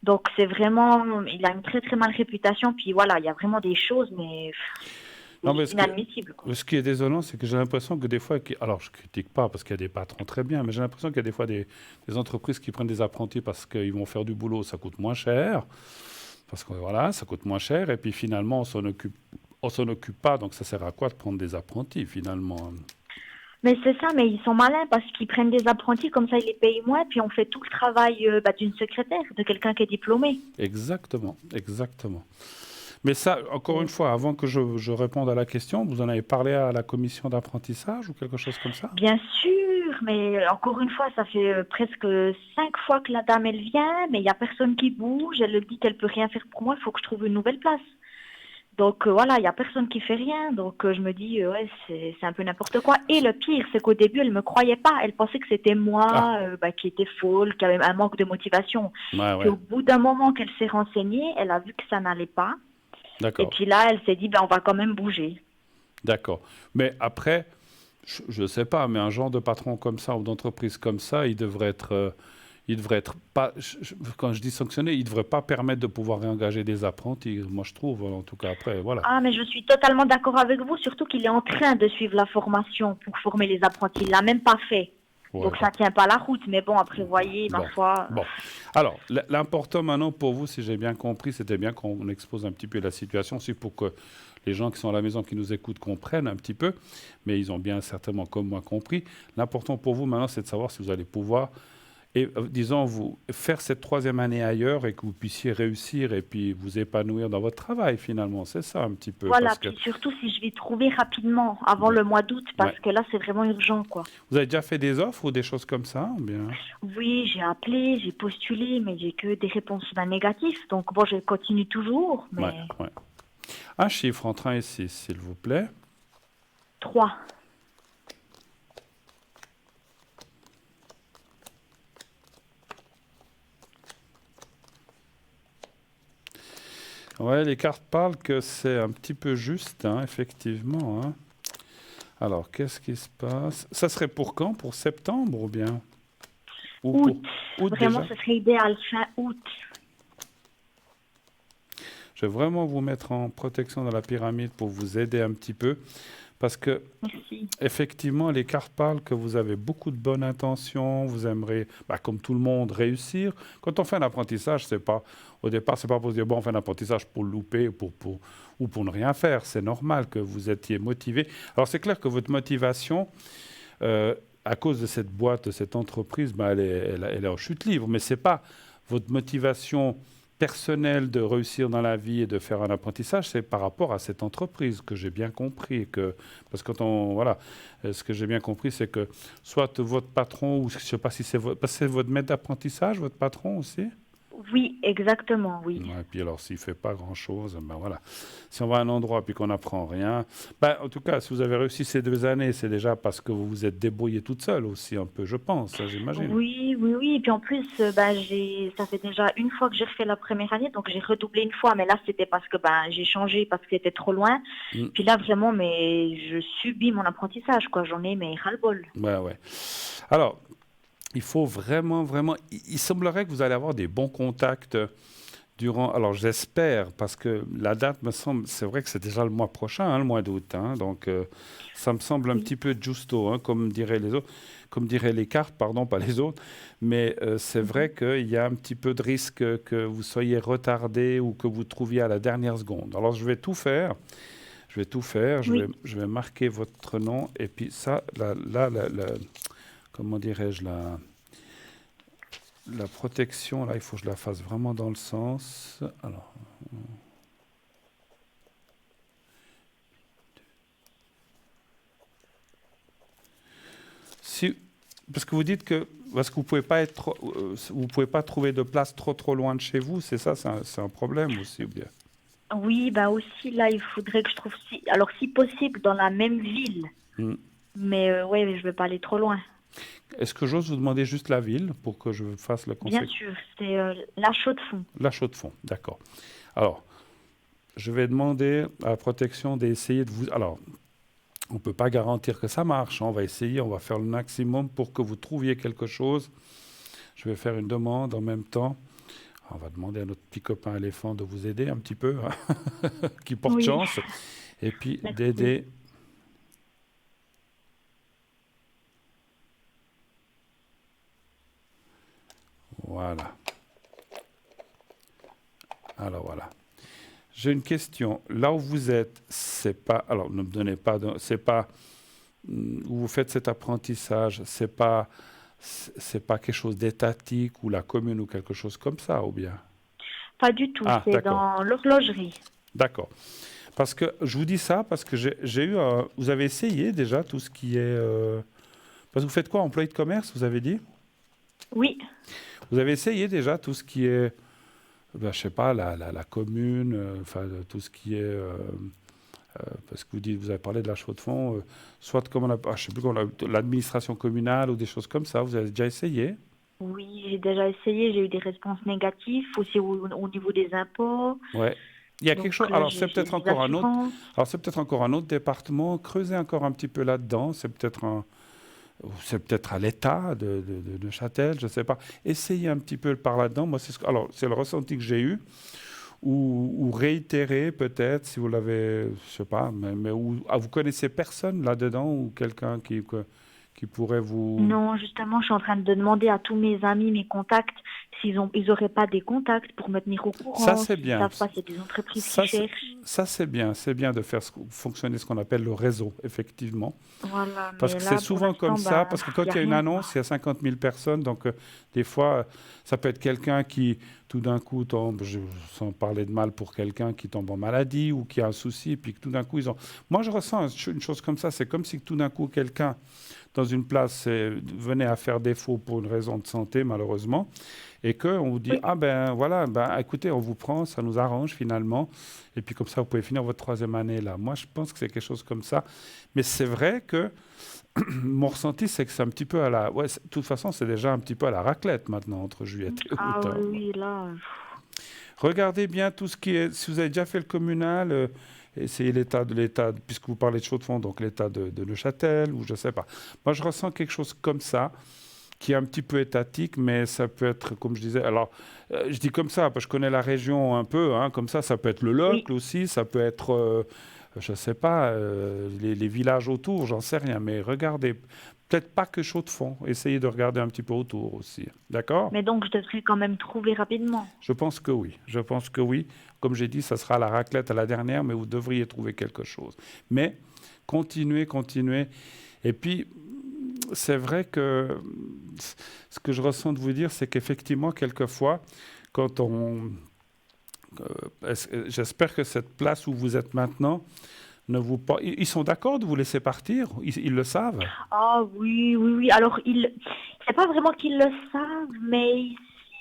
Donc c'est vraiment, il a une très très mauvaise réputation, puis voilà, il y a vraiment des choses, mais Non, mais c'est inadmissible, quoi. ce qui est désolant, c'est que j'ai l'impression que des fois, alors je critique pas parce qu'il y a des patrons très bien, mais j'ai l'impression qu'il y a des fois des entreprises qui prennent des apprentis parce qu'ils vont faire du boulot, ça coûte moins cher, parce que voilà, ça coûte moins cher, et puis finalement, on s'en occupe pas, donc ça sert à quoi de prendre des apprentis finalement? Mais c'est ça, mais ils sont malins parce qu'ils prennent des apprentis, comme ça ils les payent moins, puis on fait tout le travail d'une secrétaire, de quelqu'un qui est diplômé. Exactement, exactement. Mais ça, encore une fois, avant que je réponde à la question, vous en avez parlé à la commission d'apprentissage ou quelque chose comme ça? Bien sûr, mais encore une fois, ça fait presque 5 fois que la dame, elle vient, mais il n'y a personne qui bouge. Elle dit qu'elle peut rien faire pour moi, il faut que je trouve une nouvelle place. Donc voilà, il n'y a personne qui fait rien. Donc je me dis, ouais, c'est un peu n'importe quoi. Et le pire, c'est qu'au début, elle ne me croyait pas. Elle pensait que c'était moi qui était folle, qui avait un manque de motivation. Ouais, Puis ouais. au bout d'un moment qu'elle s'est renseignée, elle a vu que ça n'allait pas. Et D'accord. puis là, elle s'est dit, ben, on va quand même bouger. D'accord. Mais après, je ne sais pas, mais un genre de patron comme ça ou d'entreprise comme ça, il devrait être pas, quand je dis sanctionné, il ne devrait pas permettre de pouvoir réengager des apprentis, moi je trouve, en tout cas après, voilà. Ah, mais je suis totalement d'accord avec vous, surtout qu'il est en train de suivre la formation pour former les apprentis. Il l'a même pas fait. Ouais, Donc ça ne tient pas la route. Mais bon, après, vous voyez, ma Bon. foi. Bon. Alors, l'important maintenant pour vous, si j'ai bien compris, c'était bien qu'on expose un petit peu la situation, aussi pour que les gens qui sont à la maison, qui nous écoutent, comprennent un petit peu, mais ils ont bien certainement, comme moi, compris. L'important pour vous maintenant, c'est de savoir si vous allez pouvoir, et, disons, vous faire cette 3e année ailleurs et que vous puissiez réussir et puis vous épanouir dans votre travail, finalement. C'est ça un petit peu. Voilà, Parce que puis surtout si je vais trouver rapidement, avant le mois d'août, parce que là, c'est vraiment urgent, quoi. vous avez déjà fait des offres ou des choses comme ça, ou bien? Oui, j'ai appelé, j'ai postulé, mais j'ai que des réponses négatives. Donc bon, je continue toujours, mais Ouais, ouais. Un chiffre entre 1 et 6, s'il vous plaît. 3. Ouais, les cartes parlent que c'est un petit peu juste, hein, effectivement. Hein. Alors, qu'est-ce qui se passe? Ça serait pour quand? Pour septembre ou bien? Ou Août. pour août Vraiment, déjà? ce serait idéal, fin août. Je vais vraiment vous mettre en protection dans la pyramide pour vous aider un petit peu. Parce que, Merci. effectivement, les cartes parlent que vous avez beaucoup de bonnes intentions, vous aimeriez, comme tout le monde, réussir. Quand on fait un apprentissage, au départ, c'est pas pour se dire, bon, on fait un apprentissage pour le louper ou pour ne rien faire. C'est normal que vous étiez motivé. Alors, c'est clair que votre motivation, à cause de cette boîte, de cette entreprise, elle est en chute libre. Mais ce n'est pas votre motivation personnelle de réussir dans la vie et de faire un apprentissage, c'est par rapport à cette entreprise que j'ai bien compris. Parce que ce que j'ai bien compris, c'est que soit votre patron, ou je ne sais pas si c'est votre maître d'apprentissage, votre patron aussi. Oui, exactement, oui. Ouais, et puis alors, s'il ne fait pas grand-chose, voilà. Si on va à un endroit et qu'on n'apprend rien, en tout cas, si vous avez réussi ces 2 années, c'est déjà parce que vous vous êtes débrouillé toute seule aussi, un peu, je pense, j'imagine. Oui. Et puis en plus, ça fait déjà une fois que j'ai refait la première année, donc j'ai redoublé une fois, mais là, c'était parce que j'ai changé, parce que c'était trop loin. Puis là, vraiment, mais je subis mon apprentissage, quoi. J'en ai, mais ras-le-bol. Ouais. Alors, il faut vraiment, il semblerait que vous allez avoir des bons contacts alors j'espère, parce que la date me semble, c'est vrai que c'est déjà le mois prochain, hein, le mois d'août, hein, donc ça me semble un petit peu giusto, hein, comme diraient les autres, comme diraient les cartes, pardon, pas les autres, mais c'est vrai qu'il y a un petit peu de risque que vous soyez retardé ou que vous trouviez à la dernière seconde. Alors je vais tout faire, je vais marquer votre nom, et puis ça, comment dirais-je, la protection, là, il faut que je la fasse vraiment dans le sens. Alors. Parce que vous dites que vous pouvez pas vous pouvez pas trouver de place trop loin de chez vous, c'est ça, c'est un problème aussi, ou bien? Oui, aussi là, il faudrait que je trouve si possible dans la même ville. Mais ouais, je veux pas aller trop loin. Est-ce que j'ose vous demander juste la ville pour que je fasse le conseil? Bien sûr, c'est La Chaux-de-Fonds. La Chaux-de-Fonds, d'accord. Alors, je vais demander à la protection d'essayer de vous... Alors, on ne peut pas garantir que ça marche. On va essayer, on va faire le maximum pour que vous trouviez quelque chose. Je vais faire une demande en même temps. On va demander à notre petit copain éléphant de vous aider un petit peu, hein, qui porte chance. Et puis d'aider... Voilà. Alors voilà. J'ai une question. Là où vous êtes, c'est pas. Alors ne me donnez pas. C'est pas où vous faites cet apprentissage. C'est pas quelque chose d'étatique ou la commune ou quelque chose comme ça, ou bien? Pas du tout. C'est dans l'horlogerie. D'accord. Parce que je vous dis ça parce que j'ai eu. Vous avez essayé déjà tout ce qui est. Parce que vous faites quoi, employé de commerce, vous avez dit? Oui. Vous avez essayé déjà tout ce qui est ben, je sais pas, la commune, enfin, tout ce qui est... parce que vous avez parlé de la chaux-de-fonds, soit comme je sais plus comment l'administration communale ou des choses comme ça. Vous avez déjà essayé? Oui, j'ai déjà essayé, j'ai eu des réponses négatives, aussi au niveau des impôts. Ouais. Il y a quelque Donc, chose. Alors j'ai c'est fait peut-être des encore un autre. assurances. Alors c'est peut-être encore un autre département. Creusez encore un petit peu là-dedans. C'est peut-être à l'État de Neuchâtel, je ne sais pas. Essayez un petit peu par là-dedans. Moi, alors c'est le ressenti que j'ai eu. Ou réitérer peut-être si vous l'avez, je sais pas, mais vous connaissez personne là-dedans ou quelqu'un qui pourrait vous... Non, justement, je suis en train de demander à tous mes amis, mes contacts, ils auraient pas des contacts pour me tenir au Ça, courant, c'est s'ils bien. savent pas, c'est des entreprises qui Ça, c'est cherchent. ça, c'est bien. C'est bien de faire fonctionner ce qu'on appelle le réseau, effectivement. Voilà, Parce mais que c'est là, pour souvent comme l'instant, ça, ben, parce que il quand y a il y a une rien, quoi. annonce, il y a 50 000 personnes, donc des fois, ça peut être quelqu'un qui, tout d'un coup, tombe, sans parler de mal pour quelqu'un qui tombe en maladie ou qui a un souci, et puis que tout d'un coup, ils ont... Moi, je ressens une chose comme ça, c'est comme si tout d'un coup, quelqu'un dans une place venait à faire défaut pour une raison de santé, malheureusement, et qu'on vous dit, Oui. ah ben voilà, ben écoutez, on vous prend, ça nous arrange finalement, et puis comme ça, vous pouvez finir votre 3e année là. Moi, je pense que c'est quelque chose comme ça. Mais c'est vrai que mon ressenti, c'est que c'est un petit peu à la... Ouais, de toute façon, c'est déjà un petit peu à la raclette maintenant, entre juillet et Ah août. oui, Hein. oui, là, Regardez bien tout ce qui est... Si vous avez déjà fait le communal, essayez l'état, puisque vous parlez de Chaux-de-Fonds, donc l'état de Neuchâtel, ou je ne sais pas. Moi, je ressens quelque chose comme ça, qui est un petit peu étatique, mais ça peut être, comme je disais... Alors, je dis comme ça, parce que je connais la région un peu, hein, comme ça peut être le oui. Locle aussi, ça peut être... je ne sais pas, les villages autour, j'en sais rien, mais regardez, peut-être pas que Chaux-de-Fonds, essayez de regarder un petit peu autour aussi, d'accord? Mais donc, je devrais quand même trouver rapidement. Je pense que oui, je pense que oui. Comme j'ai dit, ça sera la raclette à la dernière, mais vous devriez trouver quelque chose. Mais continuez, continuez. Et puis, c'est vrai que ce que je ressens de vous dire, c'est qu'effectivement, quelquefois, quand on... j'espère que cette place où vous êtes maintenant, ils sont d'accord de vous laisser partir? Ils le savent? Ah oui, oui, oui. Alors, c'est pas vraiment qu'ils le savent, mais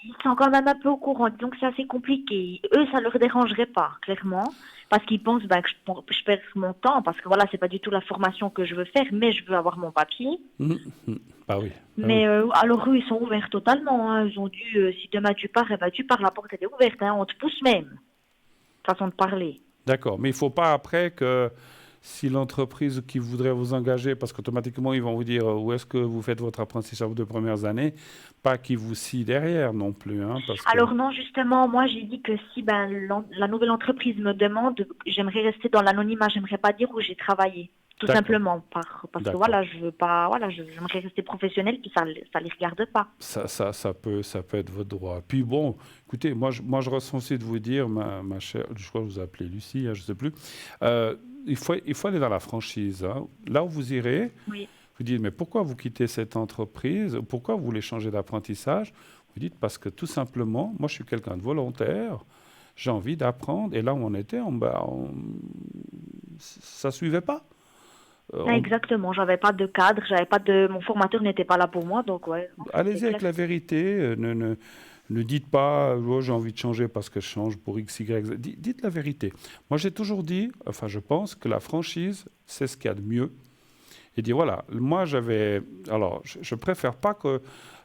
ils sont quand même un peu au courant. Donc, c'est assez compliqué. Eux, ça leur dérangerait pas, clairement. Parce qu'ils pensent ben, que je perds mon temps. Parce que voilà, c'est pas du tout la formation que je veux faire, mais je veux avoir mon papier. Bah oui. Bah Mais oui. alors, eux, ils sont ouverts totalement. Hein. Ils ont dit, si demain tu pars, eh ben, tu pars, la porte elle est ouverte. Hein. On te pousse même. Façon de parler. D'accord. Mais il ne faut pas après que si l'entreprise qui voudrait vous engager, parce qu'automatiquement ils vont vous dire où est-ce que vous faites votre apprentissage vos 2 premières années, pas qu'ils vous scient derrière non plus. Hein, parce que... Alors non, justement, moi j'ai dit que si ben, la nouvelle entreprise me demande, j'aimerais rester dans l'anonymat, j'aimerais pas dire où j'ai travaillé. Tout D'accord. simplement, parce que voilà, je veux pas, voilà, j'aimerais rester professionnelle, puis ça les regarde pas. Ça peut être votre droit. Puis bon, écoutez, moi je ressens aussi de vous dire, ma chère, je crois que vous appelez Lucie, hein, je ne sais plus, il faut aller dans la franchise. Hein. Là où vous irez, Oui. vous dites, mais pourquoi vous quittez cette entreprise? Pourquoi vous voulez changer d'apprentissage? Vous dites, parce que tout simplement, moi je suis quelqu'un de volontaire, j'ai envie d'apprendre. Et là où on était, ça ne suivait pas. Exactement, j'avais pas de cadre, mon formateur n'était pas là pour moi, donc ouais. Allez-y avec la vérité, ne dites pas oh, j'ai envie de changer parce que je change pour X, Y, Z. Dites la vérité. Moi j'ai toujours dit, enfin je pense que la franchise, c'est ce qu'il y a de mieux. Et dire voilà, moi alors je préfère pas que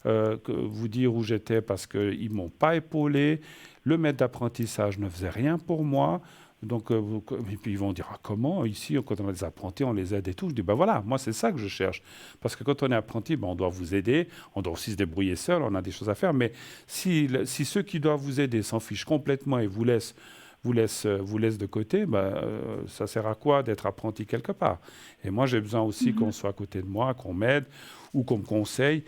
vous dire où j'étais parce qu'ils m'ont pas épaulé, le maître d'apprentissage ne faisait rien pour moi. Donc, et puis ils vont dire, ah, comment, ici, quand on a des apprentis, on les aide et tout. Je dis, ben voilà, moi c'est ça que je cherche. Parce que quand on est apprenti, ben, on doit vous aider, on doit aussi se débrouiller seul, on a des choses à faire. Mais si ceux qui doivent vous aider s'en fichent complètement et vous laissent de côté, ben, ça sert à quoi d'être apprenti quelque part? Et moi, j'ai besoin aussi qu'on soit à côté de moi, qu'on m'aide ou qu'on me conseille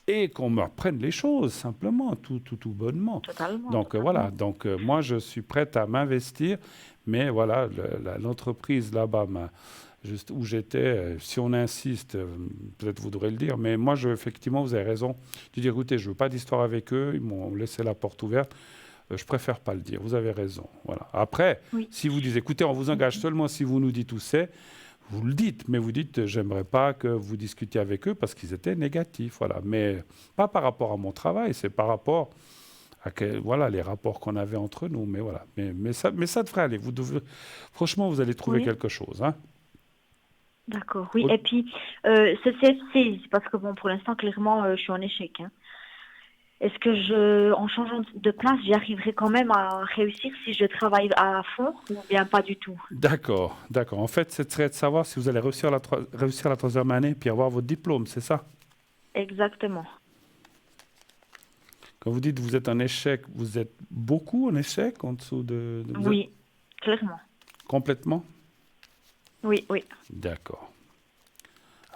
et qu'on me reprenne les choses, simplement, tout bonnement. Totalement. Donc, voilà, donc moi, je suis prête à m'investir. Mais voilà, l'entreprise là-bas, juste où j'étais, si on insiste, peut-être vous devrez le dire, mais moi, effectivement, vous avez raison de dire, écoutez, je ne veux pas d'histoire avec eux, ils m'ont laissé la porte ouverte, je préfère pas le dire, vous avez raison. Voilà. Après, oui. Si vous dites, écoutez, on vous engage seulement si vous nous dites où c'est, vous le dites, mais vous dites, j'aimerais pas que vous discutiez avec eux parce qu'ils étaient négatifs, voilà. Mais pas par rapport à mon travail, c'est par rapport voilà, les rapports qu'on avait entre nous. Mais voilà, mais ça devrait aller. Franchement, vous allez trouver Oui. quelque chose. Hein. D'accord, oui. Au- Et puis, ce CFC, parce que bon, pour l'instant, clairement, je suis en échec. Hein. Est-ce que en changeant de place, j'y arriverai quand même à réussir si je travaille à fond ou bien pas du tout? D'accord, d'accord. En fait, ce serait de savoir si vous allez réussir la troisième année puis avoir votre diplôme, c'est ça? Exactement. Quand vous dites que vous êtes en échec, vous êtes beaucoup en échec en dessous vous êtes Oui, clairement. complètement? Oui, oui. D'accord.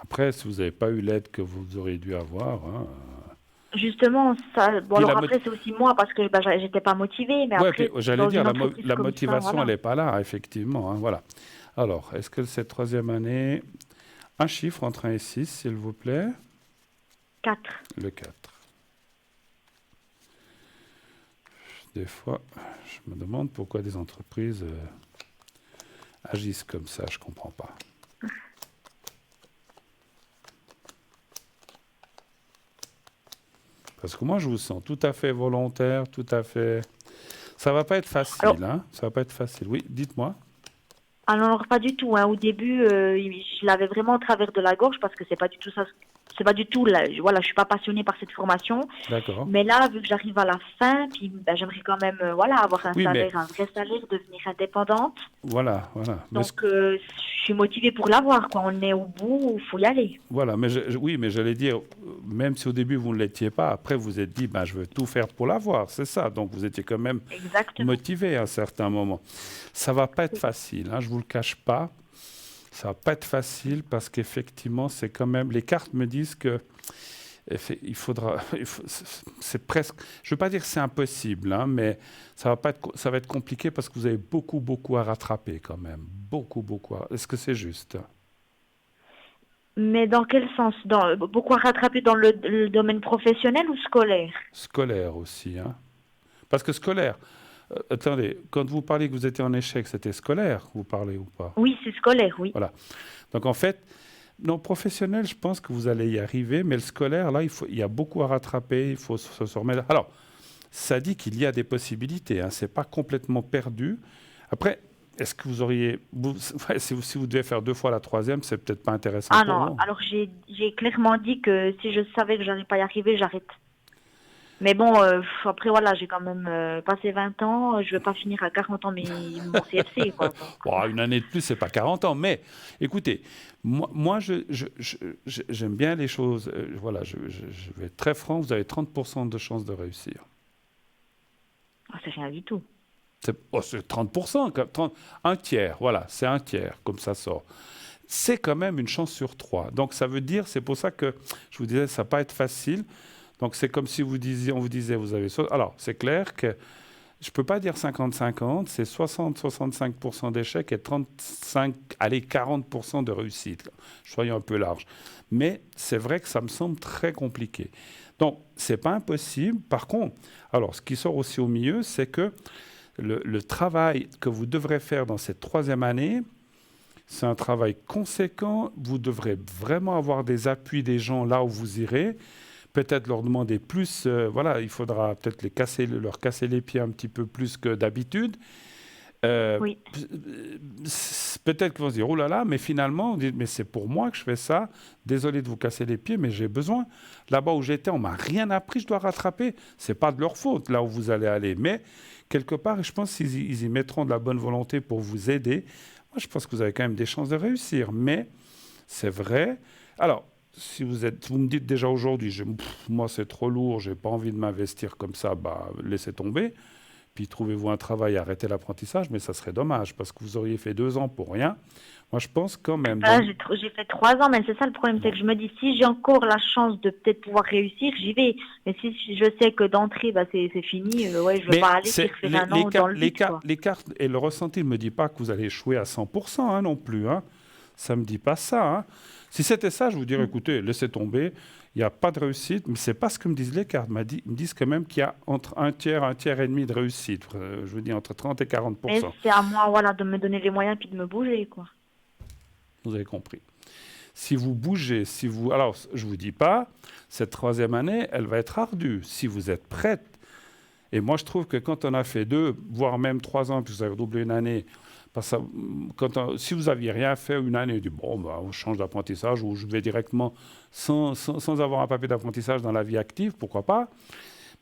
Après, si vous n'avez pas eu l'aide que vous auriez dû avoir, hein, Justement, ça. Bon, Puis alors après, c'est aussi moi parce que bah, j'étais pas motivée, mais ouais, après, puis j'allais dans dire, une entreprise la comme ça, motivation, voilà. elle n'est pas là, effectivement. Hein, voilà. Alors, est-ce que cette troisième année, un chiffre entre 1 et 6, s'il vous plaît? 4. Le 4. Des fois, je me demande pourquoi des entreprises agissent comme ça, je ne comprends pas. Parce que moi, je vous sens tout à fait volontaire, tout à fait... Ça va pas être facile, Alors- hein? Ça va pas être facile. Oui, dites-moi. Alors, pas du tout. Hein. Au début, je l'avais vraiment au travers de la gorge parce que c'est pas du tout ça. C'est pas du tout. Voilà, je suis pas passionnée par cette formation. D'accord. Mais là, vu que j'arrive à la fin, puis ben, j'aimerais quand même voilà, avoir un Oui, salaire, un vrai salaire, devenir indépendante. Voilà, voilà. Mais Donc, je suis motivée pour l'avoir. Quoi. On est au bout, il faut y aller. voilà, mais oui, mais j'allais dire, même si au début vous ne l'étiez pas, après vous vous êtes dit, ben, je veux tout faire pour l'avoir, c'est ça. Donc vous étiez quand même Exactement. motivé à un certain moment. Ça va pas être facile, hein, je vous le cache pas. Ça va pas être facile parce qu'effectivement, c'est quand même. Les cartes me disent que c'est presque. Je veux pas dire que c'est impossible, hein, mais ça va être compliqué parce que vous avez beaucoup à rattraper quand même, beaucoup. Est-ce que c'est juste? Mais dans quel sens? Beaucoup à rattraper dans le domaine professionnel ou scolaire? Scolaire aussi, hein. Parce que scolaire. Attendez, quand vous parlez que vous étiez en échec, c'était scolaire, vous parlez ou pas? Oui, c'est scolaire, oui. Voilà. Donc en fait, non, professionnel, je pense que vous allez y arriver, mais le scolaire, là, il y a beaucoup à rattraper, il faut se remettre. Alors, ça dit qu'il y a des possibilités, hein, c'est pas complètement perdu. Après, est-ce que vous auriez. Si vous devez faire 2 fois la troisième, c'est peut-être pas intéressant Ah pour non, vous. alors j'ai clairement dit que si je savais que j'allais pas y arriver, j'arrête. Mais bon, après voilà, j'ai quand même passé 20 ans, je vais pas finir à 40 ans mon CFC, quoi. Donc, Bon, une année de plus, c'est pas 40 ans, mais écoutez, moi j'aime bien les choses. Voilà, je vais être très franc, vous avez 30% de chances de réussir. c'est rien du tout. C'est 30%, un tiers, voilà, c'est un tiers, comme ça sort. C'est quand même une chance sur 3. Donc ça veut dire, c'est pour ça que je vous disais, ça va pas être facile. Donc c'est comme si on vous disait, vous avez... Alors, c'est clair que je ne peux pas dire 50-50, c'est 60-65% d'échecs et 40% de réussite. Là. Soyons un peu large. Mais c'est vrai que ça me semble très compliqué. Donc, ce n'est pas impossible. Par contre, alors, ce qui sort aussi au milieu, c'est que le travail que vous devrez faire dans cette troisième année, c'est un travail conséquent. Vous devrez vraiment avoir des appuis des gens là où vous irez. Peut-être leur demander plus, voilà, il faudra peut-être leur casser les pieds un petit peu plus que d'habitude. Oui. Peut-être qu'ils vont se dire, oh là là, mais finalement, on dit, mais c'est pour moi que je fais ça. Désolé de vous casser les pieds, mais j'ai besoin. Là-bas où j'étais, on m'a rien appris, je dois rattraper. C'est pas de leur faute, là où vous allez aller. Mais quelque part, je pense qu'ils y mettront de la bonne volonté pour vous aider. Moi, je pense que vous avez quand même des chances de réussir. Mais c'est vrai. Alors, si vous me dites déjà aujourd'hui, moi c'est trop lourd, j'ai pas envie de m'investir comme ça, bah laissez tomber. Puis trouvez-vous un travail, arrêtez l'apprentissage, mais ça serait dommage parce que vous auriez fait 2 ans pour rien. Moi je pense quand même. J'ai fait 3 ans, mais c'est ça le problème, c'est que je me dis si j'ai encore la chance de peut-être pouvoir réussir, j'y vais. Mais si je sais que d'entrée, bah, c'est fini, ouais, je veux pas aller faire un an dans le vide, quoi. Les cartes et le ressenti ne me dit pas que vous allez échouer à 100% hein, non plus. Hein. Ça ne me dit pas ça. Hein. Si c'était ça, je vous dirais, écoutez, laissez tomber, il n'y a pas de réussite, mais ce n'est pas ce que me disent les cartes. Ils me disent quand même qu'il y a entre un tiers et demi de réussite. Je vous dis entre 30 et 40%. Mais c'est à moi voilà, de me donner les moyens puis de me bouger, quoi. Vous avez compris. Si vous bougez, alors je ne vous dis pas, cette troisième année, elle va être ardue. Si vous êtes prête, Et moi, je trouve que quand on a fait 2, voire même 3 ans, puis vous avez redoublé une année, parce que si vous n'aviez rien fait une année, on dit bon, bah, on change d'apprentissage ou je vais directement sans avoir un papier d'apprentissage dans la vie active, pourquoi pas?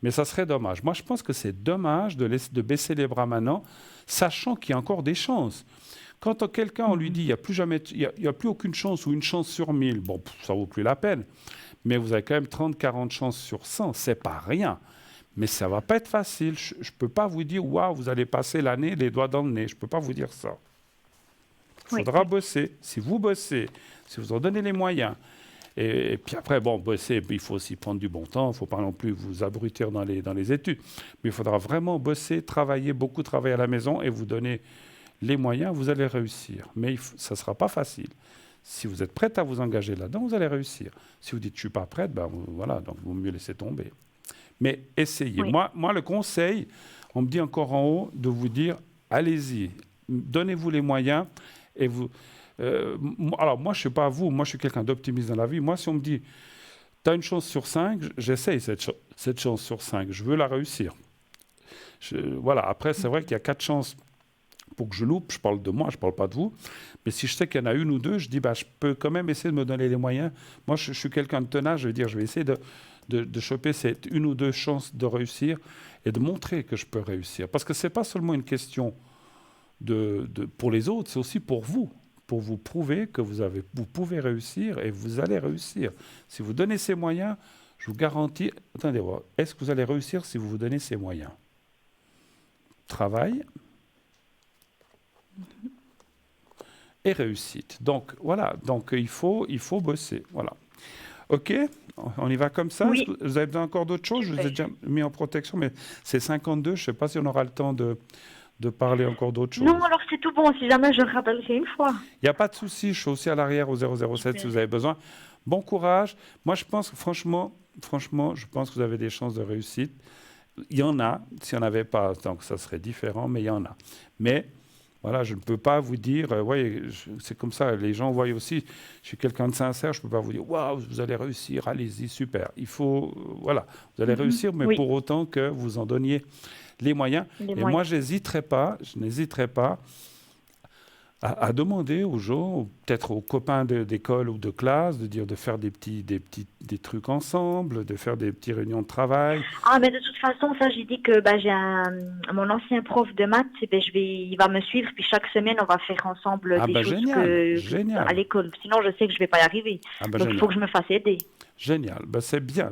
Mais ça serait dommage. Moi, je pense que c'est dommage de baisser les bras maintenant, sachant qu'il y a encore des chances. Quand quelqu'un, on lui dit il y a plus aucune chance ou une chance sur 1000, bon, ça vaut plus la peine. Mais vous avez quand même 30-40 chances sur 100, c'est pas rien. Mais ça va pas être facile. Je ne peux pas vous dire, waouh, vous allez passer l'année les doigts dans le nez. Je ne peux pas vous dire ça. Il faudra bosser. Si vous bossez, si vous en donnez les moyens, et puis après, bon, bosser, il faut aussi prendre du bon temps. Il ne faut pas non plus vous abrutir dans les études. Mais il faudra vraiment bosser, travailler, beaucoup travailler à la maison et vous donner les moyens, vous allez réussir. Mais ça ne sera pas facile. Si vous êtes prête à vous engager là-dedans, vous allez réussir. Si vous dites, je ne suis pas prête, ben voilà, donc il vaut mieux laisser tomber. Mais essayez. Oui. Moi, le conseil, on me dit encore en haut de vous dire, allez-y, donnez-vous les moyens. Et vous, alors, moi, je ne sais pas vous, moi, je suis quelqu'un d'optimiste dans la vie. Moi, si on me dit, tu as une chance sur 5, j'essaye cette chance sur 5. Je veux la réussir. Voilà. Après, c'est vrai qu'il y a 4 chances pour que je loupe. Je parle de moi, je ne parle pas de vous. Mais si je sais qu'il y en a une ou deux, je dis, je peux quand même essayer de me donner les moyens. Moi, je suis quelqu'un de tenace. Je veux dire, je vais essayer de choper cette une ou deux chances de réussir et de montrer que je peux réussir. Parce que ce n'est pas seulement une question pour les autres, c'est aussi pour vous prouver que vous pouvez réussir et vous allez réussir. Si vous donnez ces moyens, je vous garantis... Attendez, est-ce que vous allez réussir si vous vous donnez ces moyens? Travail et réussite. Donc, voilà. Donc, il faut bosser. Voilà. OK? On y va comme ça? Oui. Vous avez besoin encore d'autres choses? Je vous ai déjà mis en protection, mais c'est 52. Je ne sais pas si on aura le temps de parler encore d'autres choses. Non, alors c'est tout bon. Si jamais je rappellerai une fois. Il n'y a pas de souci. Je suis aussi à l'arrière au 007 si vous avez besoin. Bon courage. Moi, je pense que franchement, je pense que vous avez des chances de réussite. Il y en a. S'il n'y en avait pas, donc ça serait différent, mais il y en a. Mais... Voilà, je ne peux pas vous dire, c'est comme ça, les gens voient aussi, je suis quelqu'un de sincère, je ne peux pas vous dire, waouh, vous allez réussir, allez-y, super. Il faut, voilà, vous allez réussir, mais pour autant que vous en donniez les moyens. Moi, je n'hésiterai pas à demander aux gens, peut-être aux copains d'école ou de classe, de faire des trucs ensemble, de faire des petites réunions de travail. Ah, mais de toute façon, ça, j'ai dit que j'ai mon ancien prof de maths, il va me suivre, puis chaque semaine, on va faire ensemble des choses génial. À l'école. Sinon, je sais que je ne vais pas y arriver. Donc, il faut que je me fasse aider. Génial. C'est bien.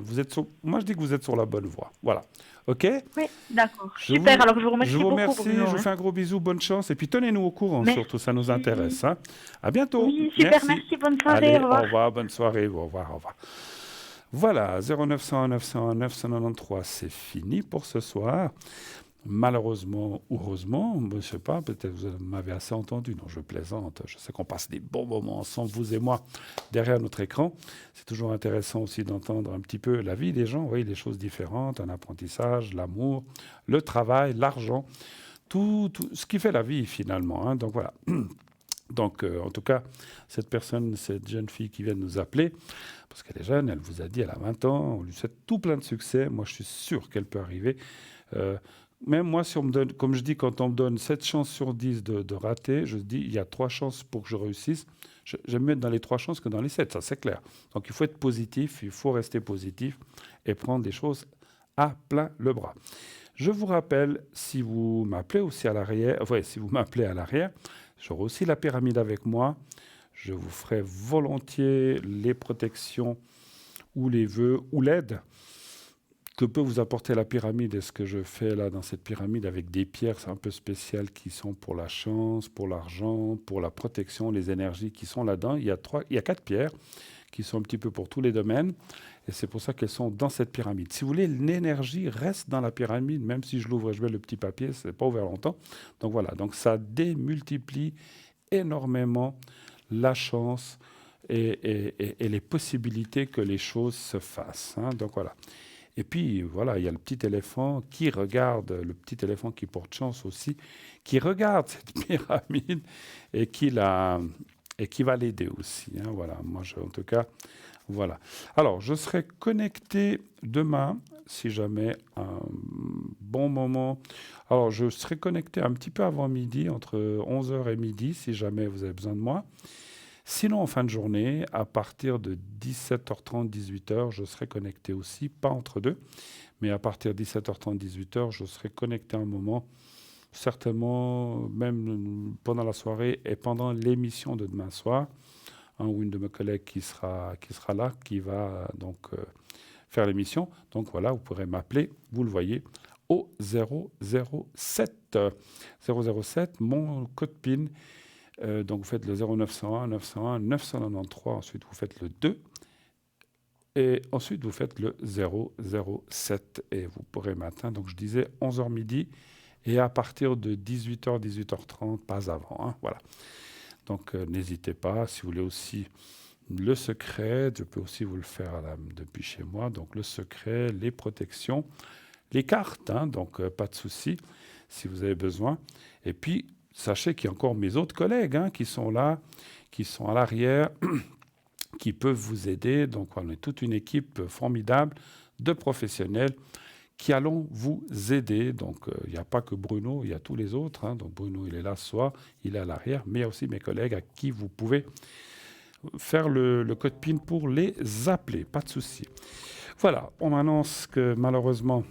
Moi, je dis que vous êtes sur la bonne voie. Voilà. OK? Oui, d'accord. Super. Alors, je vous remercie beaucoup. Je vous fais un gros bisou. Bonne chance. Et puis, tenez-nous au courant, surtout. Ça nous intéresse. Hein. À bientôt. Oui, super. Merci. Bonne soirée. Allez, au revoir. Bonne soirée. Au revoir. Voilà. 0901 901 993, c'est fini pour ce soir. Malheureusement ou heureusement, je ne sais pas, peut-être vous m'avez assez entendu. Non, je plaisante. Je sais qu'on passe des bons moments ensemble, vous et moi, derrière notre écran. C'est toujours intéressant aussi d'entendre un petit peu la vie des gens, oui, des choses différentes, un apprentissage, l'amour, le travail, l'argent, tout ce qui fait la vie finalement. Hein. Donc voilà. Donc en tout cas, cette jeune fille qui vient de nous appeler, parce qu'elle est jeune, elle vous a dit, elle a 20 ans, on lui souhaite tout plein de succès. Moi, je suis sûr qu'elle peut arriver. Même moi, si on me donne, comme je dis, quand on me donne 7 chances sur 10 de rater, je dis il y a 3 chances pour que je réussisse. J'aime mieux être dans les 3 chances que dans les 7, ça c'est clair. Donc il faut être positif, il faut rester positif et prendre des choses à plein le bras. Je vous rappelle, si vous m'appelez aussi à l'arrière, j'aurai aussi la pyramide avec moi. Je vous ferai volontiers les protections ou les vœux ou l'aide que peut vous apporter la pyramide. Et ce que je fais là dans cette pyramide avec des pierres, c'est un peu spécial, qui sont pour la chance, pour l'argent, pour la protection, les énergies qui sont là-dedans. Il y a 4 pierres qui sont un petit peu pour tous les domaines. Et c'est pour ça qu'elles sont dans cette pyramide. Si vous voulez, l'énergie reste dans la pyramide, même si je l'ouvre et je mets le petit papier, ce n'est pas ouvert longtemps. Donc voilà, donc ça démultiplie énormément la chance et les possibilités que les choses se fassent. Hein. Donc voilà. Et puis, voilà, il y a le petit éléphant qui porte chance aussi, qui regarde cette pyramide et qui va l'aider aussi. Hein, voilà, moi, en tout cas, voilà. Alors, je serai connecté demain si jamais un bon moment. Alors, je serai connecté un petit peu avant midi, entre 11h et midi, si jamais vous avez besoin de moi. Sinon, en fin de journée, à partir de 17h30, 18h, je serai connecté aussi, pas entre deux, mais à partir de 17h30, 18h, je serai connecté un moment, certainement même pendant la soirée et pendant l'émission de demain soir. Un ou une de mes collègues qui sera là, qui va donc faire l'émission. Donc voilà, vous pourrez m'appeler, vous le voyez, au 007. 007, mon code PIN. Donc vous faites le 0901 901 993, ensuite vous faites le 2 et ensuite vous faites le 007 et vous pourrez m'atteindre. Donc je disais 11h midi et à partir de 18h, 18h30, pas avant. Hein, voilà. Donc n'hésitez pas, si vous voulez aussi le secret, je peux aussi vous le faire depuis chez moi. Donc le secret, les protections, les cartes, hein, donc pas de souci si vous avez besoin. Et puis sachez qu'il y a encore mes autres collègues hein, qui sont là, qui sont à l'arrière, qui peuvent vous aider. Donc on est toute une équipe formidable de professionnels qui allons vous aider. Donc il n'y a pas que Bruno, il y a tous les autres. Hein. Donc Bruno, il est là ce soir, il est à l'arrière, mais il y a aussi mes collègues à qui vous pouvez faire le code PIN pour les appeler, pas de souci. Voilà, on m'annonce que malheureusement,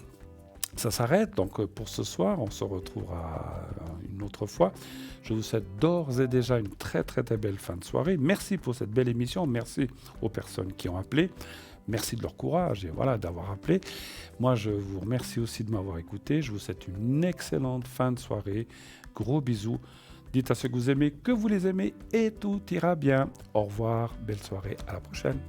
ça s'arrête, donc pour ce soir, on se retrouvera une autre fois. Je vous souhaite d'ores et déjà une très très très belle fin de soirée. Merci pour cette belle émission, merci aux personnes qui ont appelé. Merci de leur courage et voilà, d'avoir appelé. Moi, je vous remercie aussi de m'avoir écouté. Je vous souhaite une excellente fin de soirée. Gros bisous. Dites à ceux que vous aimez que vous les aimez et tout ira bien. Au revoir, belle soirée, à la prochaine.